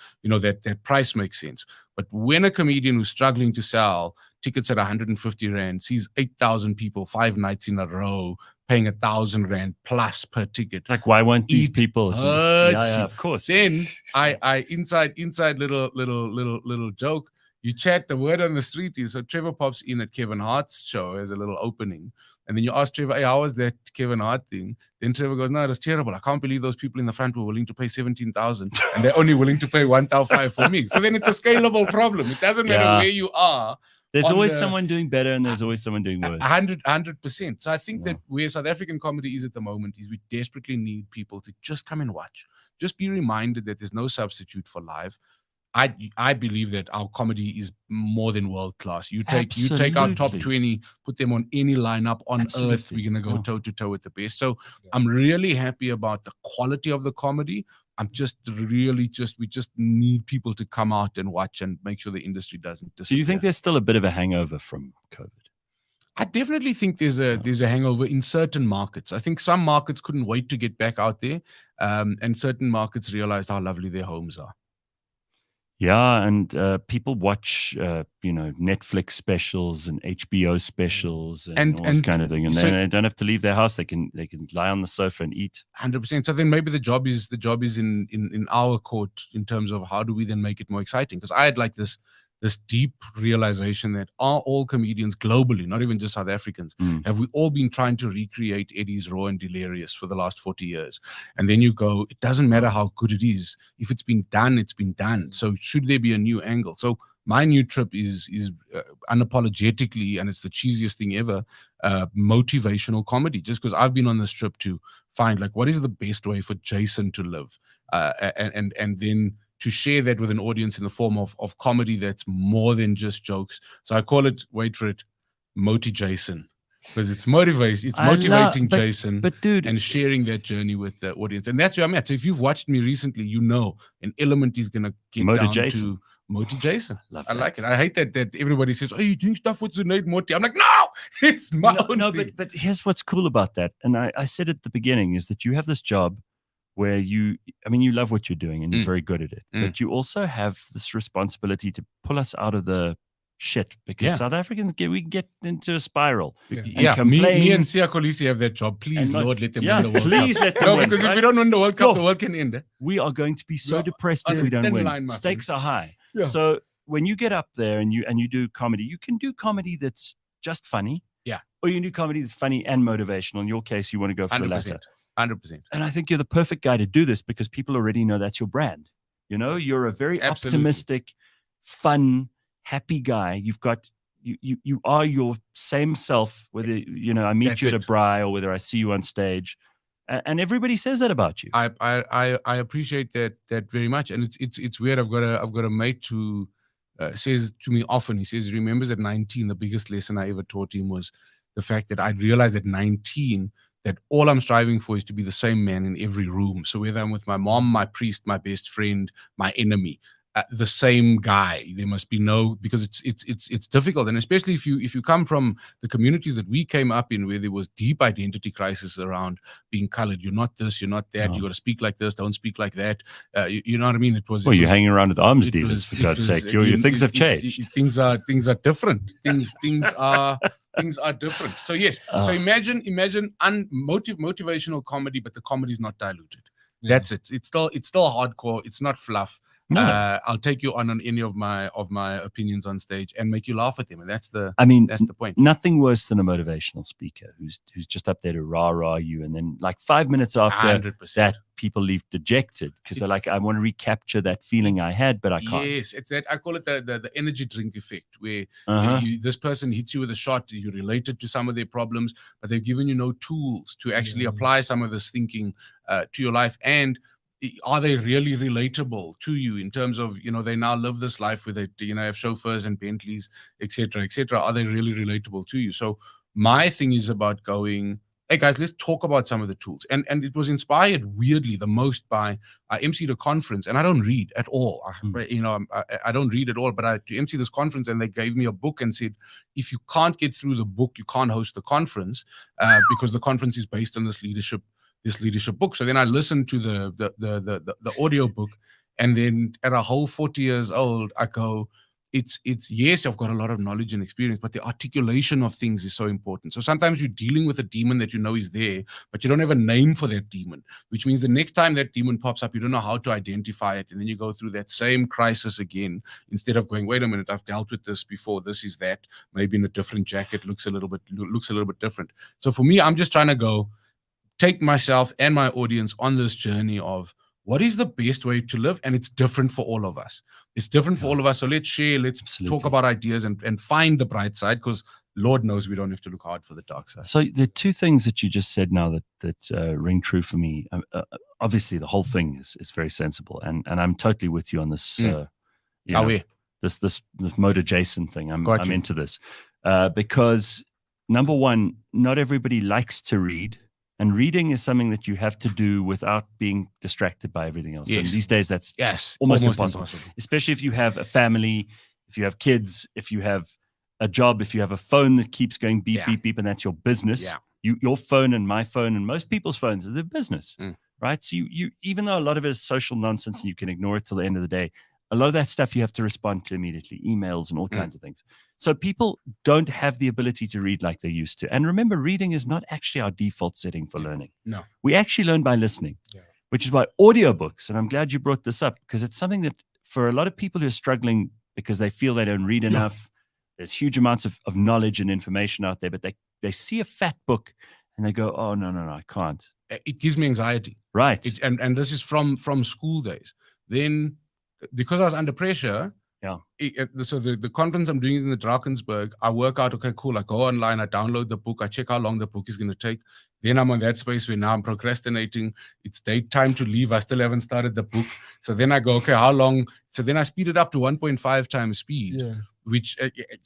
C: price makes sense. But when a comedian who's struggling to sell tickets at 150 Rand sees 8,000 people 5 nights in a row paying 1,000 Rand plus per ticket.
A: Like, why won't these people?
C: Yeah,
A: of course.
C: Then I inside little joke. You chat, the word on the street is, so Trevor pops in at Kevin Hart's show as a little opening. And then you ask Trevor, hey, how was that Kevin Hart thing? Then Trevor goes, no, it was terrible. I can't believe those people in the front were willing to pay 17,000 and they're only willing to pay 1,500 for me. So then it's a scalable problem. It doesn't matter where you are.
A: There's always someone doing better and there's always someone doing worse.
C: 100%. So I think that where South African comedy is at the moment is we desperately need people to just come and watch. Just be reminded that there's no substitute for live. I believe that our comedy is more than world class. You take our top 20, put them on any lineup on earth, we're gonna go toe to toe with the best. So I'm really happy about the quality of the comedy. I'm just really we just need people to come out and watch and make sure the industry doesn't disappear.
A: Do you think there's still a bit of a hangover from COVID?
C: I definitely think there's a hangover in certain markets. I think some markets couldn't wait to get back out there, and certain markets realized how lovely their homes are.
A: Yeah, and people watch, Netflix specials and HBO specials and all this kind of thing, and
C: so-
A: then they don't have to leave their house. They can lie on the sofa and eat.
C: 100%. So then maybe the job is in our court in terms of how do we then make it more exciting? Because I had like this deep realization that are all comedians globally, not even just South Africans, have we all been trying to recreate Eddie's Raw and Delirious for the last 40 years? And then you go, it doesn't matter how good it is. If it's been done, it's been done. So should there be a new angle? So my new trip is unapologetically, and it's the cheesiest thing ever, motivational comedy. Just because I've been on this trip to find like what is the best way for Jason to live, and then to share that with an audience in the form of comedy that's more than just jokes. So I call it, wait for it, Moti Jason, because it's motivating Jason,
A: but dude,
C: and sharing that journey with the audience. And that's where I'm at. So if you've watched me recently, you know an element is going to get down to Moti Jason. I like it. I hate that everybody says, "Oh, you doing stuff with Zunaid Moti?" I'm like, no, it's my own thing.
A: But here's what's cool about that. And I said at the beginning is that you have this job where you love what you're doing and you're very good at it, but you also have this responsibility to pull us out of the shit, because South Africans we get into a spiral.
C: Me and Sia Kolisi have that job. Please, Lord, let them win the World
A: please
C: Cup.
A: let them win.
C: Because if we don't win the World Cup, the world can end.
A: We are going to be so depressed if we don't win. Stakes are high. Yeah. So when you get up there and you do comedy, you can do comedy that's just funny. Yeah. Or you can do comedy that's funny and motivational. In your case, you want to go for the latter.
C: 100%.
A: And I think you're the perfect guy to do this because people already know that's your brand. You're a very optimistic, fun, happy guy. You are your same self, whether I meet you at a braai or whether I see you on stage, and everybody says that about you.
C: I appreciate that very much, and it's weird. I've got a mate who says to me often. He says he remembers at 19 the biggest lesson I ever taught him was the fact that I realized at 19 that all I'm striving for is to be the same man in every room. So whether I'm with my mom, my priest, my best friend, my enemy, the same guy, there must be because it's difficult. And especially if you come from the communities that we came up in, where there was deep identity crisis around being colored. You're not this, you're not that. You got to speak like this, don't speak like that. You know what I mean?
A: You're hanging around with arms dealers, for God's sake. Things have changed.
C: Things are different. Things are different. So yes. So imagine motivational comedy, but the comedy is not diluted. That's it. It's still hardcore. It's not fluff. No. I'll take you on any of my opinions on stage and make you laugh at them, and that's the point.
A: Nothing worse than a motivational speaker who's just up there to rah you, and then like 5 minutes after 100%. That, people leave dejected because they're like, I want to recapture that feeling I had, but I can't.
C: Yes, it's that. I call it the energy drink effect, where this person hits you with a shot, you related to some of their problems, but they've given you no tools to actually apply some of this thinking to your life. And are they really relatable to you in terms of, they now live this life where they, have chauffeurs and Bentleys, etc., etc. Are they really relatable to you? So my thing is about going, hey guys, let's talk about some of the tools. And it was inspired weirdly the most by, I emceed a conference and I don't read at all. I don't read at all, but I to MC this conference and they gave me a book and said, if you can't get through the book, you can't host the conference because the conference is based on this leadership book. So then I listened to the audio book, and then at a whole 40 years old, I go, it's yes, I've got a lot of knowledge and experience, but the articulation of things is so important. So sometimes you're dealing with a demon that is there, but you don't have a name for that demon, which means the next time that demon pops up, you don't know how to identify it. And then you go through that same crisis again, instead of going, wait a minute, I've dealt with this before. This is that, maybe in a different jacket, looks a little bit different. So for me, I'm just trying to go, take myself and my audience on this journey of what is the best way to live, and it's different for all of us. It's different for all of us. So let's share, let's talk about ideas and find the bright side, because Lord knows we don't have to look hard for the dark side.
A: So the two things that you just said now that ring true for me. Obviously, the whole thing is very sensible, and I'm totally with you on this. This Motor Jason thing. I'm into this because number one, not everybody likes to read. And reading is something that you have to do without being distracted by everything else. Yes. And these days, that's almost impossible. Especially if you have a family, if you have kids, if you have a job, if you have a phone that keeps going beep, beep, beep, and that's your business. Yeah. Your phone and my phone and most people's phones are their business, right? So you even though a lot of it is social nonsense and you can ignore it till the end of the day, a lot of that stuff you have to respond to immediately, emails and all kinds of things. So people don't have the ability to read like they used to. And remember, reading is not actually our default setting for learning.
C: No.
A: We actually learn by listening, which is why audiobooks, and I'm glad you brought this up, because it's something that for a lot of people who are struggling because they feel they don't read enough, there's huge amounts of knowledge and information out there, but they see a fat book and they go, oh, no, I can't.
C: It gives me anxiety.
A: Right.
C: And this is from school days. Then, because I was under pressure, so the conference I'm doing in the Drakensberg, I work out, okay, cool, I go online, I download the book, I check how long the book is going to take. Then I'm on that space where now I'm procrastinating. It's date time to leave. I still haven't started the book. So then I go, okay, how long? So then I speed it up to 1.5 times speed, which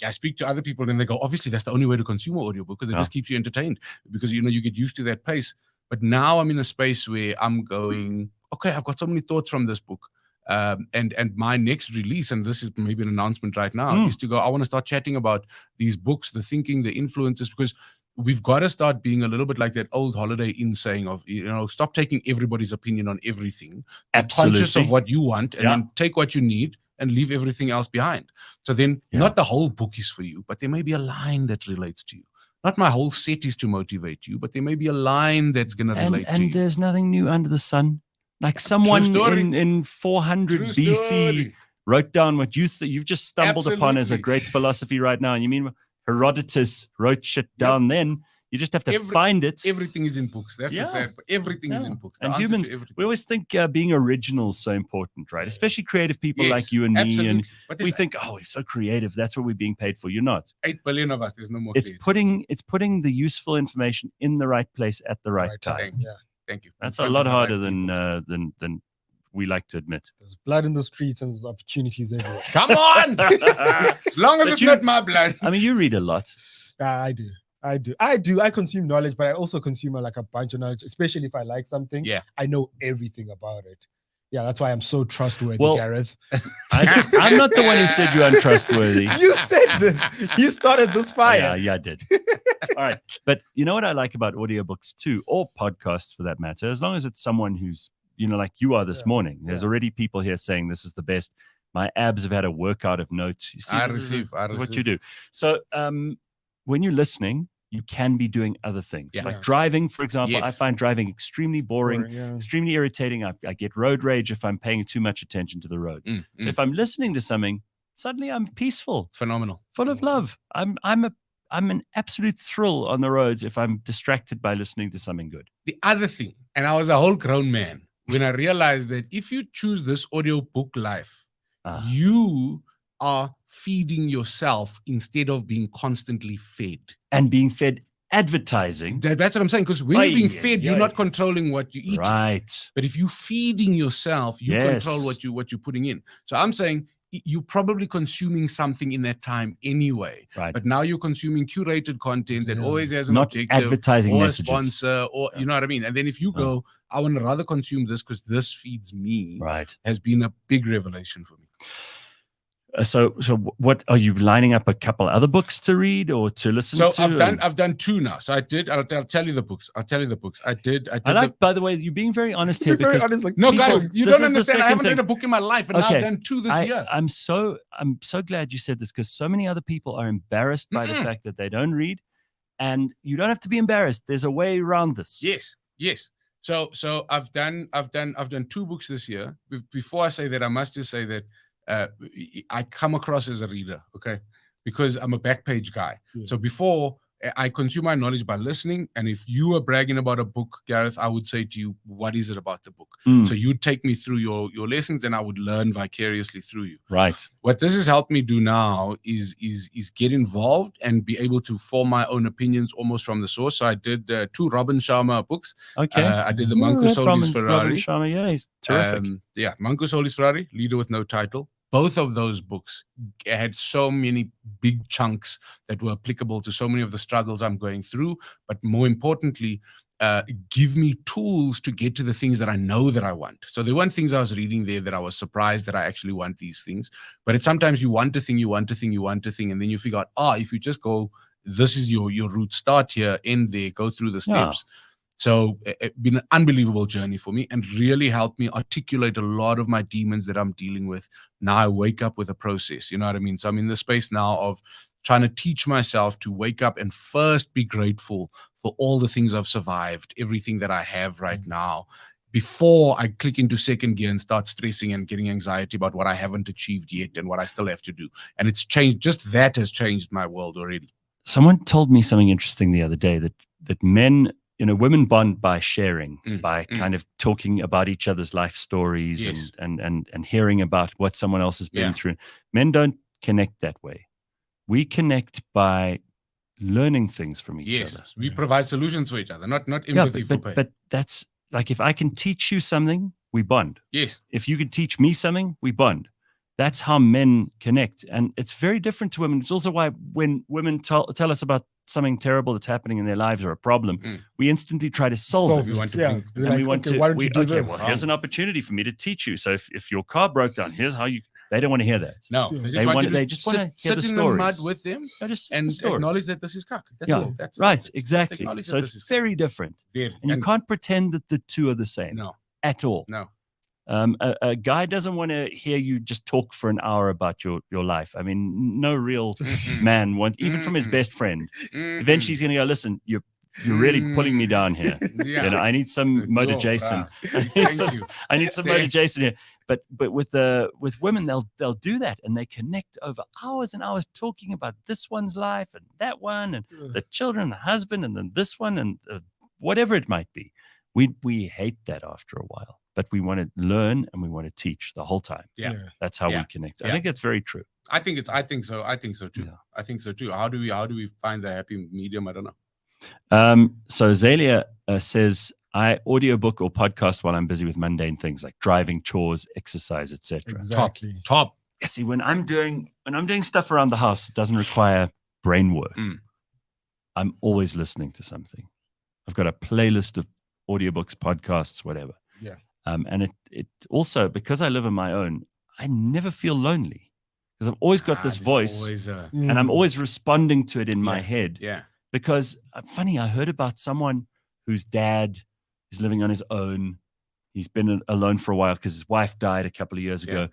C: I speak to other people and they go, obviously that's the only way to consume an audiobook because it just keeps you entertained because, you get used to that pace. But now I'm in a space where I'm going, okay, I've got so many thoughts from this book. And my next release, and this is maybe an announcement right now, is to go, I want to start chatting about these books, the thinking, the influences, because we've got to start being a little bit like that old Holiday Inn saying of, stop taking everybody's opinion on everything.
A: Absolutely.
C: Be conscious of what you want and then take what you need and leave everything else behind. So then not the whole book is for you, but there may be a line that relates to you. Not my whole set is to motivate you, but there may be a line that's going to relate to you.
A: And there's nothing new under the sun. Like someone in 400 BC wrote down what you've just stumbled upon as a great philosophy right now. And you mean Herodotus wrote shit down then? You just have to find it.
C: Everything is in books. That's the sad. Everything is in books.
A: And humans, we always think being original is so important, right? Especially creative people like you and me. And we think, oh, we're so creative. That's what we're being paid for. You're not.
C: 8 billion of us. There's no more.
A: It's putting the useful information in the right place at the right time.
C: Yeah. Thank you.
A: That's a lot harder than we like to admit.
B: There's blood in the streets and there's opportunities everywhere.
C: Come on! As long as it's not my blood.
A: I mean, you read a lot.
B: I do. I consume knowledge, but I also consume like a bunch of knowledge, especially if I like something.
C: Yeah.
B: I know everything about it. Yeah, that's why I'm so trustworthy, Gareth.
A: I'm not the one who said you're untrustworthy.
B: You said this. You started this fire.
A: Yeah, I did. All right. But you know what I like about audiobooks too, or podcasts for that matter, as long as it's someone who's, like you are this morning. There's already people here saying this is the best. My abs have had a workout of notes. You see,
C: I receive
A: what you do. So when you're listening, you can be doing other things. Like driving, for example. I find driving extremely boring, extremely irritating. I get road rage if I'm paying too much attention to the road. So if I'm listening to something, suddenly I'm peaceful.
C: Phenomenal.
A: Full of love. I'm an absolute thrill on the roads if I'm distracted by listening to something good.
C: The other thing, and I was a whole grown man when I realized that if you choose this audiobook life, you are feeding yourself instead of being constantly fed.
A: And being fed advertising.
C: That's what I'm saying. Because when you're being fed, you're not controlling what you eat.
A: Right.
C: But if you're feeding yourself, you control what you're putting in. So I'm saying you're probably consuming something in that time anyway.
A: Right.
C: But now you're consuming curated content that always has an
A: not
C: objective,
A: advertising
C: or
A: messages.
C: A sponsor, or you know what I mean. And then if you go, I want to rather consume this because this feeds me.
A: Right.
C: Has been a big revelation for me.
A: So what are you lining up a couple other books to read or to listen to?
C: So I've done 2 now. So I did. I'll tell you the books. I did.
A: I like, by the way, you're being very honest here.
B: Very
A: because
B: honest, like,
C: no, guys, you don't understand. I haven't read a book in my life, and now I've done 2 this year.
A: I'm so glad you said this because so many other people are embarrassed by the fact that they don't read, and you don't have to be embarrassed. There's a way around this.
C: Yes. So I've done 2 books this year. Before I say that, I must just say that. I come across as a reader, okay, because I'm a back page guy. So before I consume my knowledge by listening, and if you were bragging about a book, Gareth, I would say to you, what is it about the book? So you'd take me through your lessons, and I would learn vicariously through you.
A: Right.
C: What this has helped me do now is get involved and be able to form my own opinions almost from the source. So I did 2 Robin Sharma books.
A: Okay.
C: I did the Manco Solis Ferrari.
A: Robin Sharma, yeah, he's terrific.
C: Manco Solis Ferrari, Leader with No Title. Both of those books had so many big chunks that were applicable to so many of the struggles I'm going through. But more importantly, give me tools to get to the things that I know that I want. So there weren't things I was reading there that I was surprised that I actually want these things. But it's sometimes you want a thing, and then you figure out, if you just go, this is your route, start here, end there, go through the steps. So it's been an unbelievable journey for me and really helped me articulate a lot of my demons that I'm dealing with. Now I wake up with a process, you know what I mean? So I'm in the space now of trying to teach myself to wake up and first be grateful for all the things I've survived, everything that I have right now, before I click into second gear and start stressing and getting anxiety about what I haven't achieved yet and what I still have to do. And it's changed, just that has changed my world already.
A: Someone told me something interesting the other day that men, women bond by sharing, by kind of talking about each other's life stories
C: Yes.
A: and hearing about what someone else has been through. Men don't connect that way. We connect by learning things from each other.
C: We provide solutions for each other, not empathy for pain.
A: But that's like, if I can teach you something, we bond.
C: Yes.
A: If you can teach me something, we bond. That's how men connect. And it's very different to women. It's also why when women tell us about something terrible that's happening in their lives or a problem, we instantly try to solve it.
C: We want to
B: Yeah.
C: bring-
B: You're
A: And
B: like,
A: we want
B: okay,
A: to,
B: why don't you do this?
A: well, here's an opportunity for me to teach you. So if your car broke down, here's how they don't want to hear that.
C: No,
A: They just want to hear
C: sit
A: the
C: in the mud
A: stories.
C: with them
A: No, just
C: and
A: the stories.
C: acknowledge that this is cuck. That's
A: Yeah,
C: all. That's
A: right,
C: just
A: exactly.
C: acknowledge
A: So
C: that
A: it's
C: this is
A: very different.
C: Very.
A: And you can't pretend that the two are the same
C: No,
A: at all.
C: no.
A: A guy doesn't want to hear you just talk for an hour about your life. I mean, no real man wants, even from his best friend. Eventually, he's going to go, listen, you're really pulling me down here.
C: Yeah.
A: I need some Motor Jason.
C: Thank you.
A: I need some Motor Jason here. But with women, they'll do that, and they connect over hours and hours talking about this one's life and that one and the children, the husband, and then this one and whatever it might be. We hate that after a while. But we want to learn and we want to teach the whole time.
C: Yeah.
A: That's how
C: Yeah.
A: we connect. I
C: Yeah.
A: think that's very true.
C: I think so. I think so too.
A: Yeah.
C: I think so too. How do we find the happy medium? I don't know.
A: So Zalia says, I audiobook or podcast while I'm busy with mundane things like driving, chores, exercise, etc.
B: Exactly.
C: Top.
A: Yeah, see, when I'm doing stuff around the house, it doesn't require brain work. I'm always listening to something. I've got a playlist of audiobooks, podcasts, whatever.
C: Yeah.
A: And it also, because I live on my own, I never feel lonely because I've always got this
C: There's
A: voice
C: always
A: and I'm always responding to it in my head.
C: yeah.
A: Because funny, I heard about someone whose dad is living on his own. He's been alone for a while because his wife died a couple of years ago.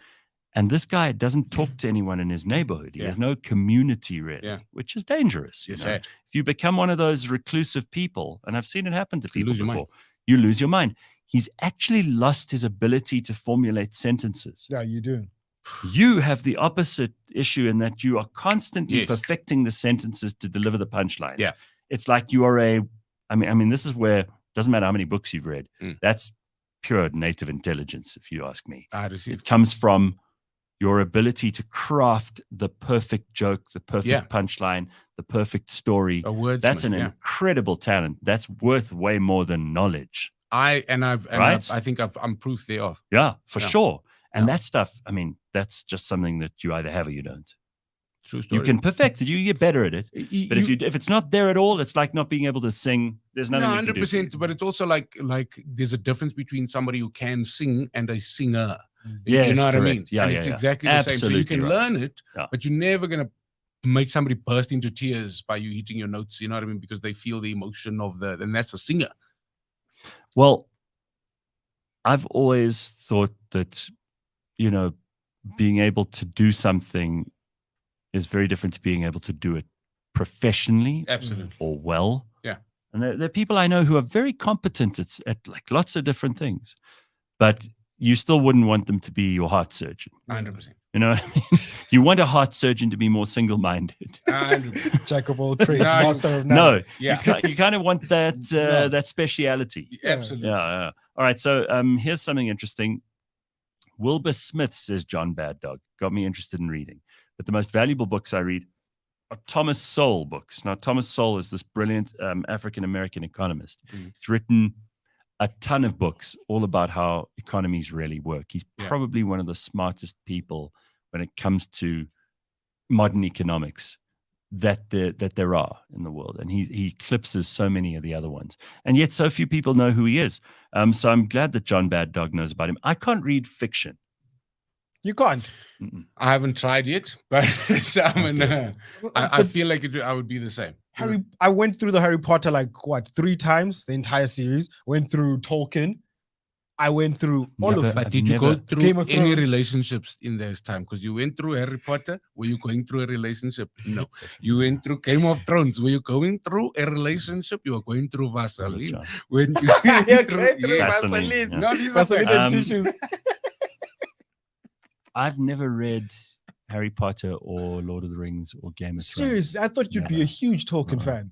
A: And this guy doesn't talk to anyone in his neighborhood. He has no community really, which is dangerous. You know?
C: sad.
A: If you become one of those reclusive people, and I've seen it happen to people
C: lose your
A: before, you lose your mind. He's actually lost his ability to formulate sentences.
B: Yeah, you do.
A: You have the opposite issue in that you are constantly
C: Yes.
A: perfecting the sentences to deliver the punchline.
C: Yeah.
A: It's like you are I mean, this is where it doesn't matter how many books you've read. That's pure native intelligence, if you ask me. It comes from your ability to craft the perfect joke, the perfect punchline, the perfect story. That's an incredible talent. That's worth way more than knowledge.
C: I
A: Right?
C: think I'm proof thereof.
A: Yeah, for
C: Yeah.
A: sure. And
C: Yeah.
A: that stuff, I mean, that's just something that you either have or you don't.
C: True story.
A: You can perfect it. You get better at it.
C: Y-
A: But if it's not there at all, it's like not being able to sing. There's nothing.
C: No,
A: we can do for you.
C: 100%. But it's also like there's a difference between somebody who can sing and a singer.
A: Yes,
C: you know what I mean?
A: correct. Yeah,
C: and
A: yeah,
C: it's
A: yeah.
C: exactly the same. So you
A: Absolutely
C: can
A: right.
C: learn it,
A: Yeah.
C: but you're never gonna make somebody burst into tears by you hitting your notes. You know what I mean? Because they feel the emotion of and that's a singer.
A: Well, I've always thought that, being able to do something is very different to being able to do it professionally
C: Absolutely.
A: or well.
C: Yeah.
A: And there are people I know who are very competent at like lots of different things, but you still wouldn't want them to be your heart surgeon.
C: 100%.
A: You know what I mean? You want a heart surgeon to be more single-minded.
C: 100%.
B: Jack of all trades,
C: No,
B: master of none.
A: No,
C: Yeah.
A: you kind of want that that speciality.
C: Absolutely.
A: Yeah. All right. So here's something interesting. Wilbur Smith says John Bad Dog got me interested in reading, but the most valuable books I read are Thomas Sowell books. Now, Thomas Sowell is this brilliant African-American economist. He's written a ton of books all about how economies really work. He's probably one of the smartest people when it comes to modern economics that there are in the world. And he eclipses so many of the other ones. And yet so few people know who he is. So I'm glad that John Bad Dog knows about him. I can't read fiction.
B: You can't.
C: I haven't tried yet, but I feel like I would be the same.
B: I went through the Harry Potter like 3 times, the entire series. Went through Tolkien. I went through all of it.
C: But did you go through
B: Game of
C: any
B: Thrones.
C: relationships in this time? Because you went through Harry Potter. Were you going through a relationship? No. You went through Game of Thrones. Were you going through a relationship? You were going through Vaseline. When you went through
B: Vaseline.
A: Yeah.
B: No, these Vaseline and tissues.
A: I've never read Harry Potter or Lord of the Rings or Game of Thrones.
B: Seriously, I thought you'd be a huge Tolkien fan.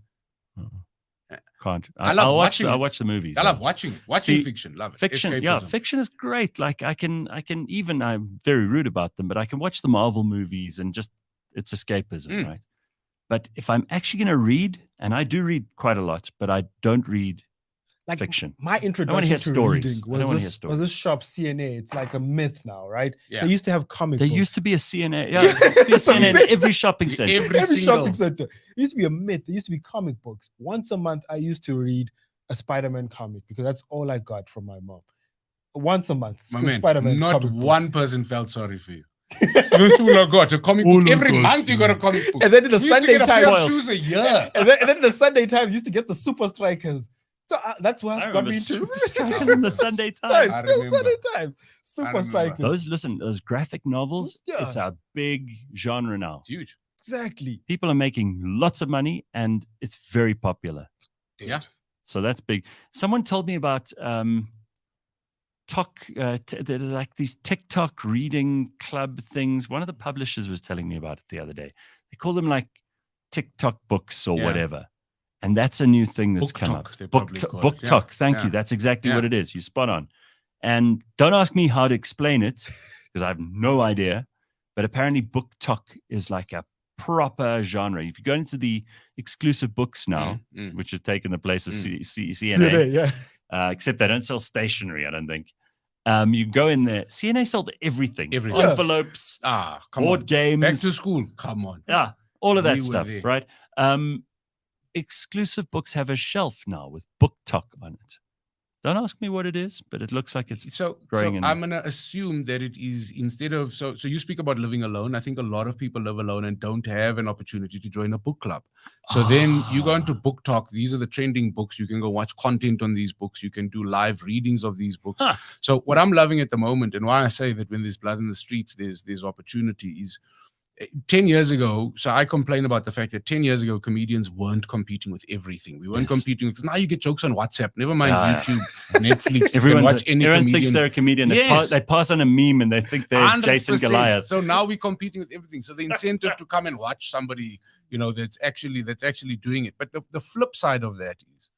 A: Can't.
C: I love
A: I'll
C: watching
A: I'll
C: it.
A: watch the movies.
C: I love watching it. Watching fiction. Love it.
A: Fiction,
C: Escapism.
A: fiction is great. Like I can even, I'm very rude about them, but I can watch the Marvel movies and just, it's escapism, right? But if I'm actually going to read, and I do read quite a lot, but I don't read
B: Like
A: fiction.
B: my
A: hear
B: introduction to
A: stories.
B: reading
A: I don't wanna hear
B: was
A: stories.
B: this shop CNA. It's like a myth now, right?
C: Yeah.
B: They used to have comic
A: There
B: books.
A: used to be a CNA. Yeah, there used to be a CNA in every shopping center.
B: Every shopping center. It used to be a myth. There used to be comic books. Once a month, I used to read a Spider-Man comic because that's all I got from my mom. Once a month.
C: My man,
B: Spider-Man
C: not
B: comic book.
C: one person felt sorry for you. That's all I got. A comic book. Every month you got a comic book.
B: And then in the
C: You used to
B: Sunday
C: get a pair of
B: Times.
C: shoes a year.
B: And then the Sunday Times used to get the Super Strikers. So that's what
A: I
B: got
A: remember
B: me into
A: Super Strikers in the Sunday Times.
C: I
B: Still
C: remember.
B: Sunday Times. Super
C: remember.
B: Strikers.
A: Those graphic novels,
B: Yeah.
A: it's a big genre now.
C: It's huge.
B: Exactly.
A: People are making lots of money and it's very popular.
C: Yeah.
A: So that's big. Someone told me about like these TikTok reading club things. One of the publishers was telling me about it the other day. They call them like TikTok books or
C: Yeah.
A: whatever. And that's a new thing that's
C: Book
A: come
C: talk,
A: up.
C: they
A: Book,
C: probably
A: to-
C: call
A: book
C: it. Yeah.
A: talk. Thank
C: Yeah.
A: you. That's exactly
C: Yeah.
A: what it is. You spot on. And don't ask me how to explain it because I have no idea. But apparently book talk is like a proper genre. If you go into the exclusive books now, which have taken the place of CNA,
B: yeah.
A: except they don't sell stationery, I don't think. You go in there. CNA sold everything.
C: Everything.
A: Envelopes,
C: Come
A: board
C: on.
A: games.
C: Back to school. Come on.
A: Yeah, all of that
C: We were
A: stuff,
C: there.
A: right? Exclusive books have a shelf now with book talk on it. Don't ask me what it is, but it looks like it's
C: So
A: growing in-
C: I'm gonna assume that it is instead of so you speak about living alone. I think a lot of people live alone and don't have an opportunity to join a book club. So then you go into book talk. These are the trending books. You can go watch content on these books. You can do live readings of these books.
A: Huh.
C: So what I'm loving at the moment, and why I say that when there's blood in the streets, there's opportunity is 10 years ago, so I complain about the fact that 10 years ago, comedians weren't competing with everything. We weren't competing with, now you get jokes on WhatsApp, never mind YouTube, Netflix, you can watch any
A: everyone
C: comedian.
A: thinks they're a comedian.
C: Yes.
A: They pass on a meme and they think they're
C: 100%.
A: Jason Goliath.
C: So now we're competing with everything. So the incentive to come and watch somebody, that's actually doing it. But the flip side of that is,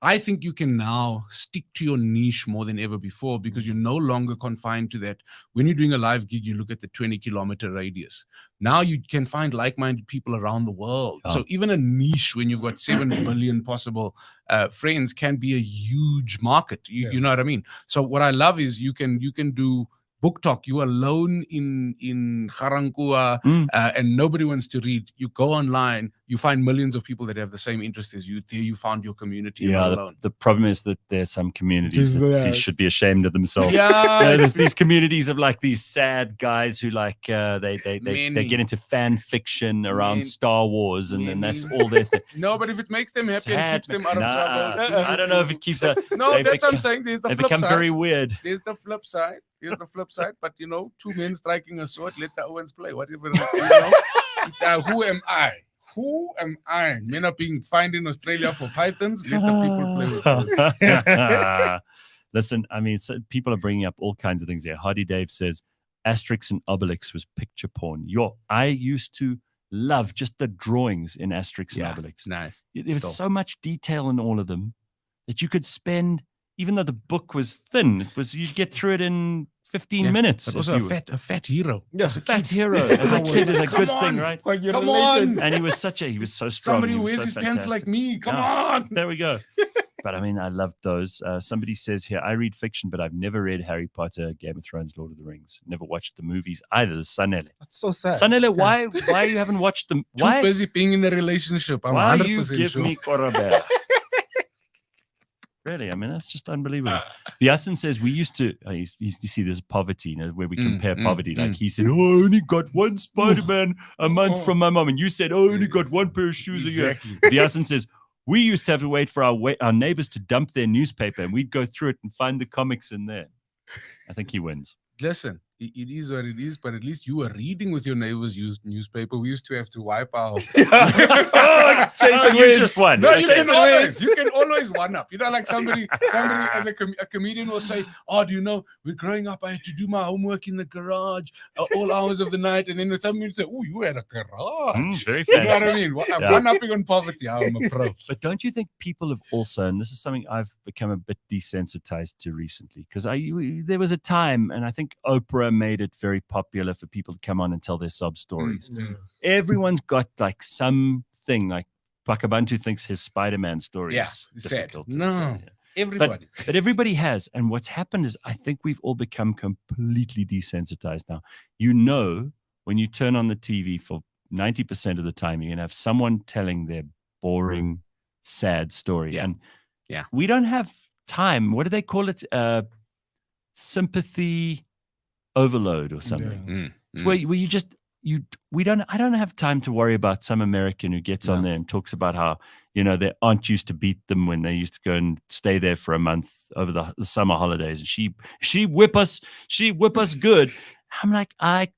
C: I think you can now stick to your niche more than ever before because you're no longer confined to that. When you're doing a live gig, you look at the 20-kilometer radius. Now you can find like-minded people around the world.
A: Oh.
C: So even a niche when you've got 7 billion possible friends can be a huge market. You know what I mean? So what I love is you can do book talk. You alone in Garankua and nobody wants to read. You go online, you find millions of people that have the same interest as you. There you found your community.
A: Yeah,
C: alone.
A: the problem is that there's some communities that should be ashamed of themselves.
C: Yeah,
A: there's these communities of like these sad guys who like they get into fan fiction around Star Wars and then that's all their thing.
C: No, but if it makes them happy and keeps them out of trouble.
A: I don't know if it keeps them.
C: No, that's what I'm saying. There's the
A: they
C: flip
A: become
C: side.
A: very weird.
C: There's the flip side. Here's the flip side. But 2 men striking a sword, let the Owens play. Whatever. Who am I? Who am I? Men are being fined in Australia for pythons. Let the people play with swords.
A: Listen, I mean, people are bringing up all kinds of things here. Hardy Dave says Asterix and Obelix was picture porn. I used to love just the drawings in Asterix and Obelix.
C: Nice.
A: There was so much detail in all of them that you could spend, even though the book was thin, you'd get through it in 15 minutes.
C: But also a fat hero.
A: Yes, a fat hero as a kid is a good thing, right?
C: Come on.
A: And he was so strong.
C: Somebody who wears
A: so
C: his
A: fantastic.
C: pants like me. Come on.
A: There we go. But I mean, I loved those. Somebody says here, I read fiction, but I've never read Harry Potter, Game of Thrones, Lord of the Rings. Never watched the movies either. Sanele.
B: That's so sad.
A: Sanele, why you haven't watched them? Why?
C: Too busy being in a relationship. I'm
A: Why
C: 100%
A: you give
C: sure.
A: me Corabella? Really, I mean, that's just unbelievable. Biasin says we used to. You see, there's poverty, where we compare poverty. Like he said, "Oh, I only got one Spider-Man a month from my mom," and you said, "Oh, I only got one pair of shoes a year." Biasin says we used to have to wait for our neighbors to dump their newspaper, and we'd go through it and find the comics in there. I think he wins.
C: Listen, it is what it is, but at least you were reading with your neighbor's newspaper. We used to have to wipe our.
A: Jason, you just won.
C: No, you can always one up. Like somebody as a comedian will say, "Oh, do you know? We're growing up. I had to do my homework in the garage all hours of the night," and then somebody would say, "Oh, you had a garage."
A: Very fancy.
C: You know what I mean? One upping on poverty. I'm a pro.
A: But don't you think people have also, and this is something I've become a bit desensitized to recently, because there was a time, and I think Oprah made it very popular for people to come on and tell their sob stories. Everyone's got like something, like Bakh'abantu thinks his Spider-Man story is difficult.
C: No, everybody.
A: But everybody has. And what's happened is I think we've all become completely desensitized now. When you turn on the TV for 90% of the time, you're going to have someone telling their boring, sad story.
C: Yeah.
A: And
C: Yeah.
A: we don't have time. What do they call it? Sympathy overload or something. It's where you just I don't have time to worry about some American who gets on there and talks about how their aunt used to beat them when they used to go and stay there for a month over the summer holidays, and she whip us good. I'm like, I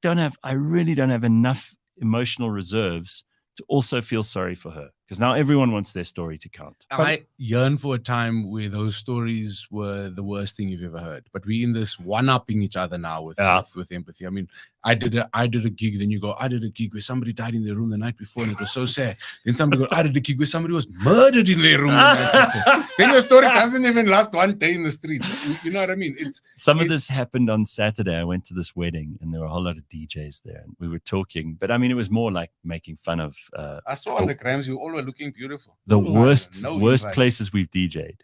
A: really don't have enough emotional reserves to also feel sorry for her, because now everyone wants their story to count.
C: I yearn for a time where those stories were the worst thing you've ever heard. But we're in this one-upping each other now with empathy. I mean, I did a gig, then you go, I did a gig where somebody died in their room the night before and it was so sad. Then somebody goes, I did a gig where somebody was murdered in their room the night before. Then your story doesn't even last one day in the streets. You know what I mean?
A: Some of this happened on Saturday. I went to this wedding and there were a whole lot of DJs there and we were talking, but I mean, it was more like making fun of.
C: I saw on the grams, you all were looking beautiful.
A: The worst places we've DJ'd.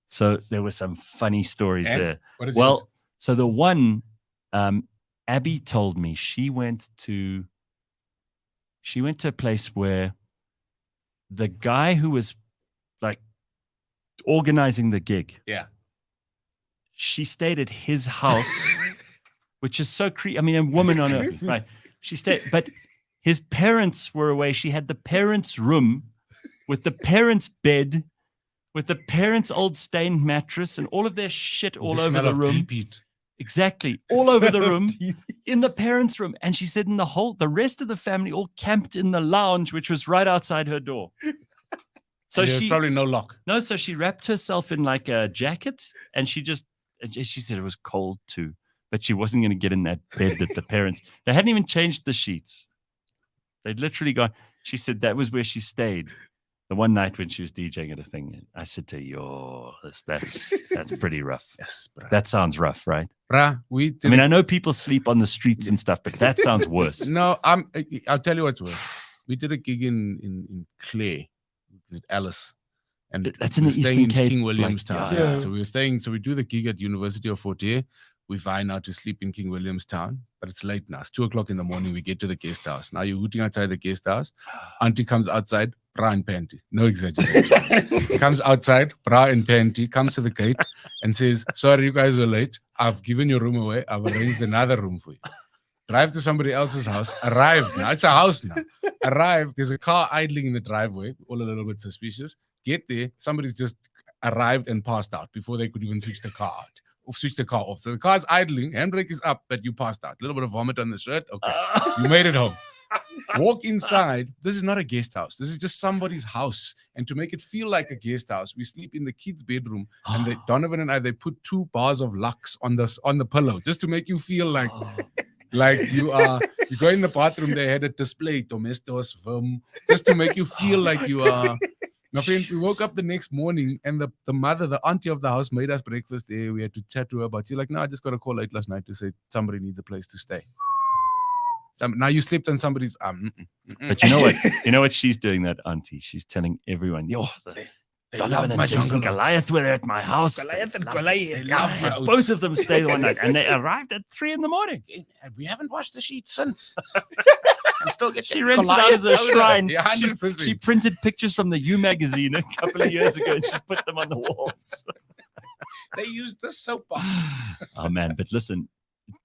A: So there were some funny stories there.
C: What is yours?
A: So the one, Abby told me she went to a place where the guy who was like organizing the gig.
C: Yeah.
A: She stayed at his house, which is so creepy. I mean, a woman on a right. She stayed, but his parents were away. She had the parents' room with the parents' bed, with the parents' old stained mattress and all of their shit all over the room. Exactly. All over the room, in the parents' room. And she said the rest of the family all camped in the lounge, which was right outside her door. So
C: there's probably no lock.
A: No, so she wrapped herself in like a jacket and she said it was cold too, but she wasn't going to get in that bed that the parents, they hadn't even changed the sheets. They'd literally gone. She said that was where she stayed the one night when she was DJing at a thing. I said to her, that's pretty rough.
C: Yes, bruh.
A: That sounds rough, right?
C: Bruh,
A: I know people sleep on the streets and stuff, but that sounds worse.
C: No, I'll tell you what's worse. We did a gig in Clare with Alice. And
A: that's in the Eastern Cape,
C: King Williamstown.
B: Yeah.
C: So we do the gig at University of Fort Hare. We find out to sleep in King Williamstown, but it's late now. It's 2:00 in the morning. We get to the guest house. Now you're hooting outside the guest house. Auntie comes outside, bra and panty. No exaggeration. Comes outside, bra and panty, comes to the gate and says, sorry, you guys were late. I've given your room away. I've arranged another room for you. Drive to somebody else's house. Arrive now. It's a house now. Arrive. There's a car idling in the driveway. All a little bit suspicious. Get there. Somebody's just arrived and passed out before they could even switch the car out. Switch the car off. So the car's idling, handbrake is up, but you passed out. A little bit of vomit on the shirt. Okay. You made it home. Walk inside. This is not a guest house. This is just somebody's house. And to make it feel like a guest house, we sleep in the kids' bedroom. And Donovan and they put 2 bars of Lux on the pillow just to make you feel like you are. You go in the bathroom, they had a display, Domestos Verm, just to make you feel like you are. My friend, we woke up the next morning and the auntie of the house made us breakfast there. We had to chat to her about it. Like, no, I just got a call late last night to say somebody needs a place to stay. Now you slept on somebody's.
A: But you know what? You know what she's doing, that auntie? She's telling everyone, Donovan and
C: my
A: Jason
C: jungle oats.
A: Goliath were at my house.
B: Goliath and
A: They
B: Goliath.
C: They love
A: had
C: my
A: both
C: oats.
A: of them stayed one night, and they arrived at 3 a.m.
C: We haven't washed the sheet since. I'm still getting
A: She rented out as a shrine.
C: Yeah,
A: She
C: 100%.
A: printed pictures from the U magazine a couple of years ago, and she put them on the walls.
C: They used the soap box.
A: Oh man, but listen,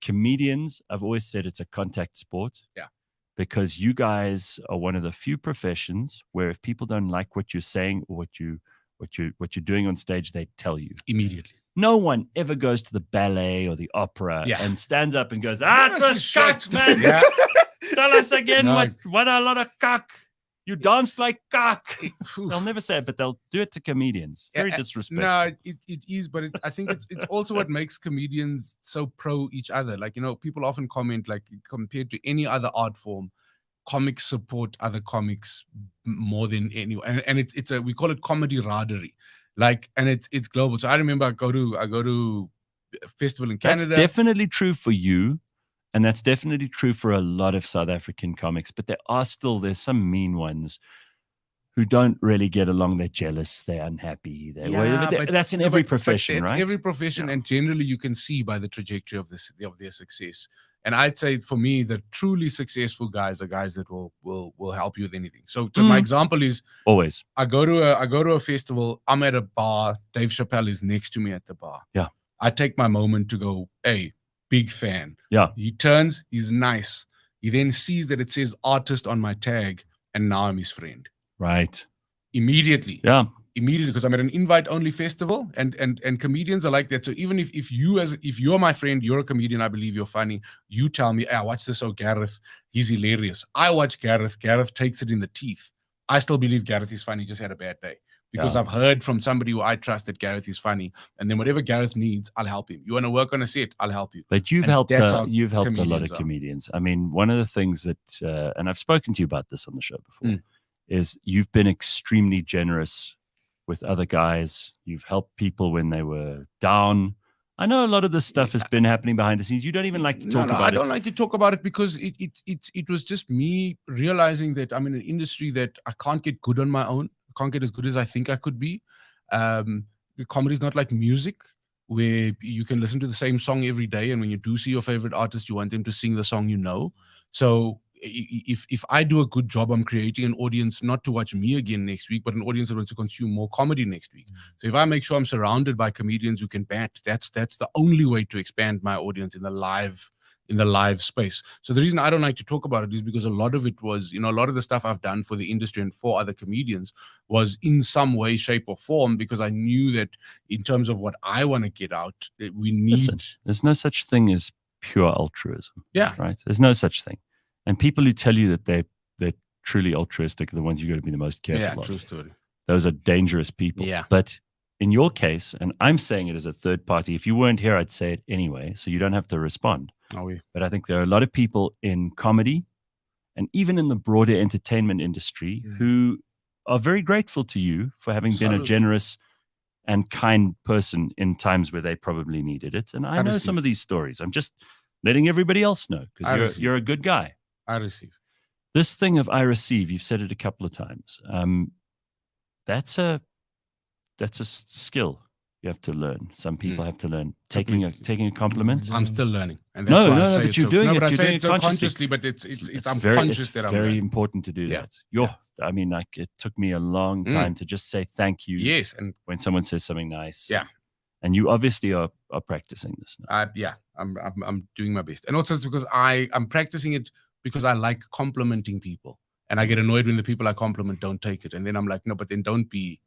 A: comedians, I've always said it's a contact sport.
C: Yeah.
A: Because you guys are one of the few professions where if people don't like what you're saying or what you're doing on stage, they tell you.
C: Immediately.
A: No one ever goes to the ballet or the opera
C: Yeah.
A: and stands up and goes,
C: This
A: it was
C: is
A: cock,
C: shit."
A: man.
C: Yeah.
A: Tell us again
C: No.
A: what a lot of cock. You danced like cock.
C: Oof.
A: They'll never say it, but they'll do it to comedians. Very
C: Yeah,
A: disrespectful.
C: No, it is, but I think it's also what makes comedians so pro each other. Like, people often comment, like, compared to any other art form, comics support other comics more than anyone. And we call it comedy radery. Like, and it's global. So I remember I go to a festival in Canada.
A: That's definitely true for you. And that's definitely true for a lot of South African comics, but there's some mean ones who don't really get along. They're jealous, they're unhappy. That's in every profession, right?
C: Every profession, and generally you can see by the trajectory of their success. And I'd say for me, the truly successful guys are guys that will help you with anything. So my example is
A: Always.
C: I go to a festival, I'm at a bar, Dave Chappelle is next to me at the bar.
A: Yeah.
C: I take my moment to go, hey, big fan.
A: Yeah.
C: He turns, he's nice. He then sees that it says artist on my tag, and now I'm his friend.
A: Right.
C: Immediately.
A: Yeah.
C: Immediately, because I'm at an invite-only festival, and comedians are like that. So even if you're my friend, you're a comedian, I believe you're funny, you tell me, hey, I watch this, Gareth, he's hilarious. I watch Gareth takes it in the teeth. I still believe Gareth is funny, just had a bad day. Because I've heard from somebody who I trust that Gareth is funny, and then whatever Gareth needs, I'll help him. You want to work on a set, I'll help you.
A: But you've
C: And
A: helped
C: that's how
A: a lot of
C: are.
A: comedians. I mean, one of the things that, and I've spoken to you about this on the show before, is you've been extremely generous with other guys. You've helped people when they were down. I know a lot of this stuff has been happening behind the scenes. You don't even like to talk about it.
C: I don't like to talk about it because it was just me realizing that I'm in an industry that I can't get good on my own. I can't get as good as I think I could be. Comedy is not like music where you can listen to the same song every day, and when you do see your favorite artist, you want them to sing the song you know. So if I do a good job, I'm creating an audience not to watch me again next week, but an audience that wants to consume more comedy next week. So if I make sure I'm surrounded by comedians who can bat, that's the only way to expand my audience in the live space. So the reason I don't like to talk about it is because a lot of it was, a lot of the stuff I've done for the industry and for other comedians was in some way, shape, or form, because I knew that in terms of what I want to get out, we need.
A: Listen, there's no such thing as pure altruism.
C: Yeah.
A: Right. There's no such thing. And people who tell you that they're truly altruistic are the ones you got to be the most careful
C: Yeah,
A: of.
C: true story.
A: Those are dangerous people.
C: Yeah.
A: But in your case, and I'm saying it as a third party, if you weren't here, I'd say it anyway, so you don't have to respond.
C: Oh, yeah.
A: But I think there are a lot of people in comedy and even in the broader entertainment industry who are very grateful to you for having been a generous and kind person in times where they probably needed it. And I know some of these stories. I'm just letting everybody else know because you're a good guy.
C: I receive.
A: This thing of I receive, you've said it a couple of times. That's a skill you have to learn. Some people have to learn taking a compliment.
C: I'm still learning, and that's why I say
A: but you're doing it.
C: I
A: you're
C: say
A: doing
C: it
A: it
C: so
A: consciously.
C: consciously, but it's I'm
A: very,
C: conscious
A: it's
C: that I'm
A: very
C: learning.
A: important to do
C: Yeah.
A: that. I mean, like it took me a long time to just say thank you.
C: Yes, and
A: when someone says something nice.
C: Yeah.
A: And you obviously are practicing this now.
C: I'm doing my best, and also it's because I'm practicing it because I like complimenting people, and I get annoyed when the people I compliment don't take it, and then I'm like, no, but then don't be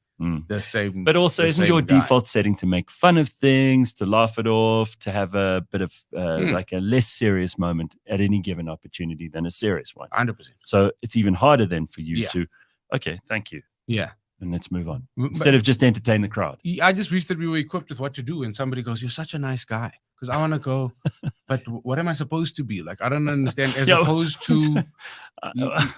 C: the same.
A: But also, isn't your default setting to make fun of things, to laugh it off, to have a bit of like a less serious moment at any given opportunity than a serious one?
C: 100%.
A: So it's even harder then for you to, okay, thank you.
C: Yeah.
A: And let's move on. Instead of just entertain the crowd.
C: I just wish that we were equipped with what to do. And somebody goes, you're such a nice guy. Because I want to go, but what am I supposed to be? Like, I don't understand. As opposed to,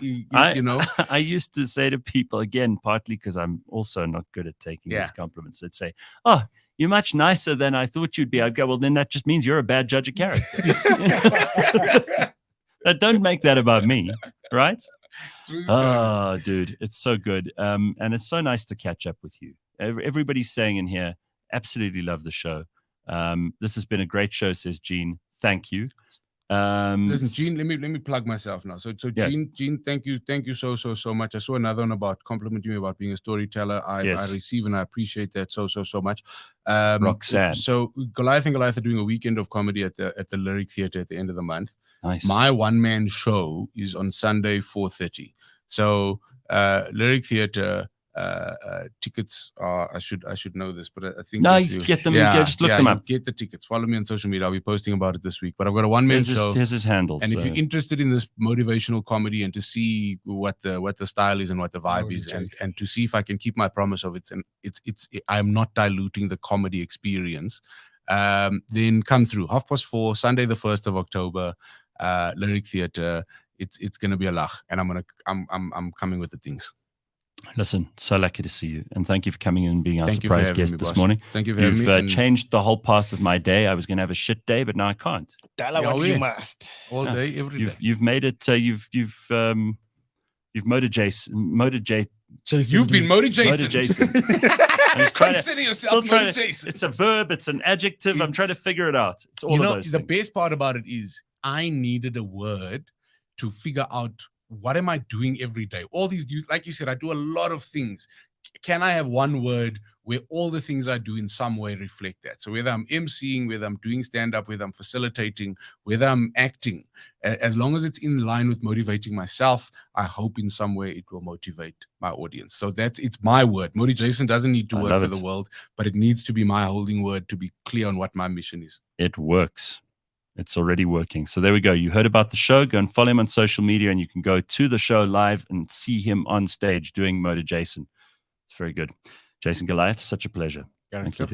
C: you know.
A: I used to say to people, again, partly because I'm also not good at taking these compliments, they'd say, oh, you're much nicer than I thought you'd be. I'd go, well, then that just means you're a bad judge of character. Don't make that about me, right? Oh, dude, it's so good. And it's so nice to catch up with you. Everybody's saying in here, absolutely love the show. This has been a great show, says Gene. Thank you.
C: Listen, Gene, let me plug myself now. So
A: Yeah.
C: Gene, thank you so much. I saw another one about complimenting me about being a storyteller. I receive and I appreciate that so much.
A: Roxanne.
C: So Goliath and Goliath are doing a weekend of comedy at the Lyric Theatre at the end of the month.
A: Nice.
C: My one-man show is on Sunday 4:30. So Lyric Theatre tickets are, I should know this, but I think
A: you get them. Just look them up.
C: Get the tickets. Follow me on social media. I'll be posting about it this week. But I've got a one-man show.
A: Here's his handle.
C: And if you're interested in this motivational comedy and to see what the style is and what the vibe is, and to see if I can keep my promise of I'm not diluting the comedy experience, then come through 4:30 Sunday the 1st of October, Lyric Theatre. It's gonna be a lach, and I'm coming with the things.
A: Listen, so lucky to see you, and thank you for coming in and being our surprise guest this morning.
C: Thank you for having me.
A: You've changed the whole path of my day. I was going to have a shit day, but now I can't.
B: You must.
C: All day, every day.
A: You've made it. You've motor Jason.
C: You've been motor Jason.
A: Motor Jason.
C: Consider yourself motor Jason.
A: It's a verb. It's an adjective. I'm trying to figure it out. It's all of those
C: the
A: things.
C: best part about it is I needed a word to figure out what am I doing every day. All these, like you said, I do a lot of things. Can I have one word where all the things I do in some way reflect that? So whether I'm emceeing, whether I'm doing stand-up, whether I'm facilitating, whether I'm acting, as long as it's in line with motivating myself, I hope in some way it will motivate my audience. So it's my word. Motor Jason doesn't need to work for the world, but it needs to be my holding word to be clear on what my mission is.
A: It works. It's already working. So there we go. You heard about the show. Go and follow him on social media, and you can go to the show live and see him on stage doing Motor Jason. It's very good. Jason Goliath, such a pleasure.
C: Gareth,
A: thank you, dude.